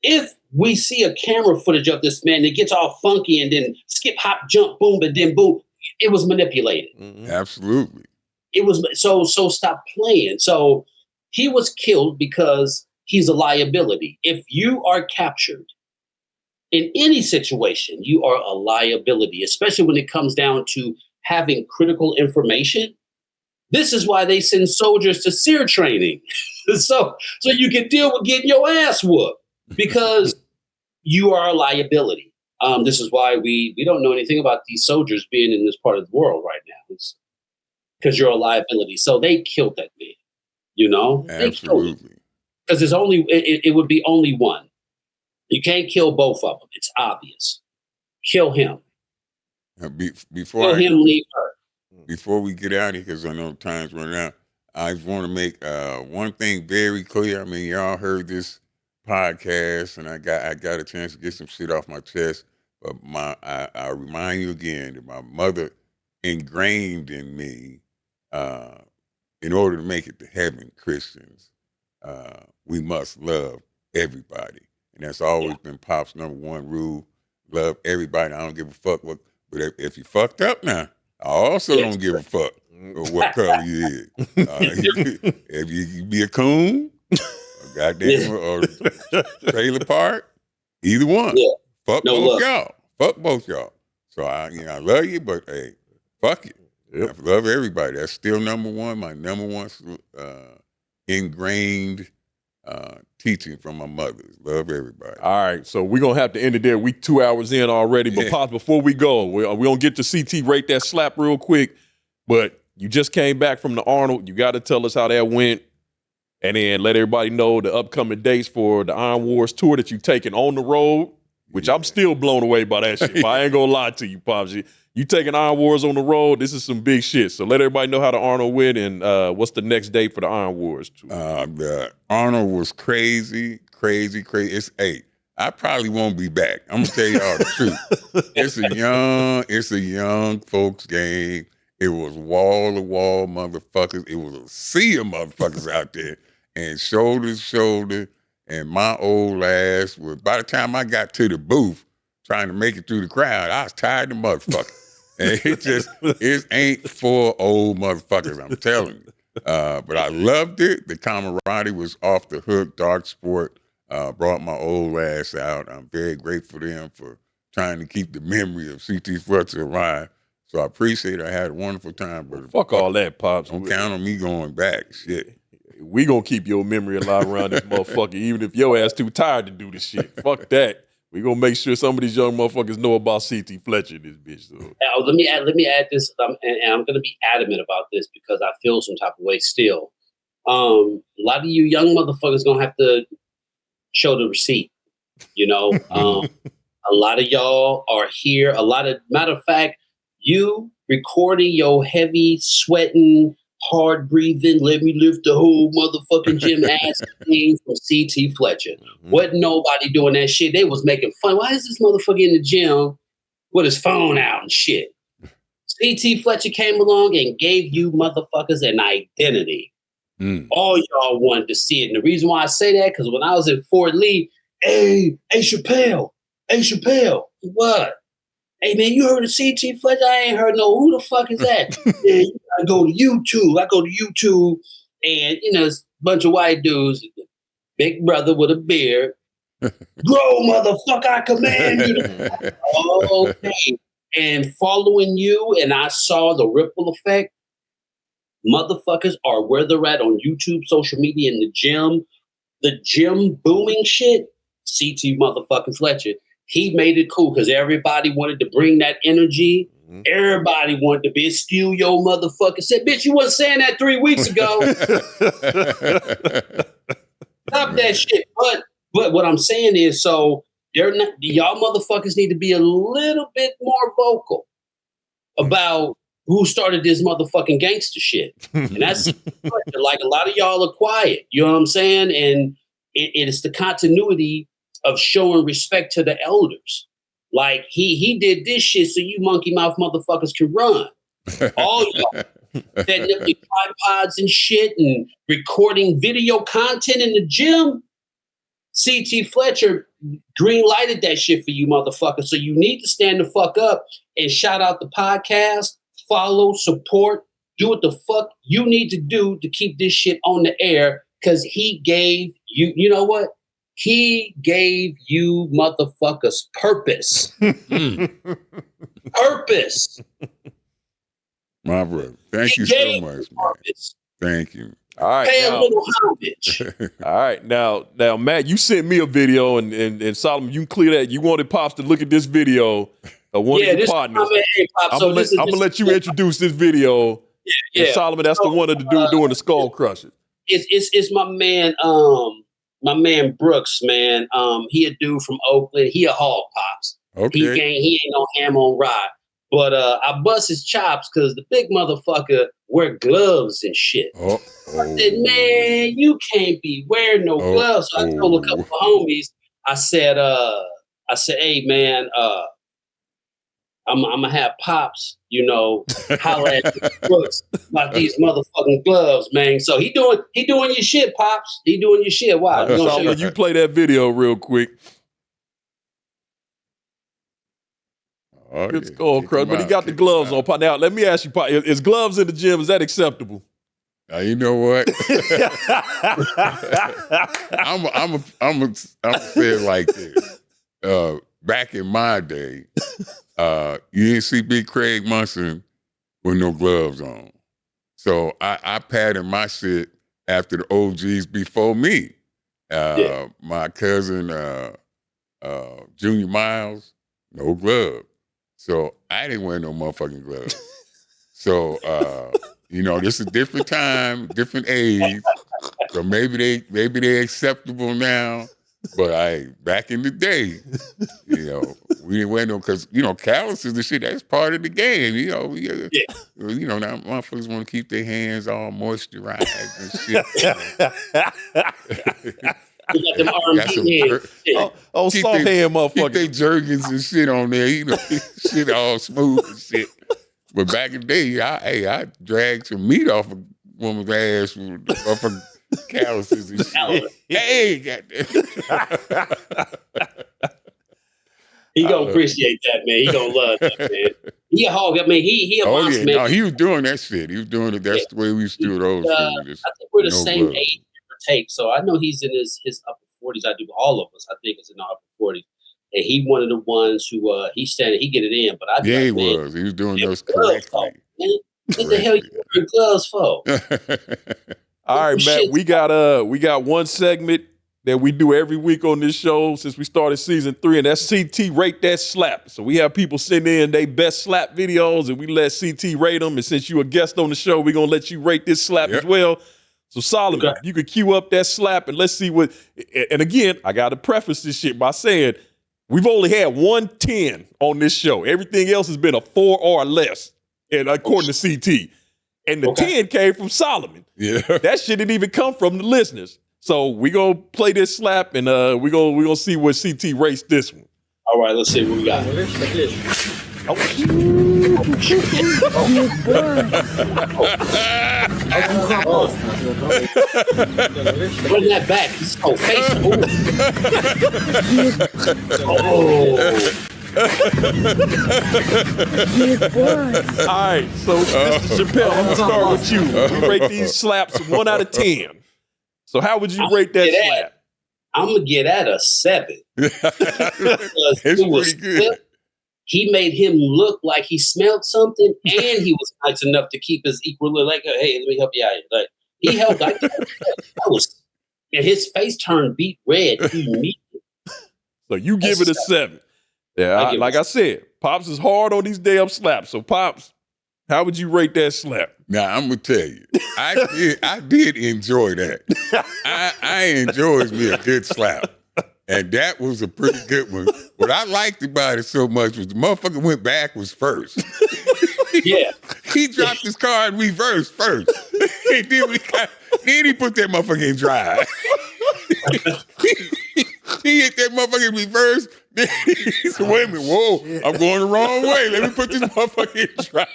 If we see a camera footage of this man that gets all funky and then skip, hop, jump, boom, but then boom, it was manipulated. Absolutely. It was so stop playing. So he was killed because he's a liability. If you are captured in any situation, you are a liability, especially when it comes down to having critical information. This is why they send soldiers to SEER training. so you can deal with getting your ass whooped because you are a liability. This is why we don't know anything about these soldiers being in this part of the world right now. It's because you're a liability. So they killed that man, you know? Absolutely. Because it would be only one. You can't kill both of them. It's obvious. Kill him. Kill him, leave her. Before we get out of here, because I know time's running out, I want to make one thing very clear. I mean, y'all heard this podcast, and I got a chance to get some shit off my chest. But I remind you again that my mother ingrained in me, in order to make it to heaven, Christians, we must love everybody, and that's always been Pop's number one rule: love everybody. I don't give a fuck what, but if you fucked up now. I also don't give a fuck what color you is. If you be a coon, or goddamn, or trailer park, either one. Yeah. Fuck both y'all. Fuck both y'all. So I love you, but hey, fuck it. I love everybody. That's still number one. My number one ingrained teaching from my mother. Love everybody. All right, so we're going to have to end it there. We 2 hours in already. But Pops, before we go, we going to get to CT rate that slap real quick. But you just came back from the Arnold. You got to tell us how that went. And then let everybody know the upcoming dates for the Iron Wars tour that you're taking on the road, which I'm still blown away by that shit. But I ain't going to lie to you, Pops. You taking Iron Wars on the road, this is some big shit. So let everybody know how the Arnold went and what's the next date for the Iron Wars tour. The Arnold was crazy. I probably won't be back. I'm gonna tell y'all the truth. It's a young folks game. It was wall to wall motherfuckers. It was a sea of motherfuckers out there, and shoulder to shoulder. And my old ass was. By the time I got to the booth, trying to make it through the crowd, I was tired of motherfuckers. And it ain't for old motherfuckers. I'm telling you. But I loved it. The camaraderie was off the hook. Dark Sport brought my old ass out. I'm very grateful to them for trying to keep the memory of CT Fletcher alive. So I appreciate it. I had a wonderful time, brother. Fuck all that, Pops. Don't count on me going back. Shit. We gonna keep your memory alive around this motherfucker, even if your ass too tired to do this shit. Fuck that. We gonna make sure some of these young motherfuckers know about CT Fletcher in this bitch. So. Let me add this, and I'm gonna be adamant about this because I feel some type of way still. A lot of you young motherfuckers gonna have to show the receipt. A lot of y'all are here. Matter of fact, you recording your heavy, sweating, hard breathing, let me lift the whole motherfucking gym ass thing from CT Fletcher. Wasn't nobody doing that shit. They was making fun. Why is this motherfucker in the gym with his phone out and shit? CT Fletcher came along and gave you motherfuckers an identity. All y'all wanted to see it. And the reason why I say that, because when I was at Fort Lee, hey Chappell, what? Hey man, you heard of CT Fletcher? I ain't heard no. Who the fuck is that? Man, you gotta go to YouTube. I go to YouTube, and it's a bunch of white dudes, big brother with a beard. Grow, motherfucker! I command you. Okay. And following you, and I saw the ripple effect. Motherfuckers are where they're at on YouTube, social media, in the gym booming shit. CT motherfucking Fletcher. He made it cool because everybody wanted to bring that energy. Everybody wanted to be steal your motherfucker. Said, bitch, you wasn't saying that 3 weeks ago. Stop that shit. But what I'm saying is, so y'all motherfuckers need to be a little bit more vocal about who started this motherfucking gangster shit. And that's like a lot of y'all are quiet. You know what I'm saying? And it is the continuity of showing respect to the elders. Like he did this shit so you monkey mouth motherfuckers can run. All y'all setting up your tripods and shit and recording video content in the gym. CT Fletcher green lighted that shit for you motherfuckers. So you need to stand the fuck up and shout out the podcast, follow, support, do what the fuck you need to do to keep this shit on the air. Cause he gave you, you know what? He gave you motherfuckers purpose. Purpose. My brother. Thank you so much, man. Thank you. All right. Pay a little homage. All right. Now, Matt, you sent me a video, and Solomon, you can clear that. You wanted Pops to look at this video of one of your partners. I'm going to let you introduce this video. Yeah. And Solomon, that's the one of the dude doing the skull crusher. It's my man Brooks, man. He a dude from Oakland. He a hog Pops. Okay. He ain't no ham on rye. But I bust his chops because the big motherfucker wear gloves and shit. I said, man, you can't be wearing no gloves. So I told a couple of homies, I said, hey man, I'm gonna have Pops, holla at Brooks about these motherfucking gloves, man. So he doing your shit, Pops. He doing your shit. Wow. You play that video real quick. Good skull crush, but he got the gloves on. Now, let me ask you, is gloves in the gym, is that acceptable? You know what? I'm gonna say it like this. Back in my day, you didn't see Big Craig Monson with no gloves on. So I patterned my shit after the OGs before me. My cousin Junior Miles, no gloves. So I didn't wear no motherfucking gloves. So this is a different time, different age. So maybe they acceptable now. But back in the day, we didn't wear no, because calluses and shit, that's part of the game. Now motherfuckers want to keep their hands all moisturized and shit. You got them R&B hands. Soft hand motherfucker. Keep their jergens and shit on there, shit all smooth and shit. But back in the day, I dragged some meat off a woman's ass off her calluses and shit. Hey, goddamn. He gonna appreciate that, man. He gonna love that, man. He a hog. I mean, he a monster, man. No, he was doing that shit. He was doing it. That's the way we used to do those things. I think we're the same age, give or take. So I know he's in his upper 40s. I do. All of us, I think, is in our upper 40s. And he one of the ones who he get it in. But he was. He was doing those correctly. What the hell you wearing gloves for? All right, Matt. We got one segment that we do every week on this show since we started season 3, and that's CT Rate That Slap. So we have people send in their best slap videos, and we let CT rate them. And since you a guest on the show, we're gonna let you rate this slap as well. So Solomon, you could cue up that slap and let's see what. And again, I got to preface this shit by saying we've only had 110 on this show. Everything else has been a 4 or less, and according to CT. And the 10 came from Solomon. Yeah, that shit didn't even come from the listeners. So we gonna play this slap and we gonna see what CT rates this one. All right, let's see what we got. Oh. Bring that back. He's so face. All right, so Mr. Chappell, I'm gonna start with you. We rate these slaps 1 out of 10. So how would you rate that slap? I'm gonna get at a 7. It's pretty good. He made him look like he smelled something, and he was nice enough to keep his equal. Like, hey, let me help you out. Like he helped. And his face turned beet red immediately. So you give it a 7. Yeah, like I said, Pops is hard on these damn slaps. So Pops, how would you rate that slap? Now I'm gonna tell you, I did enjoy that. I enjoyed me a good slap. And that was a pretty good one. What I liked about it so much was the motherfucker went backwards first. Yeah. He dropped his car in reverse first. And then he put that motherfucker in drive. He hit that motherfucker in reverse. Then he said, wait a minute, whoa, I'm going the wrong way. Let me put this motherfucker in drive.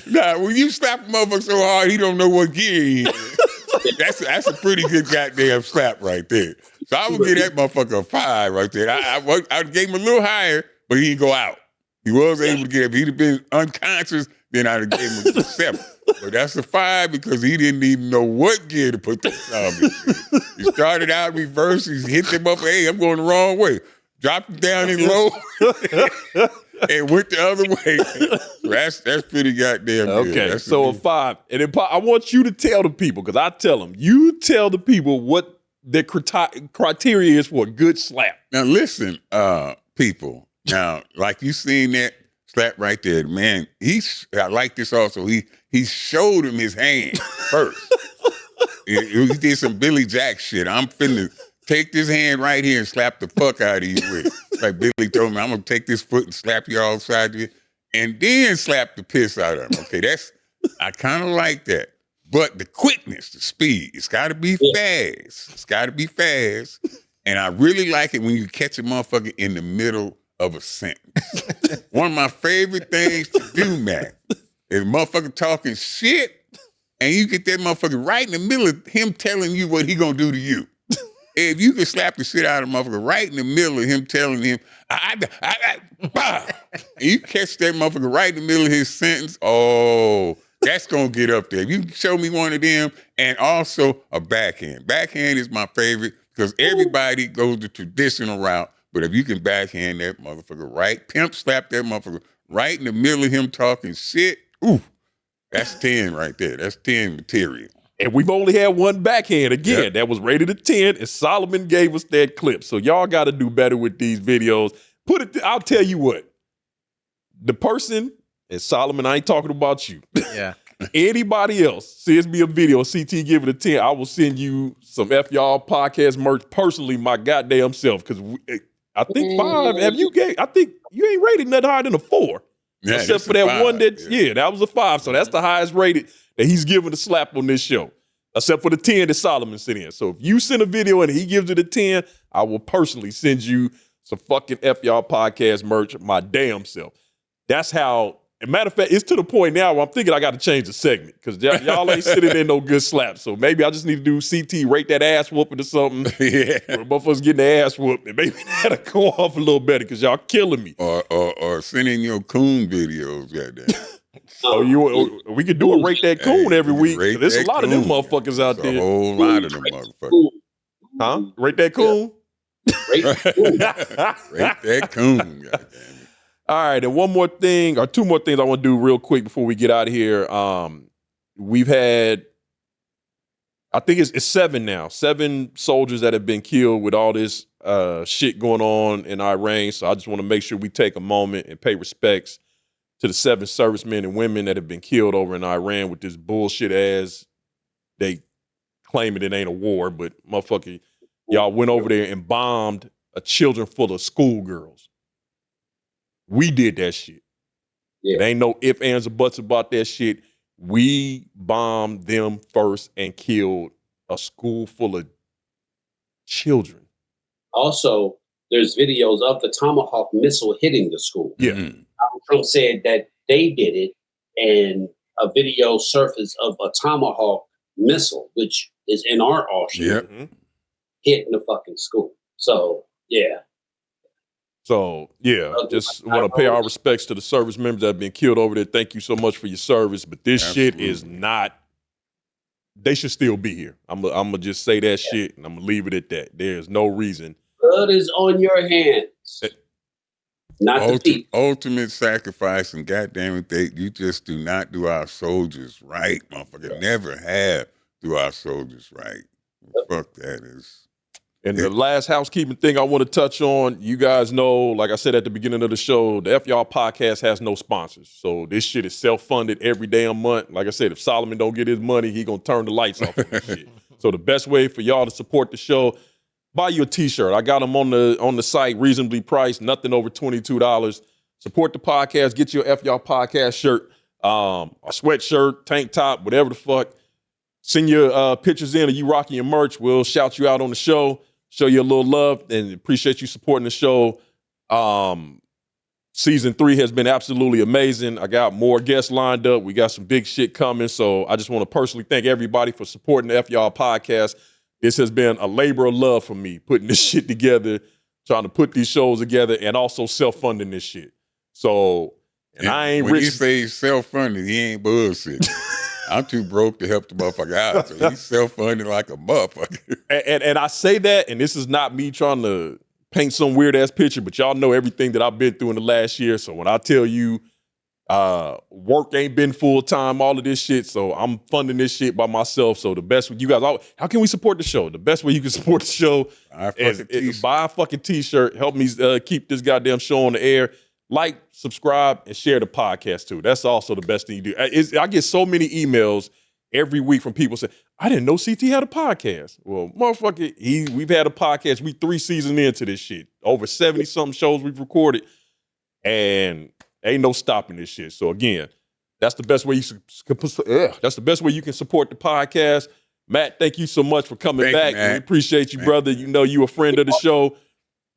Nah, when you slap a motherfucker so hard, he don't know what gear he in. That's a pretty good goddamn slap right there. So I would give that motherfucker a 5 right there. I gave him a little higher, but he didn't go out. He was able to get it. If he'd have been unconscious, then I'd have gave him a 7. But that's a 5 because he didn't even know what gear to put this in. He started out reverse. He hit them up. Hey, I'm going the wrong way. Dropped him down in low. And went the other way. So that's pretty goddamn good. Okay, that's so a 5. And then I want you to tell the people, because I tell them, you tell the people what the criteria is for a good slap. Now listen, people. Now, like you seen that slap right there, man. I like this also. He showed him his hand first. He did some Billy Jack shit. I'm finna take this hand right here and slap the fuck out of you with it. Like Billy told me, I'm gonna take this foot and slap you all side of you, and then slap the piss out of him. Okay, I kind of like that. But the quickness, the speed, it's got to be fast. It's got to be fast. And I really like it when you catch a motherfucker in the middle of a sentence. One of my favorite things to do, Matt, is a motherfucker talking shit, and you get that motherfucker right in the middle of him telling you what he gonna do to you. If you can slap the shit out of a motherfucker right in the middle of him telling him, bah, and you catch that motherfucker right in the middle of his sentence, oh, that's going to get up there. If you can show me one of them, and also a backhand. Backhand is my favorite because everybody goes the traditional route, but if you can backhand that motherfucker right, pimp slap that motherfucker right in the middle of him talking shit, ooh, that's 10 right there. That's 10 material. And we've only had one backhand again. That was rated a 10, and Solomon gave us that clip. So y'all got to do better with these videos. I'll tell you what. The person, and Solomon, I ain't talking about you. Yeah. Anybody else sends me a video, CT give it a 10, I will send you some F Y'all podcast merch personally, my goddamn self. Because I think 5, I think you ain't rated nothing higher than a 4. Yeah, except for that 5, one that was a 5. So that's the highest rated that he's given a slap on this show. Except for the 10 that Solomon sent in. So if you send a video and he gives it a 10, I will personally send you some fucking F Y'all podcast merch, my damn self. That's how, as a matter of fact, it's to the point now where I'm thinking I got to change the segment because y'all ain't sitting in no good slaps. So maybe I just need to do CT, rate that ass whooping or something. Where both of us getting the ass whooped. And maybe that'll go off a little better because y'all killing me. Or sending your coon videos, goddamn. We could do a rate that coon every week. There's a lot of them motherfuckers out there. A whole lot of them motherfuckers. Huh? Rate that coon? Rate that coon, goddamn. All right, and one more thing, or 2 more things I want to do real quick before we get out of here. We've had, I think it's 7 now, 7 soldiers that have been killed with all this shit going on in Iran. So I just want to make sure we take a moment and pay respects to the 7 servicemen and women that have been killed over in Iran with this bullshit ass, they claiming it ain't a war, but motherfucker, y'all went over there and bombed a children full of schoolgirls. We did that shit. Yeah. There ain't no ifs, ands, or buts about that shit. We bombed them first and killed a school full of children. Also, there's videos of the Tomahawk missile hitting the school. Yeah. Mm. Trump said that they did it, and a video surfaced of a Tomahawk missile, which is in our arsenal, Yep. hitting the fucking school. So, yeah. So, yeah, just want to pay our respects to the service members that have been killed over there. Thank you so much for your service. But this shit is not, they should still be here. I'm going to just say that shit, and I'm going to leave it at that. There's no reason. Blood is on your hands. Not the feet. Ultimate sacrifice, and goddamn it, you just do not do our soldiers right, motherfucker. Never have do our soldiers right. Fuck that is. And the last housekeeping thing I want to touch on, you guys know, like I said at the beginning of the show, the F Y'all podcast has no sponsors. So this shit is self-funded every damn month. Like I said, if Solomon don't get his money, he gonna turn the lights off on this shit. So the best way for y'all to support the show, buy you a t-shirt. I got them on the site, reasonably priced, nothing over $22. Support the podcast, get your F Y'all podcast shirt, a sweatshirt, tank top, whatever the fuck. Send your pictures in of you rocking your merch. We'll shout you out on the show. Show you a little love and appreciate you supporting the show. Season 3 has been absolutely amazing. I got more guests lined up. We got some big shit coming. So I just want to personally thank everybody for supporting the F Y'all podcast. This has been a labor of love for me, putting this shit together, trying to put these shows together, and also self-funding this shit. So, and I ain't when rich. When he say self-funded, he ain't bullshit. I'm too broke to help the motherfucker out. So he's self-funded like a motherfucker. And I say that, and this is not me trying to paint some weird-ass picture, but y'all know everything that I've been through in the last year. So when I tell you work ain't been full-time, all of this shit, so I'm funding this shit by myself. So the best way you guys, how can we support the show? The best way you can support the show is buy a fucking t-shirt. Help me keep this goddamn show on the air. Like, subscribe, and share the podcast, too. That's also the best thing you do. I get so many emails every week from people saying, I didn't know CT had a podcast. Well, motherfucker, we've had a podcast. We 3 seasons into this shit. Over 70-something shows we've recorded, and ain't no stopping this shit. So, again, that's the best way you can support the podcast. Matt, thank you so much for coming back. We appreciate you, brother. You know you a friend of the show.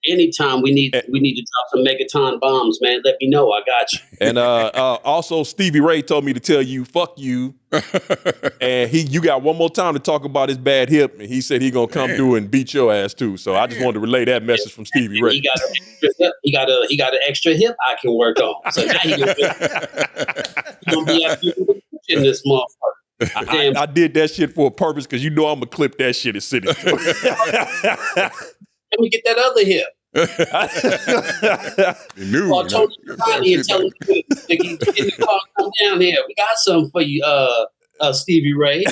Anytime we need to drop some megaton bombs, man, let me know. I got you. And also, Stevie Ray told me to tell you, fuck you. And you got one more time to talk about his bad hip, and he said he gonna come through and beat your ass too. So I just wanted to relay that message from Stevie Ray. He got an extra hip I can work on. So now he gonna be in this motherfucker. I did that shit for a purpose because you know I'm gonna clip that shit and sit it. Let me get that other hip. Call Tony Connie and tell him to come down here. We got something for you, Stevie Ray.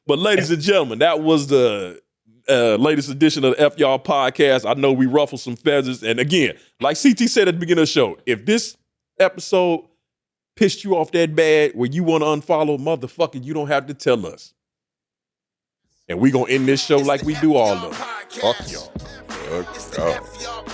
But ladies and gentlemen, that was the latest edition of the F Y'all podcast. I know we ruffled some feathers. And again, like CT said at the beginning of the show, if this episode pissed you off that bad where you want to unfollow, motherfucker, you don't have to tell us. And we gonna end this show like we do all of them. Fuck y'all. Fuck y'all.